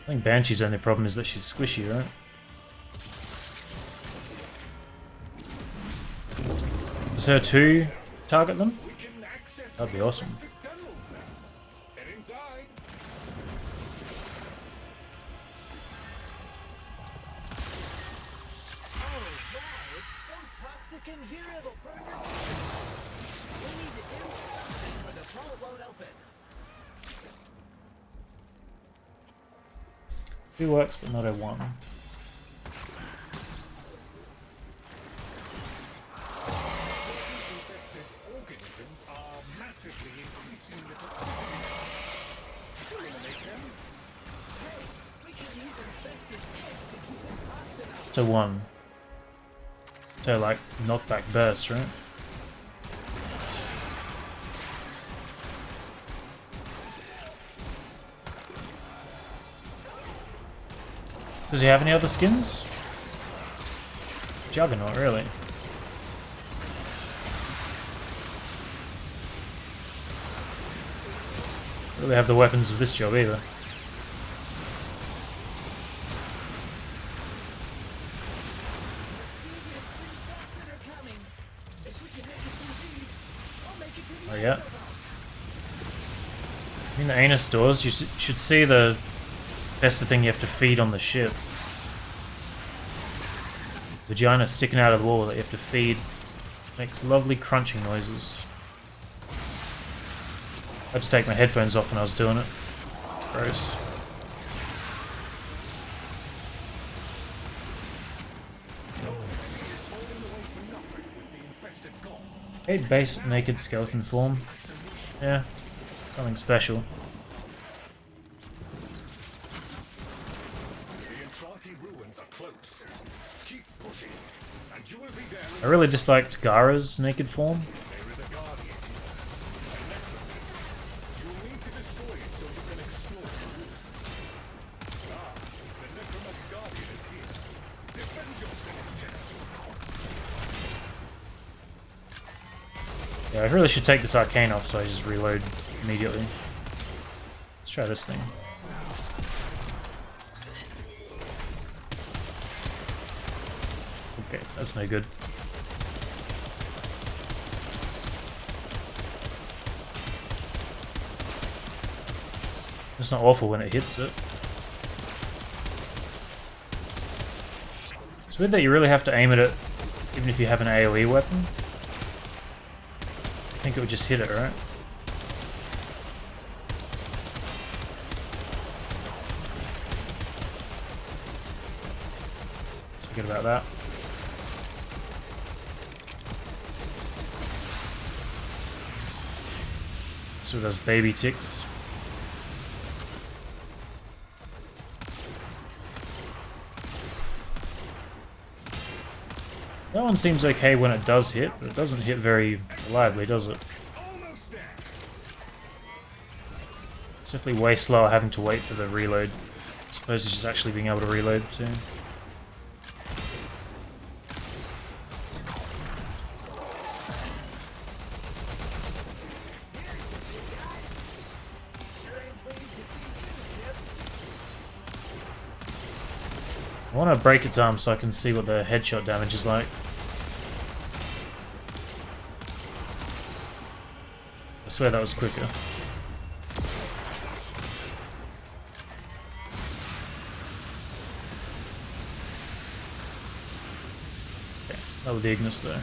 I think Banshee's only problem is that she's squishy, right? Is there two target them? We can access That'd be awesome. the tunnels now. Head inside. Oh, wow, it's so toxic in here it'll burn your We need to do something or the portal won't open. Two works, but not a one. Infested organisms are massively increasing the toxicity levels. Eliminate them. Hey, we can use infested egg to keep the toxin out. So one. So like knockback burst, right? Does he have any other skins? Juggernaut, really? Really have the weapons of this job either. Infested are coming. If we can make it through these, I'll make it to the Oh yeah. In the anus doors, you should see the best thing you have to feed on the ship. Vagina sticking out of the wall that you have to feed. Makes lovely crunching noises. I had to take my headphones off when I was doing it. It's gross. Eight base naked skeleton form. Yeah, something special. The Entranti ruins are close. Keep pushing, and you will be there. I really disliked Gara's naked form. There is a guardian. A necromancer. You will need to destroy it so you can explore the ruins. Ah, the necromancer guardian is here. Defend yourself, Tenant. Yeah, I really should take this arcane off so I just reload immediately. Let's try this thing. Okay, that's no good. It's not awful when it hits it. It's weird that you really have to aim at it even if you have an AoE weapon. I think it would just hit it, right? Let's forget about that. So those baby ticks. That one seems okay when it does hit, but it doesn't hit very reliably, does it? Almost there. It's definitely way slower having to wait for the reload. I suppose it's just actually being able to reload soon. I want to break its arm so I can see what the headshot damage is like. I swear that was quicker. Okay, that was the Ignis though.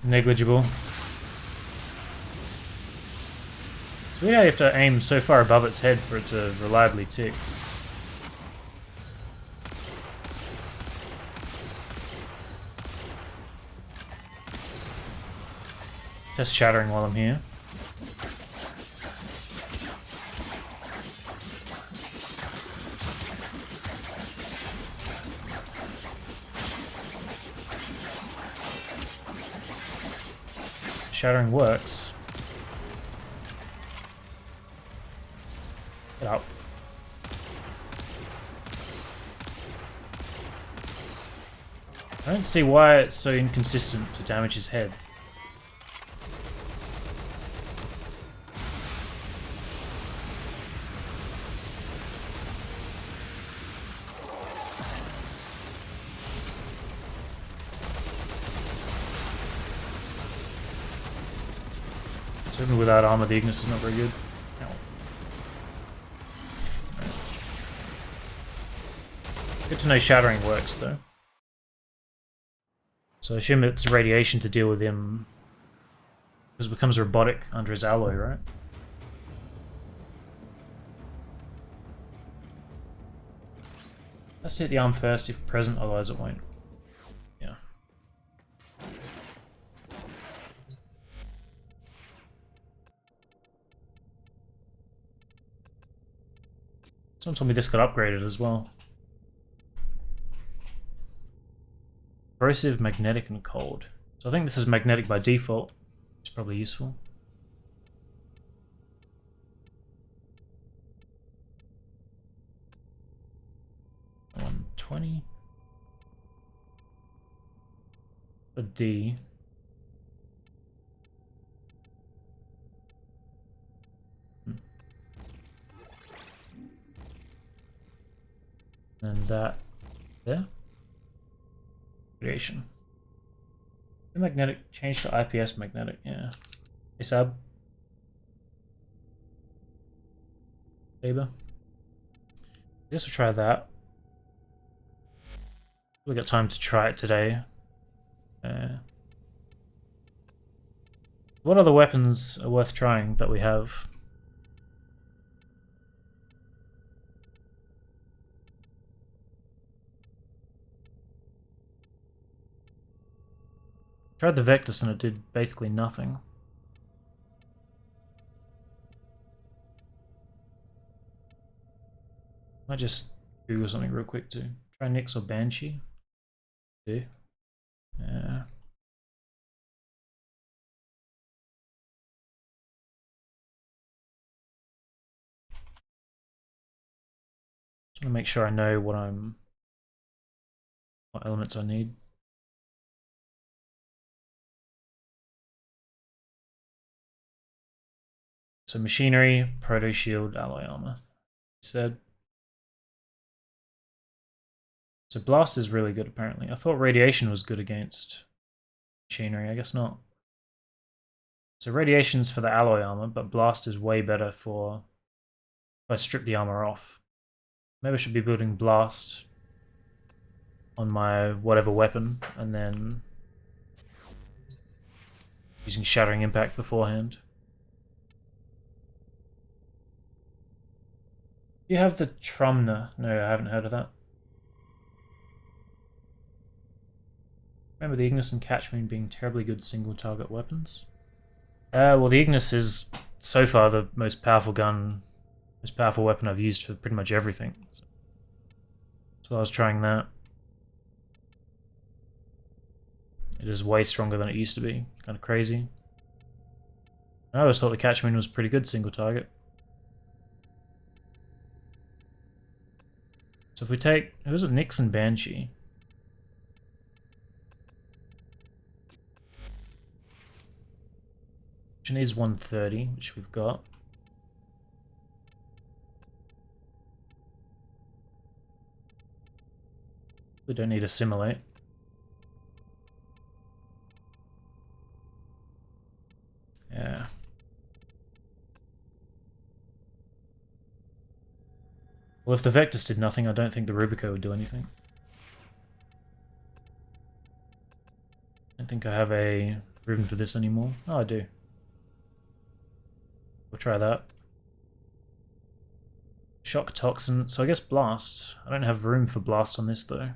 Negligible. So yeah, you have to aim so far above its head for it to reliably tick. Just shattering while I'm here. Shattering works. Get out. I don't see why it's so inconsistent to damage his head. So even without armor, the Ignis is not very good. Ow. Good to know shattering works though. So I assume it's radiation to deal with him, because it becomes robotic under his alloy, right? Let's hit the arm first if present, otherwise it won't. Yeah. Someone told me this got upgraded as well. Corrosive, magnetic, and cold. So I think this is magnetic by default. It's probably useful. $120. A D. And that there. Radiation. The magnetic change to IPS magnetic, yeah. Hey Sab. Saber. I guess we'll try that. We got time to try it today. What other weapons are worth trying that we have? Tried the Vectus and it did basically nothing. Might just Google something real quick too. Try Nyx or Banshee. Do. Yeah. Just want to make sure I know what elements I need. So machinery, proto shield, alloy armor. Said. So blast is really good apparently. I thought radiation was good against machinery. I guess not. So radiation's for the alloy armor, but blast is way better for if I strip the armor off. Maybe I should be building blast on my whatever weapon and then using shattering impact beforehand. Do you have the Trumner? No, I haven't heard of that. Remember the Ignis and Catchmoon being terribly good single target weapons? Well, the Ignis is so far the most powerful gun, most powerful weapon I've used for pretty much everything. So I was trying that. It is way stronger than it used to be. Kind of crazy. I always thought the Catchmoon was pretty good single target. So if we take, who was it, Nyx and Banshee? Which needs 130, which we've got. We don't need assimilate. Yeah. Well, if the Vectus did nothing, I don't think the Rubico would do anything. I don't think I have a room for this anymore. Oh, I do. We'll try that. Shock Toxin. So I guess Blast. I don't have room for Blast on this, though.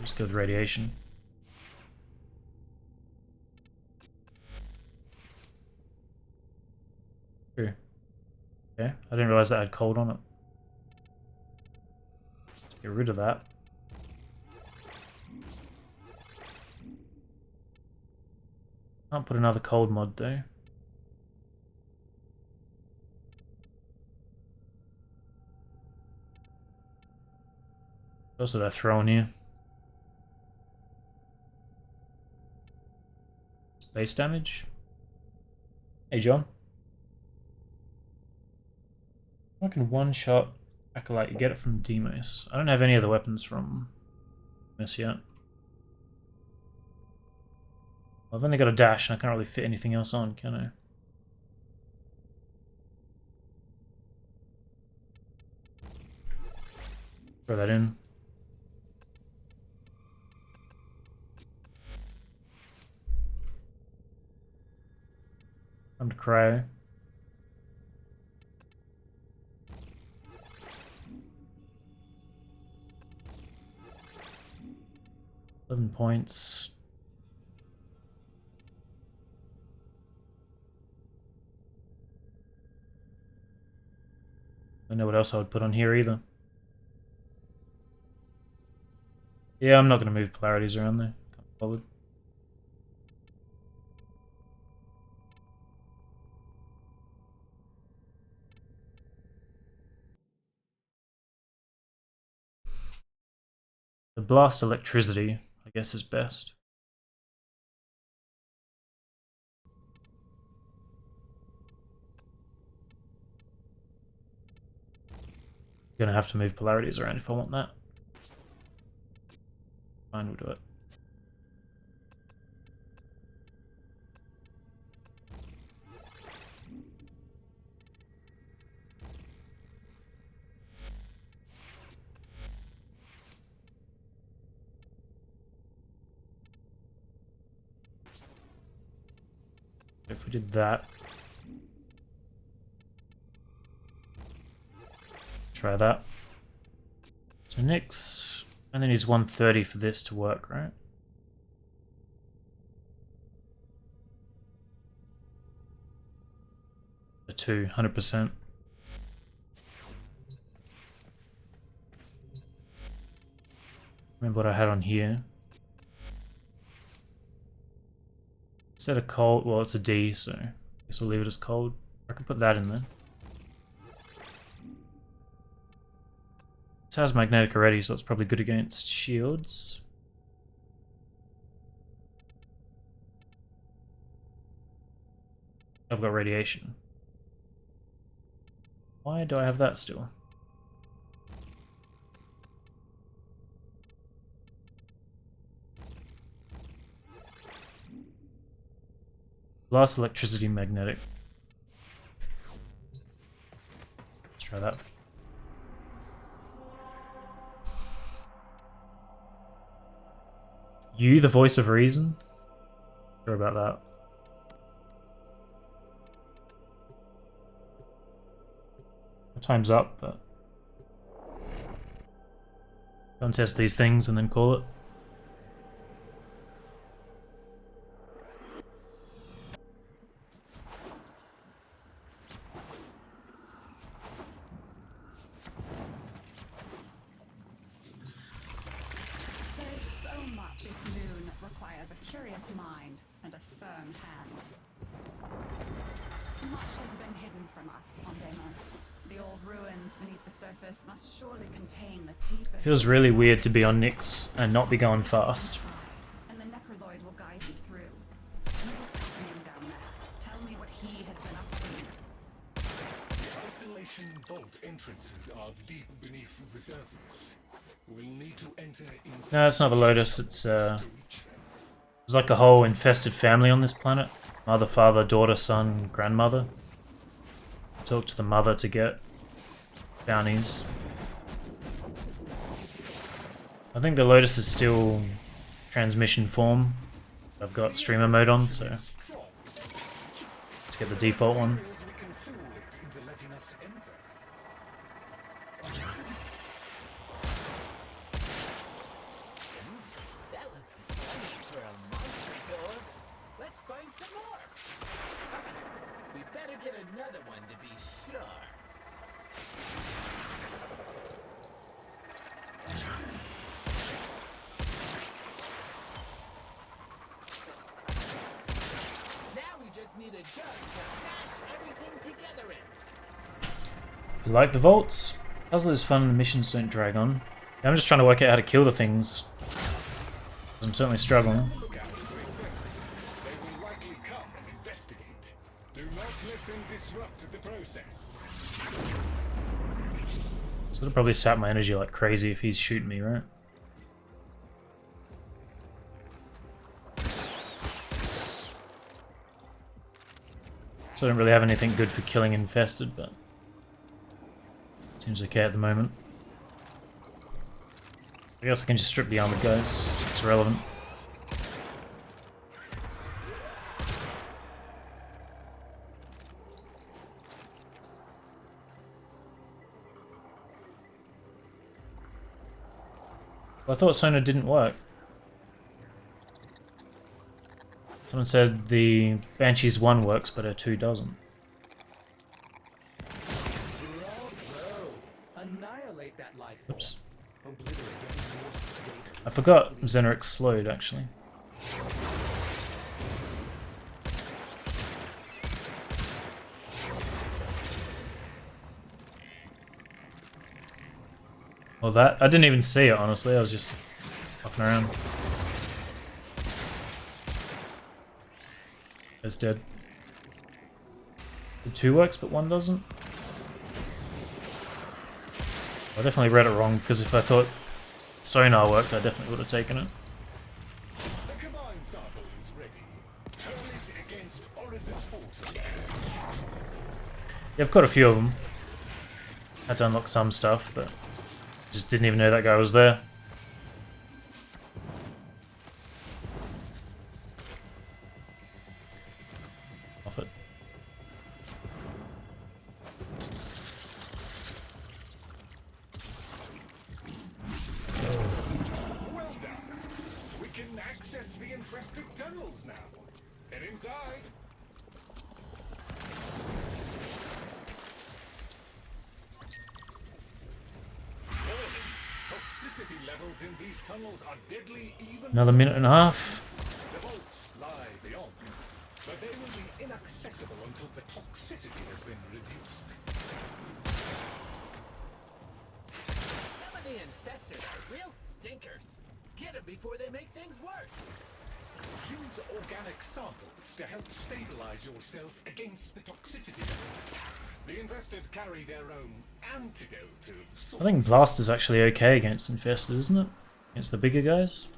Just go with Radiation. True. Okay, I didn't realize that had cold on it. Let's get rid of that. Can't put another cold mod though. What else did I throw in here? Base damage. Hey, John. I can one-shot Acolyte. You get it from Demos. I don't have any other weapons from this yet. I've only got a dash and I can't really fit anything else on, can I? Throw that in. Time to cry. £11 points. I don't know what else I would put on here either. Yeah, I'm not going to move polarities around there. Can't be bothered. The blast electricity, I guess, is best. Gonna have to move polarities around if I want that. Fine, we'll do it. If we did that. Try that. So Nyx only needs 130 for this to work, right? A 2, 100%. Remember what I had on here. Instead of cold, well, it's a D, so I guess we'll leave it as cold. I can put that in there. This has magnetic already, so it's probably good against shields. I've got radiation. Why do I have that still? Blast electricity magnetic. Let's try that. You, the voice of reason? Sure about that. Time's up, but don't test these things and then call it. There's so much this moon requires a curious mind and a firm hand. Much has been hidden from us on Deimos. The old ruins beneath the surface must surely contain the deepest... Feels really weird to be on Nyx and not be going fast. And the Necroloid will guide you through. See what's happening down there. Tell me what he has been up to. The isolation vault entrances are deep beneath the surface. We'll need to enter in. No, it's not the Lotus, it's there's like a whole infested family on this planet. Mother, father, daughter, son, grandmother. Talk to the mother to get bounties. I think the Lotus is still transmission form. I've got streamer mode on, so let's get the default one. That looks yummy for a monster door. Let's find some more. Okay, we better get another one to be sure. Now we just need a jug to mash everything together in. You like the vaults? Puzzle is fun and the missions don't drag on. I'm just trying to work out how to kill the things. I'm certainly struggling. Look out for infestors. They will likely come and investigate. Do not let them disrupt the process. So it'll probably sap my energy like crazy if he's shooting me, right? So I don't really have anything good for killing infested, but seems okay at the moment. I guess I can just strip the armored guys. It's irrelevant. Well, I thought Sona didn't work. Someone said the Banshee's 1 works, but her 2 doesn't. Bravo! Annihilate that life form. Oops. Obliterate any more data. I forgot Xenric's slowed, actually. Well, that... I didn't even see it, honestly. I was just fucking around. It's dead. The 2 works, but 1 doesn't? I definitely read it wrong, because if I thought sonar worked, I definitely would have taken it. The combined sample is ready. Turn it against orifice portal. Yeah, I've got a few of them. Had to unlock some stuff, but just didn't even know that guy was there. Off it. Well done. We can access the infested tunnels now. Get inside. Warning. Toxicity levels in these tunnels are deadly even. Another minute and a half. The vaults lie beyond, but they will be inaccessible until the toxicity has been reduced. Some of the infestors are real stinkers. Get them before they make things worse. Use organic samples to help stabilize yourself against the toxicity levels. The infested carry their own antidote of I sorts. think Blast is actually okay against infested, isn't it? Against the bigger guys.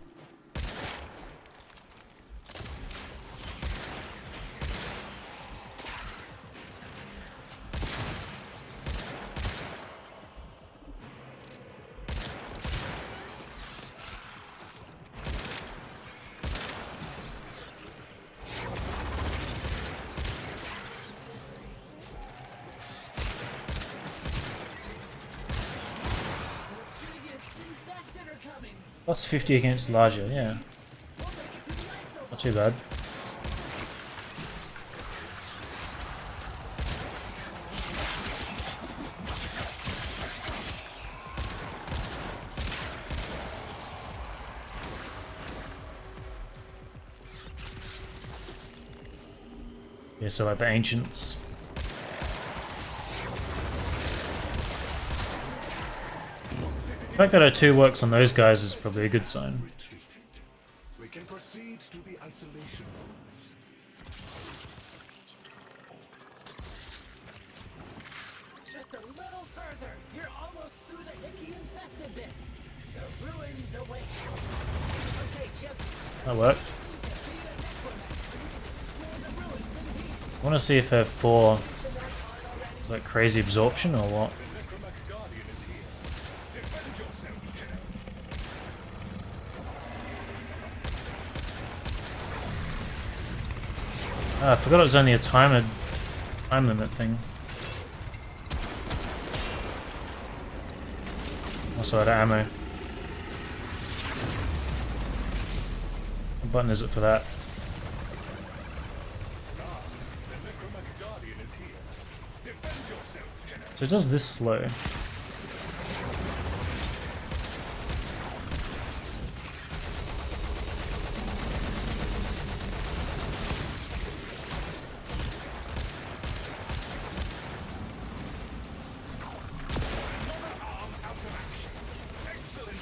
Biggest infested are coming. Plus 50 against larger, yeah. We'll make it to the ISO. Not too bad. Yeah, so like the ancients. The fact that our 2 works on those guys is probably a good sign. Retreated. We can proceed to the isolation vaults. Just a little further. You're almost through the icky infested bits. The ruins await. Okay, Chip. That worked. Need to beat a necromancer so you can explore the ruins in peace. I want to see if her 4 Mention that part already. is like crazy absorption or what. The Necromancer Guardian is here. Defend yourself, Lieutenant. Ah, I forgot it was only a time limit thing. Also out of ammo. What button is it for that? The Necromancer Guardian is here. Defend yourself, Lieutenant. So it does this slow. Arm out of action. Excellent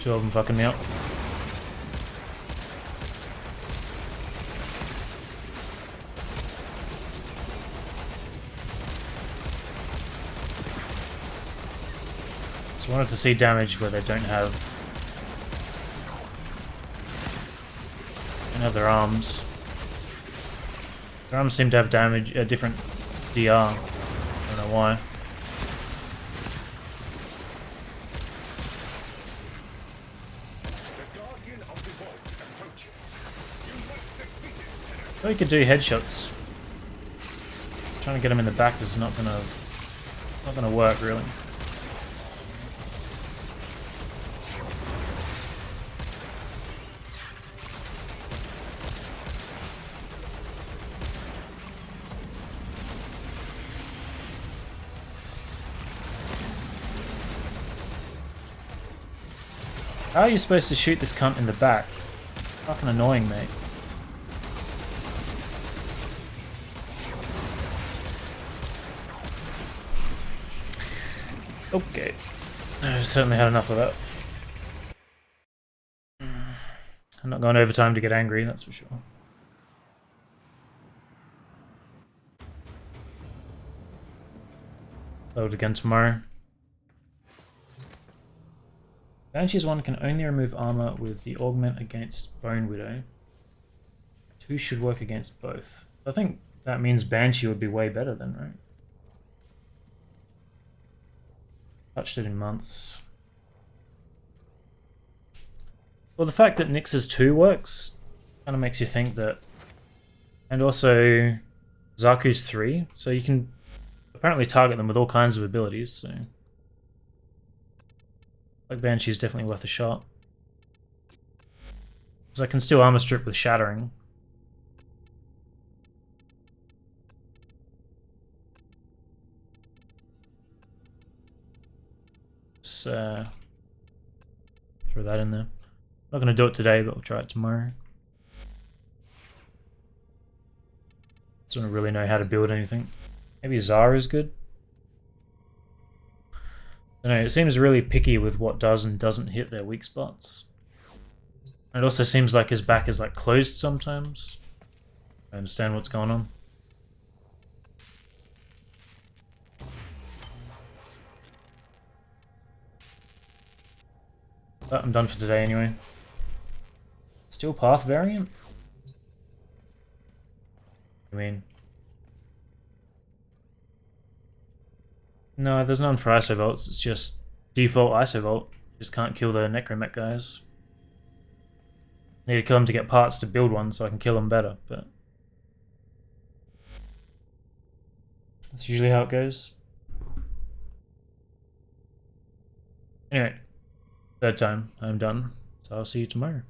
Two of them fucking me up. So I wanted to see damage where they don't have their arms. Their arms seem to have damage, a different DR. I don't know why. The Guardian of the Vault approaches. You must defeat it, Thought you could do headshots. Trying to get him in the back is not gonna work really. How are you supposed to shoot this cunt in the back? Fucking annoying, mate. Okay. I've certainly had enough of that. I'm not going overtime to get angry, that's for sure. Load again tomorrow. Banshee's one can only remove armor with the augment against Bone Widow. Two should work against both. I think that means Banshee would be way better then, right? Touched it in months. Well, the fact that Nyx's 2 works kind of makes you think that... And also Zaku's 3, so you can apparently target them with all kinds of abilities, so... Like Banshee's definitely worth a shot. Because I can still armor strip with shattering. Let's throw that in there. Not going to do it today, but we'll try it tomorrow. Don't really know how to build anything. Maybe Zara's good. I don't know, it seems really picky with what does and doesn't hit their weak spots. And it also seems like his back is like closed sometimes. I understand what's going on. But I'm done for today anyway. Steel Path variant? I mean... No, there's none for isovolts, it's just default isovolt. Just can't kill the necromech guys. Need to kill them to get parts to build one so I can kill them better, but... That's usually how it goes. Anyway, third time, I'm done. So I'll see you tomorrow.